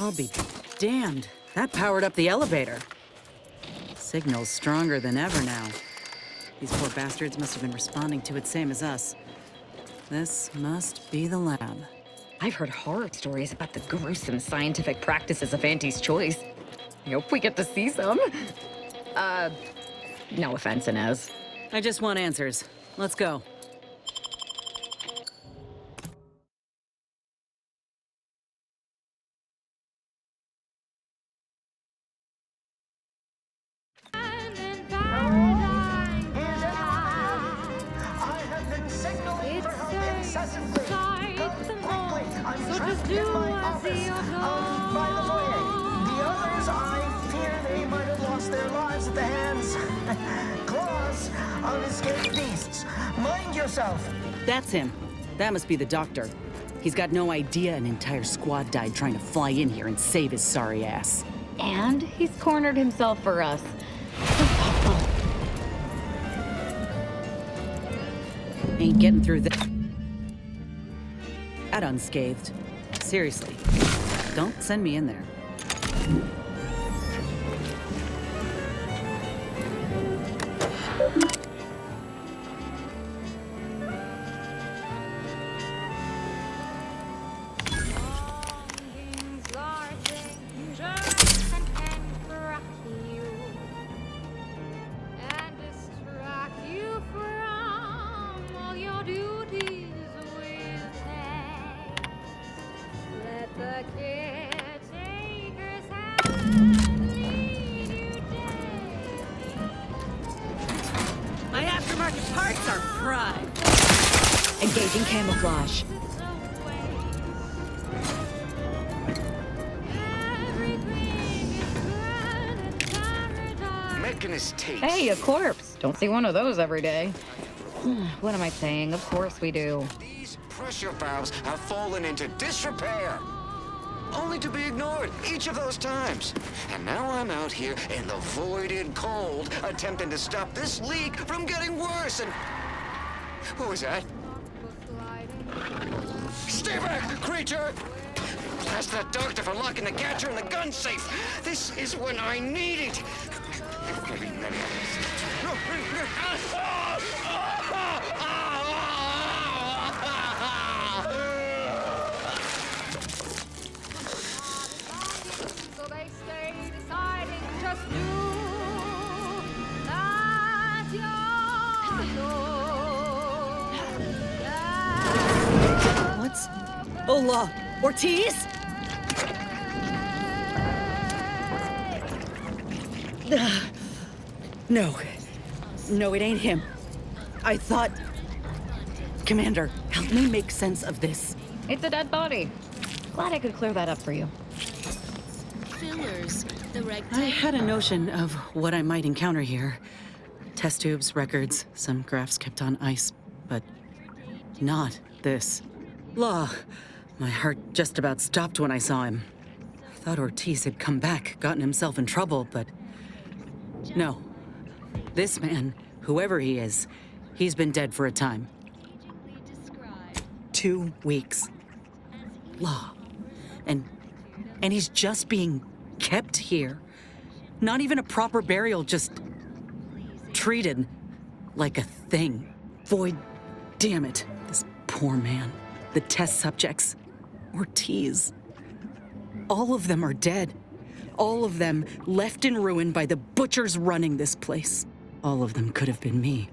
[SPEAKER 10] I'll be damned. That powered up the elevator. Signal's stronger than ever now. These poor bastards must have been responding to it same as us. This must be the lab.
[SPEAKER 11] I've heard horror stories about the gruesome scientific practices of Auntie's Choice. I hope we get to see some. No offense, Inez.
[SPEAKER 10] I just want answers. Let's go.
[SPEAKER 8] I have been signaling for help incessantly. Come quickly. I'm trapped in my office. By the way, the others, I fear they might have lost their lives at the hands, claws of escaped beasts. Mind yourself.
[SPEAKER 10] That's him. That must be the doctor. He's got no idea an entire squad died trying to fly in here and save his sorry ass.
[SPEAKER 11] And he's cornered himself for us.
[SPEAKER 10] Ain't getting through that unscathed. Seriously, don't send me in there.
[SPEAKER 3] My aftermarket parts are prime.
[SPEAKER 24] Engaging camouflage.
[SPEAKER 9] Making his taste.
[SPEAKER 11] Hey, a corpse. Don't see one of those every day. What am I saying? Of course we do.
[SPEAKER 9] These pressure valves have fallen into disrepair. Only to be ignored each of those times. And now I'm out here in the voided cold, attempting to stop this leak from getting worse, and... What was that? Stay back, creature! Blast that doctor for locking the gadget in the gun safe! This is when I need it!
[SPEAKER 5] So they stay deciding just do not
[SPEAKER 10] What's... Ola! Ortiz? No. No, it ain't him. I thought... Commander, help me make sense of this.
[SPEAKER 11] It's a dead body. Glad I could clear that up for you.
[SPEAKER 3] Fillers, the
[SPEAKER 10] I
[SPEAKER 3] rectangle.
[SPEAKER 10] had a notion of what I might encounter here. Test tubes, records, some graphs kept on ice, but not this. Law. My heart just about stopped when I saw him. I thought Ortiz had come back, gotten himself in trouble, but no. This man, whoever he is, he's been dead for a time. 2 weeks. Law. And he's just being kept here. Not even a proper burial, just treated like a thing. Void, damn it. This poor man. The test subjects. Ortiz. All of them are dead. All of them left in ruin by the butchers running this place. All of them could have been me.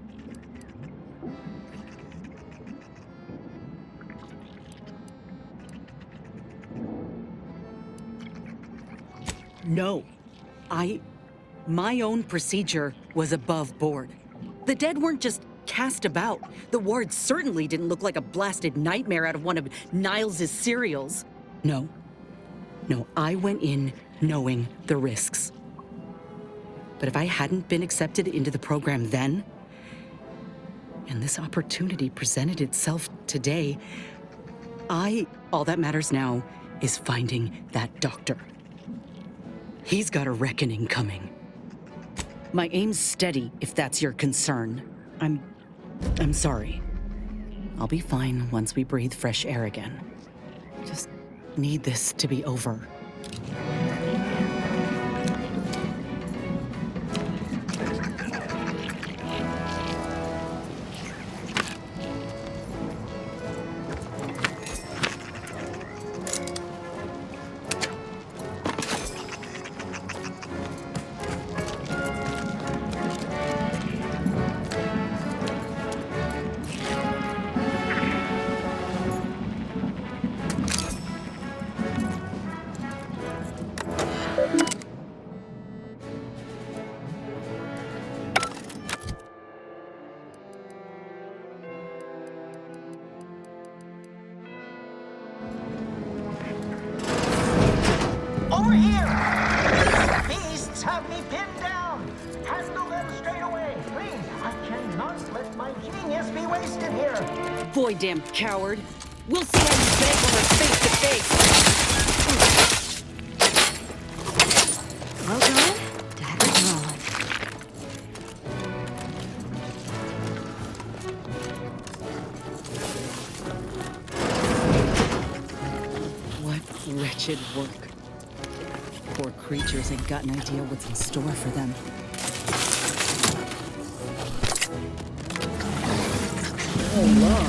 [SPEAKER 10] No. My own procedure was above board. The dead weren't just cast about. The ward certainly didn't look like a blasted nightmare out of one of Niles' serials. No. No, I went in knowing the risks. But if I hadn't been accepted into the program then, and this opportunity presented itself today, all that matters now is finding that doctor. He's got a reckoning coming. My aim's steady, if that's your concern. I'm sorry. I'll be fine once we breathe fresh air again. Just need this to be over.
[SPEAKER 14] Christ in here!
[SPEAKER 10] Boy, damn coward. We'll see how you beg when we're face to face.
[SPEAKER 24] Well done. Dagger drawn.
[SPEAKER 10] What wretched work. Poor creatures ain't got an idea what's in store for them. Oh, law.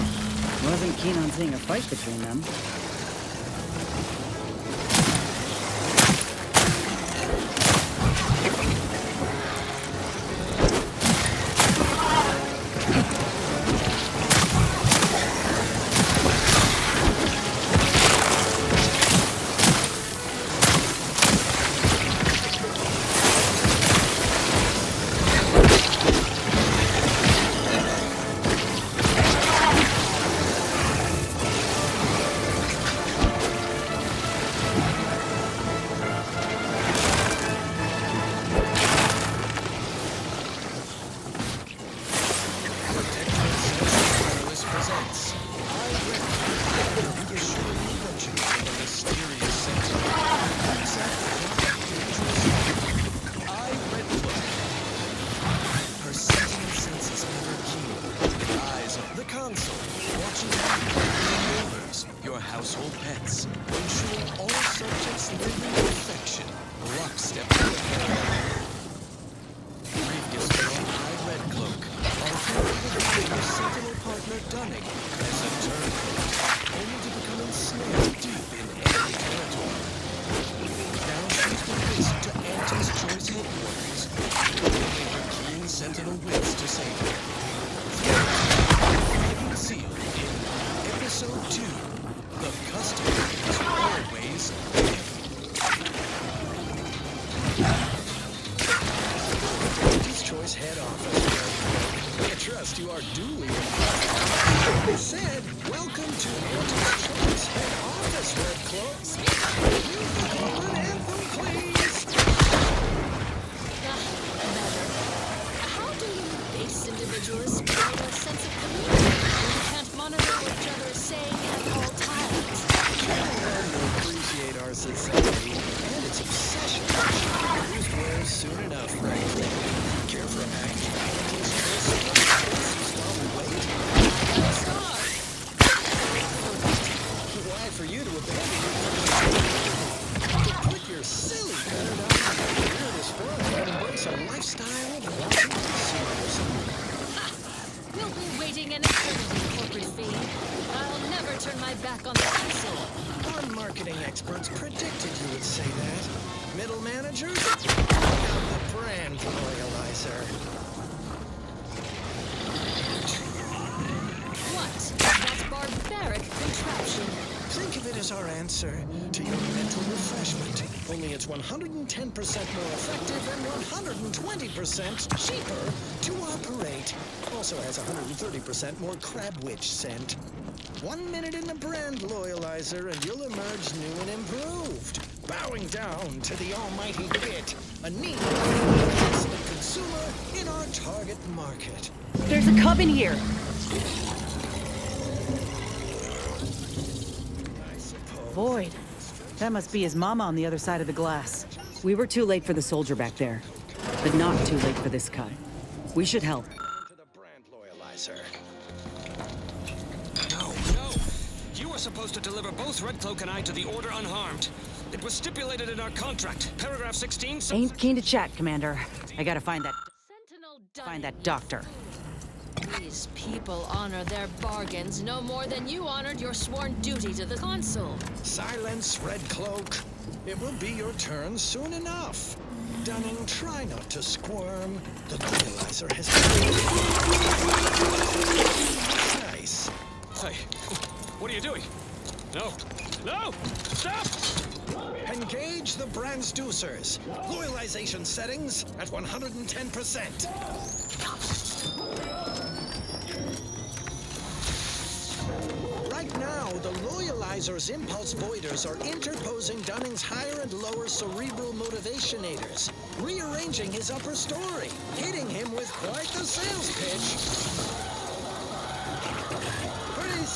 [SPEAKER 10] Wasn't keen on seeing a fight between them.
[SPEAKER 2] household pets, ensuring all subjects live in perfection, lockstep with the paradigm. Previous film, Red Cloak, alternative your Sentinel partner Dunning as a turncoat, only to become ensnared deep in enemy territory. Now she's been raced to Auntie's Choice headquarters, bringing her keen Sentinel wits to save her. Sealed in Episode 2, The Customer is Always Auntie's Choice head office. I trust you are duly informed. I said, welcome to Auntie's Choice head office, Red Cloak. You can call an anthem, please.
[SPEAKER 22] How do you base individuals build a sense of community when you can't monitor what each other is saying at all times?
[SPEAKER 2] Everyone will appreciate our society and its obsession with used wares soon enough, right? Care for a package of Auntie's Choice? Why for you to abandon your to put your silly paradigm in this world and embrace a lifestyle of watching consumerism?
[SPEAKER 22] We'll be waiting an eternity, corporate fiend. I'll never turn my back on the council.
[SPEAKER 2] Our marketing experts predicted you would say that. Middle managers? Check out the brand loyalizer.
[SPEAKER 22] What? That barbaric contraption.
[SPEAKER 2] Think of it as our answer to your mental refreshment. Only it's 110% more effective and 120% cheaper to operate. Also has 130% more crab witch scent. 1 minute in the brand loyalizer and you'll emerge new and improved. Bowing down to the almighty bit. A neat consumer in our target market.
[SPEAKER 10] There's a cub in here. Void. That must be his mama on the other side of the glass. We were too late for the soldier back there, but not too late for this cub. We should help.
[SPEAKER 6] No. You were supposed to deliver both Red Cloak and I to the Order unharmed. It was stipulated in our contract. Paragraph 16...
[SPEAKER 10] Ain't keen to chat, Commander. I gotta find that doctor.
[SPEAKER 22] These people honor their bargains no more than you honored your sworn duty to the consul.
[SPEAKER 2] Silence, Red Cloak. It will be your turn soon enough. Dunning, try not to squirm. The loyalizer has been... Nice.
[SPEAKER 6] Hey, what are you doing? No! Stop!
[SPEAKER 2] Engage the Brandsducers. Loyalization settings at 110%. Right now, the Loyalizer's impulse voiders are interposing Dunning's higher and lower cerebral motivationators, rearranging his upper story, hitting him with quite the sales pitch.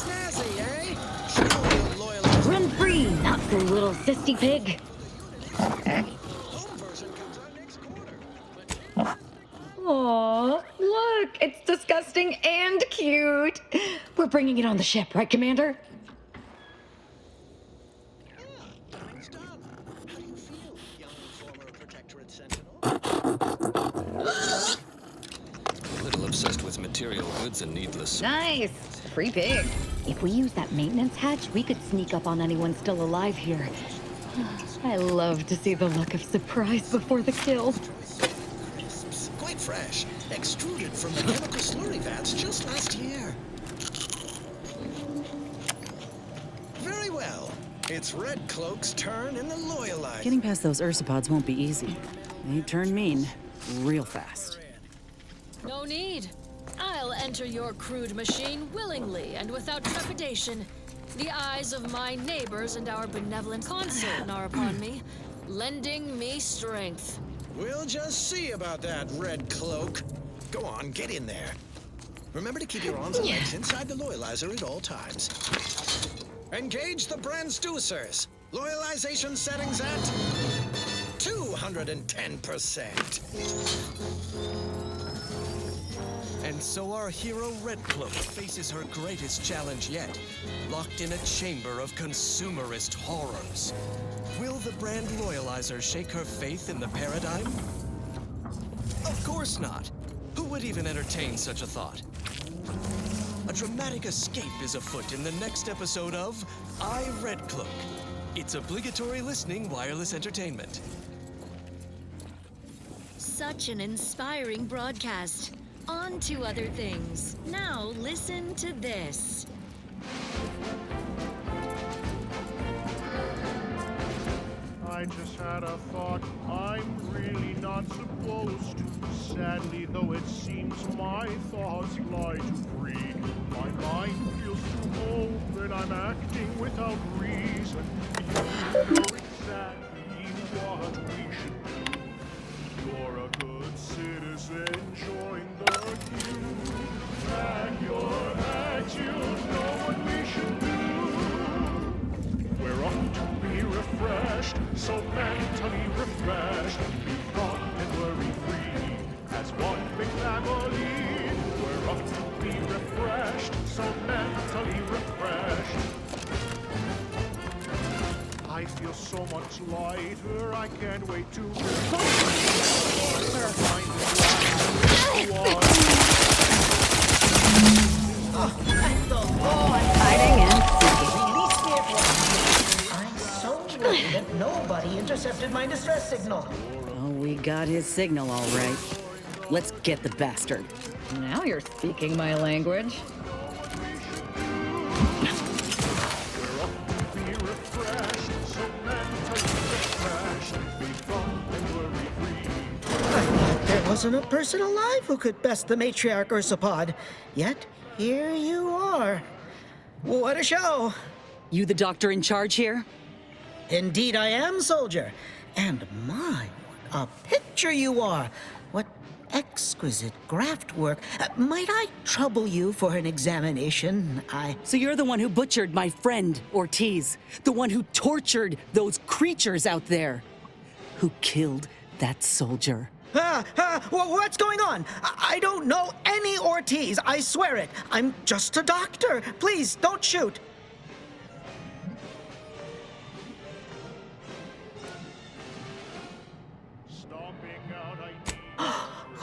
[SPEAKER 2] Snazzy, eh? Surely a loyalist.
[SPEAKER 24] Run free, not so little sissy pig.
[SPEAKER 4] Aw, look, it's disgusting and cute. We're bringing it on the ship, right, Commander?
[SPEAKER 14] A little obsessed with material goods and needless.
[SPEAKER 4] Nice. Free pig. If we use that maintenance hatch, we could sneak up on anyone still alive here. I love to see the look of surprise before the kill.
[SPEAKER 2] Quite fresh. Extruded from the chemical slurry vats just last year. Very well. It's Red Cloak's turn in the Loyalizer.
[SPEAKER 10] Getting past those ursopods won't be easy. They turn mean real fast.
[SPEAKER 22] No need. I'll enter your crude machine willingly and without trepidation. The eyes of my neighbors and our benevolent consul are upon me, lending me strength.
[SPEAKER 2] We'll just see about that, Red Cloak. Go on, get in there. Remember to keep your arms and legs inside the Loyalizer at all times. Engage the Brandsducers. Loyalization settings at 210%. And so our hero Red Cloak faces her greatest challenge yet, locked in a chamber of consumerist horrors. Will the Brand Loyalizer shake her faith in the paradigm? Of course not. Who would even entertain such a thought? A dramatic escape is afoot in the next episode of I, Red Cloak. It's obligatory listening wireless entertainment.
[SPEAKER 3] Such an inspiring broadcast. On to other things. Now listen to this.
[SPEAKER 15] I just had a thought, I'm really not supposed to. Sadly, though it seems my thoughts lie too free. My mind feels too open, I'm acting without reason. You know exactly what we should do. You're a good citizen, join the queue. Pack your bags, you know what we should do. We're up to be refreshed, so mentally refreshed. Be fun and worry-free as one big family. We're up to be refreshed, so mentally refreshed. I feel so much lighter, I can't wait to
[SPEAKER 24] Hiding and
[SPEAKER 16] I'm so worried that nobody intercepted my distress signal.
[SPEAKER 10] Oh, we got his signal all right. Let's get the bastard.
[SPEAKER 4] Now you're speaking my language.
[SPEAKER 16] There wasn't a person alive who could best the matriarch Ursopod. Yet, here you are. What a show!
[SPEAKER 10] You the doctor in charge here?
[SPEAKER 16] Indeed I am, soldier. And my, what a picture you are! What exquisite graft work. Might I trouble you for an examination?
[SPEAKER 10] So you're the one who butchered my friend, Ortiz. The one who tortured those creatures out there. Who killed that soldier.
[SPEAKER 16] What's going on? I don't know any Ortiz, I swear it. I'm just a doctor. Please, don't shoot.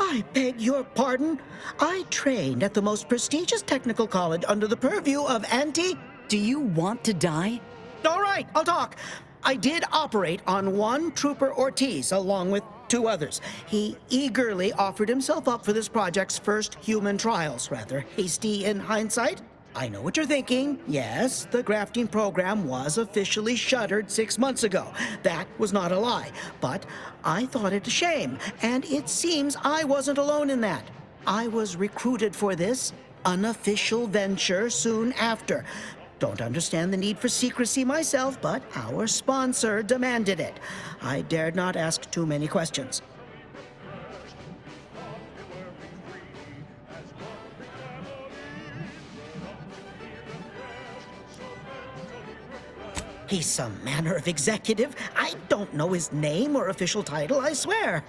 [SPEAKER 16] I beg your pardon. I trained at the most prestigious technical college under the purview of
[SPEAKER 10] Do you want to die?
[SPEAKER 16] All right, I'll talk. I did operate on one Trooper Ortiz along with 2 others. He eagerly offered himself up for this project's first human trials. Rather hasty in hindsight. I know what you're thinking. Yes, the grafting program was officially shuttered 6 months ago. That was not a lie. But I thought it a shame, and it seems I wasn't alone in that. I was recruited for this unofficial venture soon after. Don't understand the need for secrecy myself, but our sponsor demanded it. I dared not ask too many questions. He's some manner of executive. I don't know his name or official title, I swear.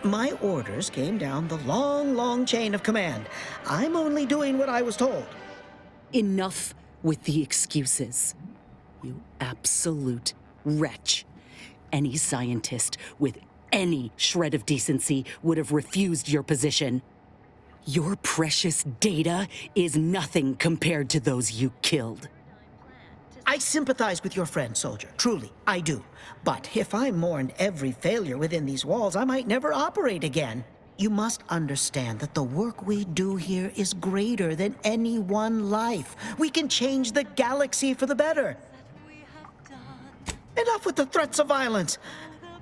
[SPEAKER 16] My orders came down the long, long chain of command. I'm only doing what I was told.
[SPEAKER 10] Enough with the excuses. You absolute wretch. Any scientist with any shred of decency would have refused your position. Your precious data is nothing compared to those you killed.
[SPEAKER 16] I sympathize with your friend, soldier. Truly, I do. But if I mourned every failure within these walls, I might never operate again. You must understand that the work we do here is greater than any one life. We can change the galaxy for the better. Enough with the threats of violence.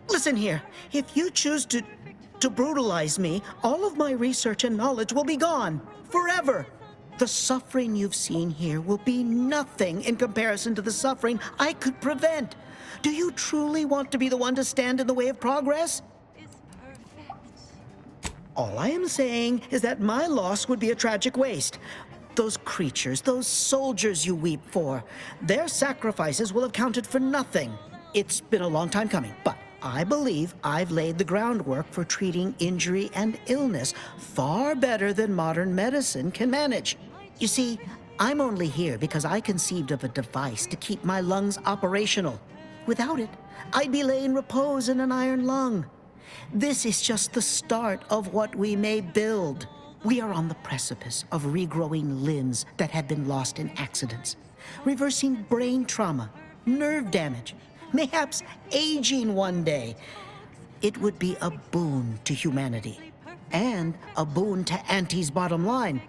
[SPEAKER 16] Listen here, if you choose to brutalize me, all of my research and knowledge will be gone. Forever. The suffering you've seen here will be nothing in comparison to the suffering I could prevent. Do you truly want to be the one to stand in the way of progress? All I am saying is that my loss would be a tragic waste. Those creatures, those soldiers you weep for, their sacrifices will have counted for nothing. It's been a long time coming, but I believe I've laid the groundwork for treating injury and illness far better than modern medicine can manage. You see, I'm only here because I conceived of a device to keep my lungs operational. Without it, I'd be laying repose in an iron lung. This is just the start of what we may build. We are on the precipice of regrowing limbs that have been lost in accidents, reversing brain trauma, nerve damage, mayhaps aging one day. It would be a boon to humanity, and a boon to Auntie's bottom line.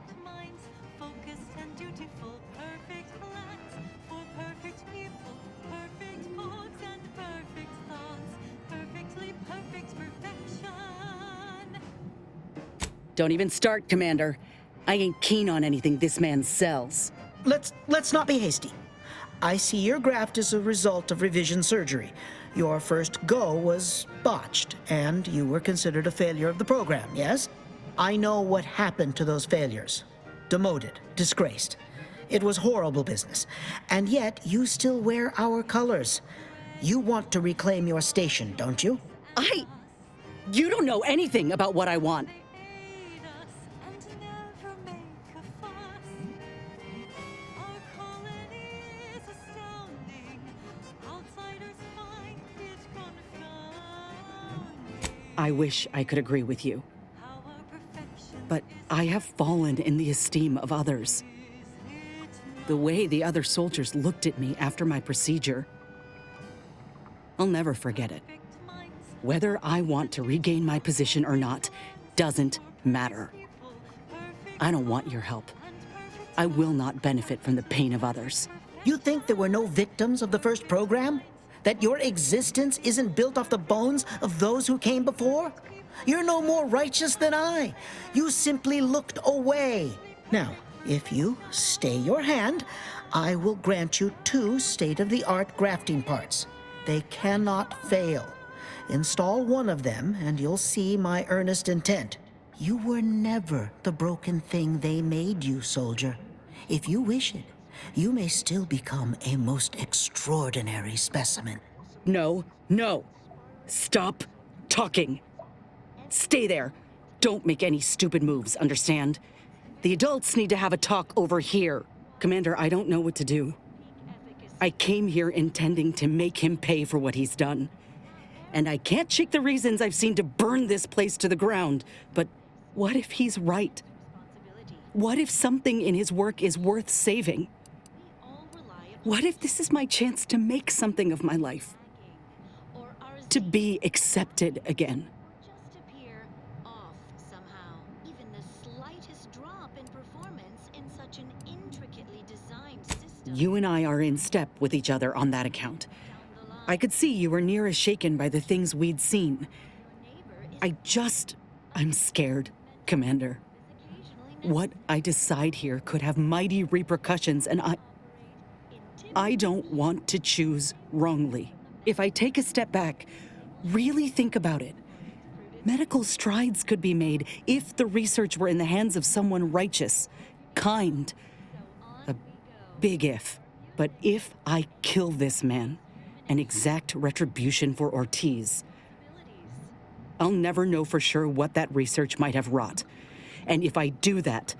[SPEAKER 10] Don't even start, Commander. I ain't keen on anything this man sells.
[SPEAKER 16] Let's not be hasty. I see your graft is a result of revision surgery. Your first go was botched, and you were considered a failure of the program, yes? I know what happened to those failures. Demoted, disgraced. It was horrible business. And yet, you still wear our colors. You want to reclaim your station, don't you?
[SPEAKER 10] You don't know anything about what I want. I wish I could agree with you. But I have fallen in the esteem of others. The way the other soldiers looked at me after my procedure, I'll never forget it. Whether I want to regain my position or not doesn't matter. I don't want your help. I will not benefit from the pain of others.
[SPEAKER 16] You think there were no victims of the first program? That your existence isn't built off the bones of those who came before? You're no more righteous than I. You simply looked away. Now, if you stay your hand, I will grant you 2 state-of-the-art grafting parts. They cannot fail. Install one of them, and you'll see my earnest intent. You were never the broken thing they made you, soldier. If you wish it, you may still become a most extraordinary specimen.
[SPEAKER 10] No. Stop talking. Stay there. Don't make any stupid moves, understand? The adults need to have a talk over here. Commander, I don't know what to do. I came here intending to make him pay for what he's done. And I can't shake the reasons I've seen to burn this place to the ground. But what if he's right? What if something in his work is worth saving? What if this is my chance to make something of my life? To be accepted again? You and I are in step with each other on that account. I could see you were near as shaken by the things we'd seen. I'm scared, Commander. What I decide here could have mighty repercussions, and I don't want to choose wrongly. If I take a step back, really think about it. Medical strides could be made if the research were in the hands of someone righteous, kind. A big if, But if I kill this man and exact retribution for Ortiz, I'll never know for sure what that research might have wrought. And if I do that,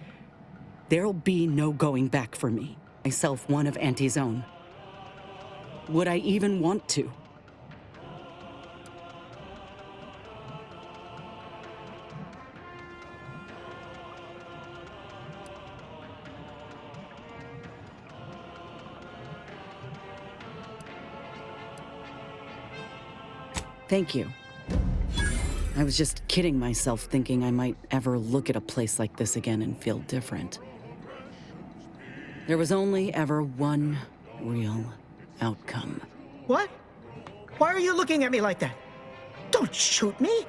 [SPEAKER 10] there'll be no going back for me. Myself one of Auntie's own. Would I even want to? Thank you. I was just kidding myself thinking I might ever look at a place like this again and feel different. There was only ever one real outcome.
[SPEAKER 16] What? Why are you looking at me like that? Don't shoot me!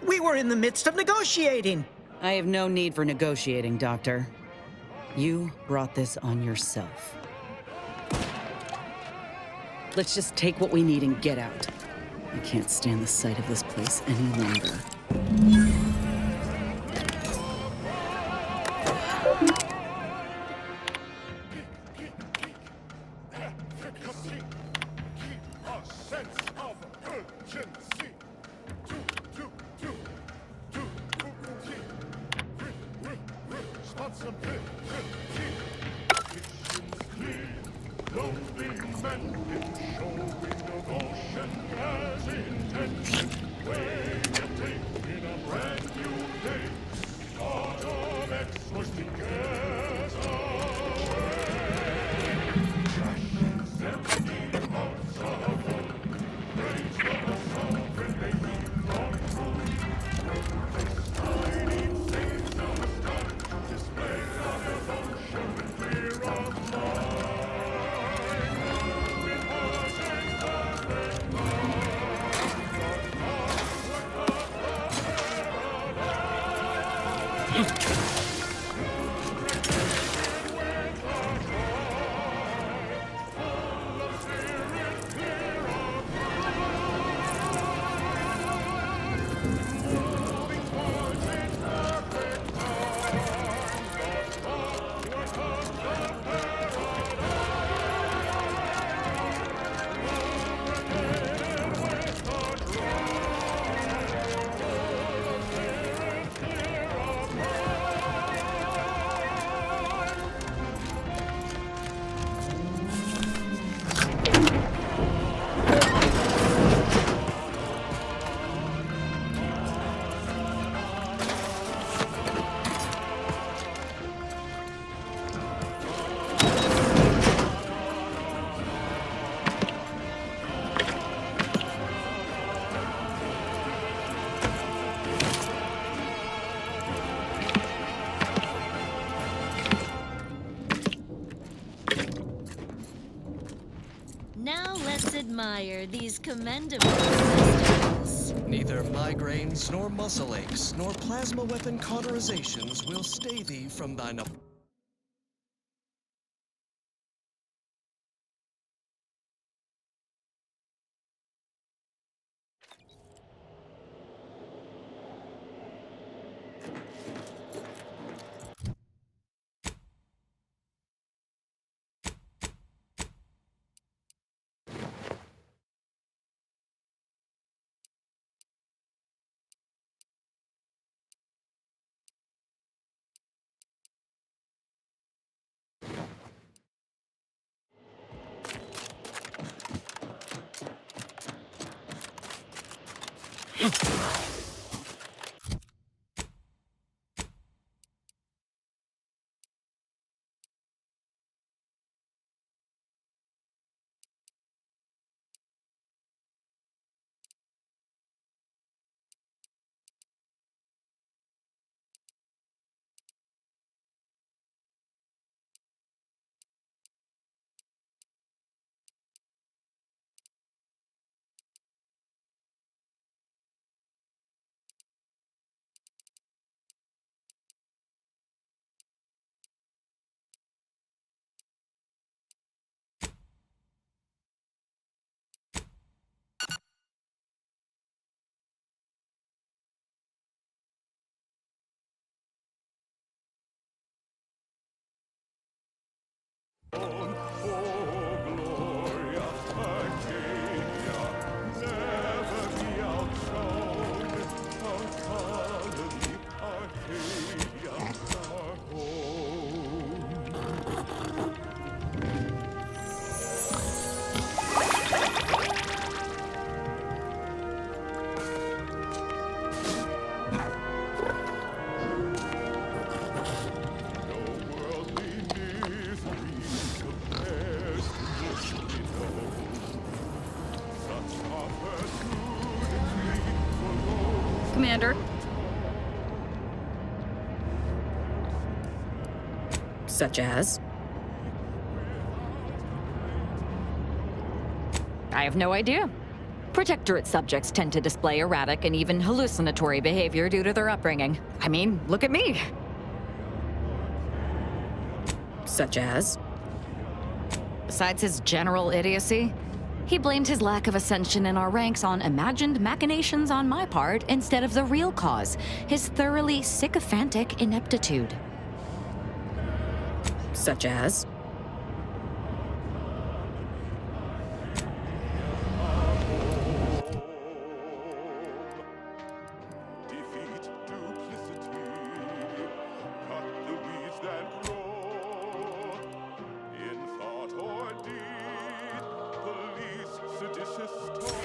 [SPEAKER 16] We were in the midst of negotiating!
[SPEAKER 10] I have no need for negotiating, Doctor. You brought this on yourself. Let's just take what we need and get out. I can't stand the sight of this place any longer.
[SPEAKER 3] Now let's admire these commendable festivals.
[SPEAKER 2] Neither migraines, nor muscle aches, nor plasma weapon cauterizations will stay thee from thine
[SPEAKER 4] Commander. Such as?
[SPEAKER 11] I have no idea. Protectorate subjects tend to display erratic and even hallucinatory behavior due to their upbringing. I mean, look at me.
[SPEAKER 4] Such as?
[SPEAKER 11] Besides his general idiocy, he blamed his lack of ascension in our ranks on imagined machinations on my part instead of the real cause, his thoroughly sycophantic ineptitude.
[SPEAKER 4] Such as?
[SPEAKER 15] Defeat duplicity. Cut the weeds that grow. In thought or deed, the least seditious tone.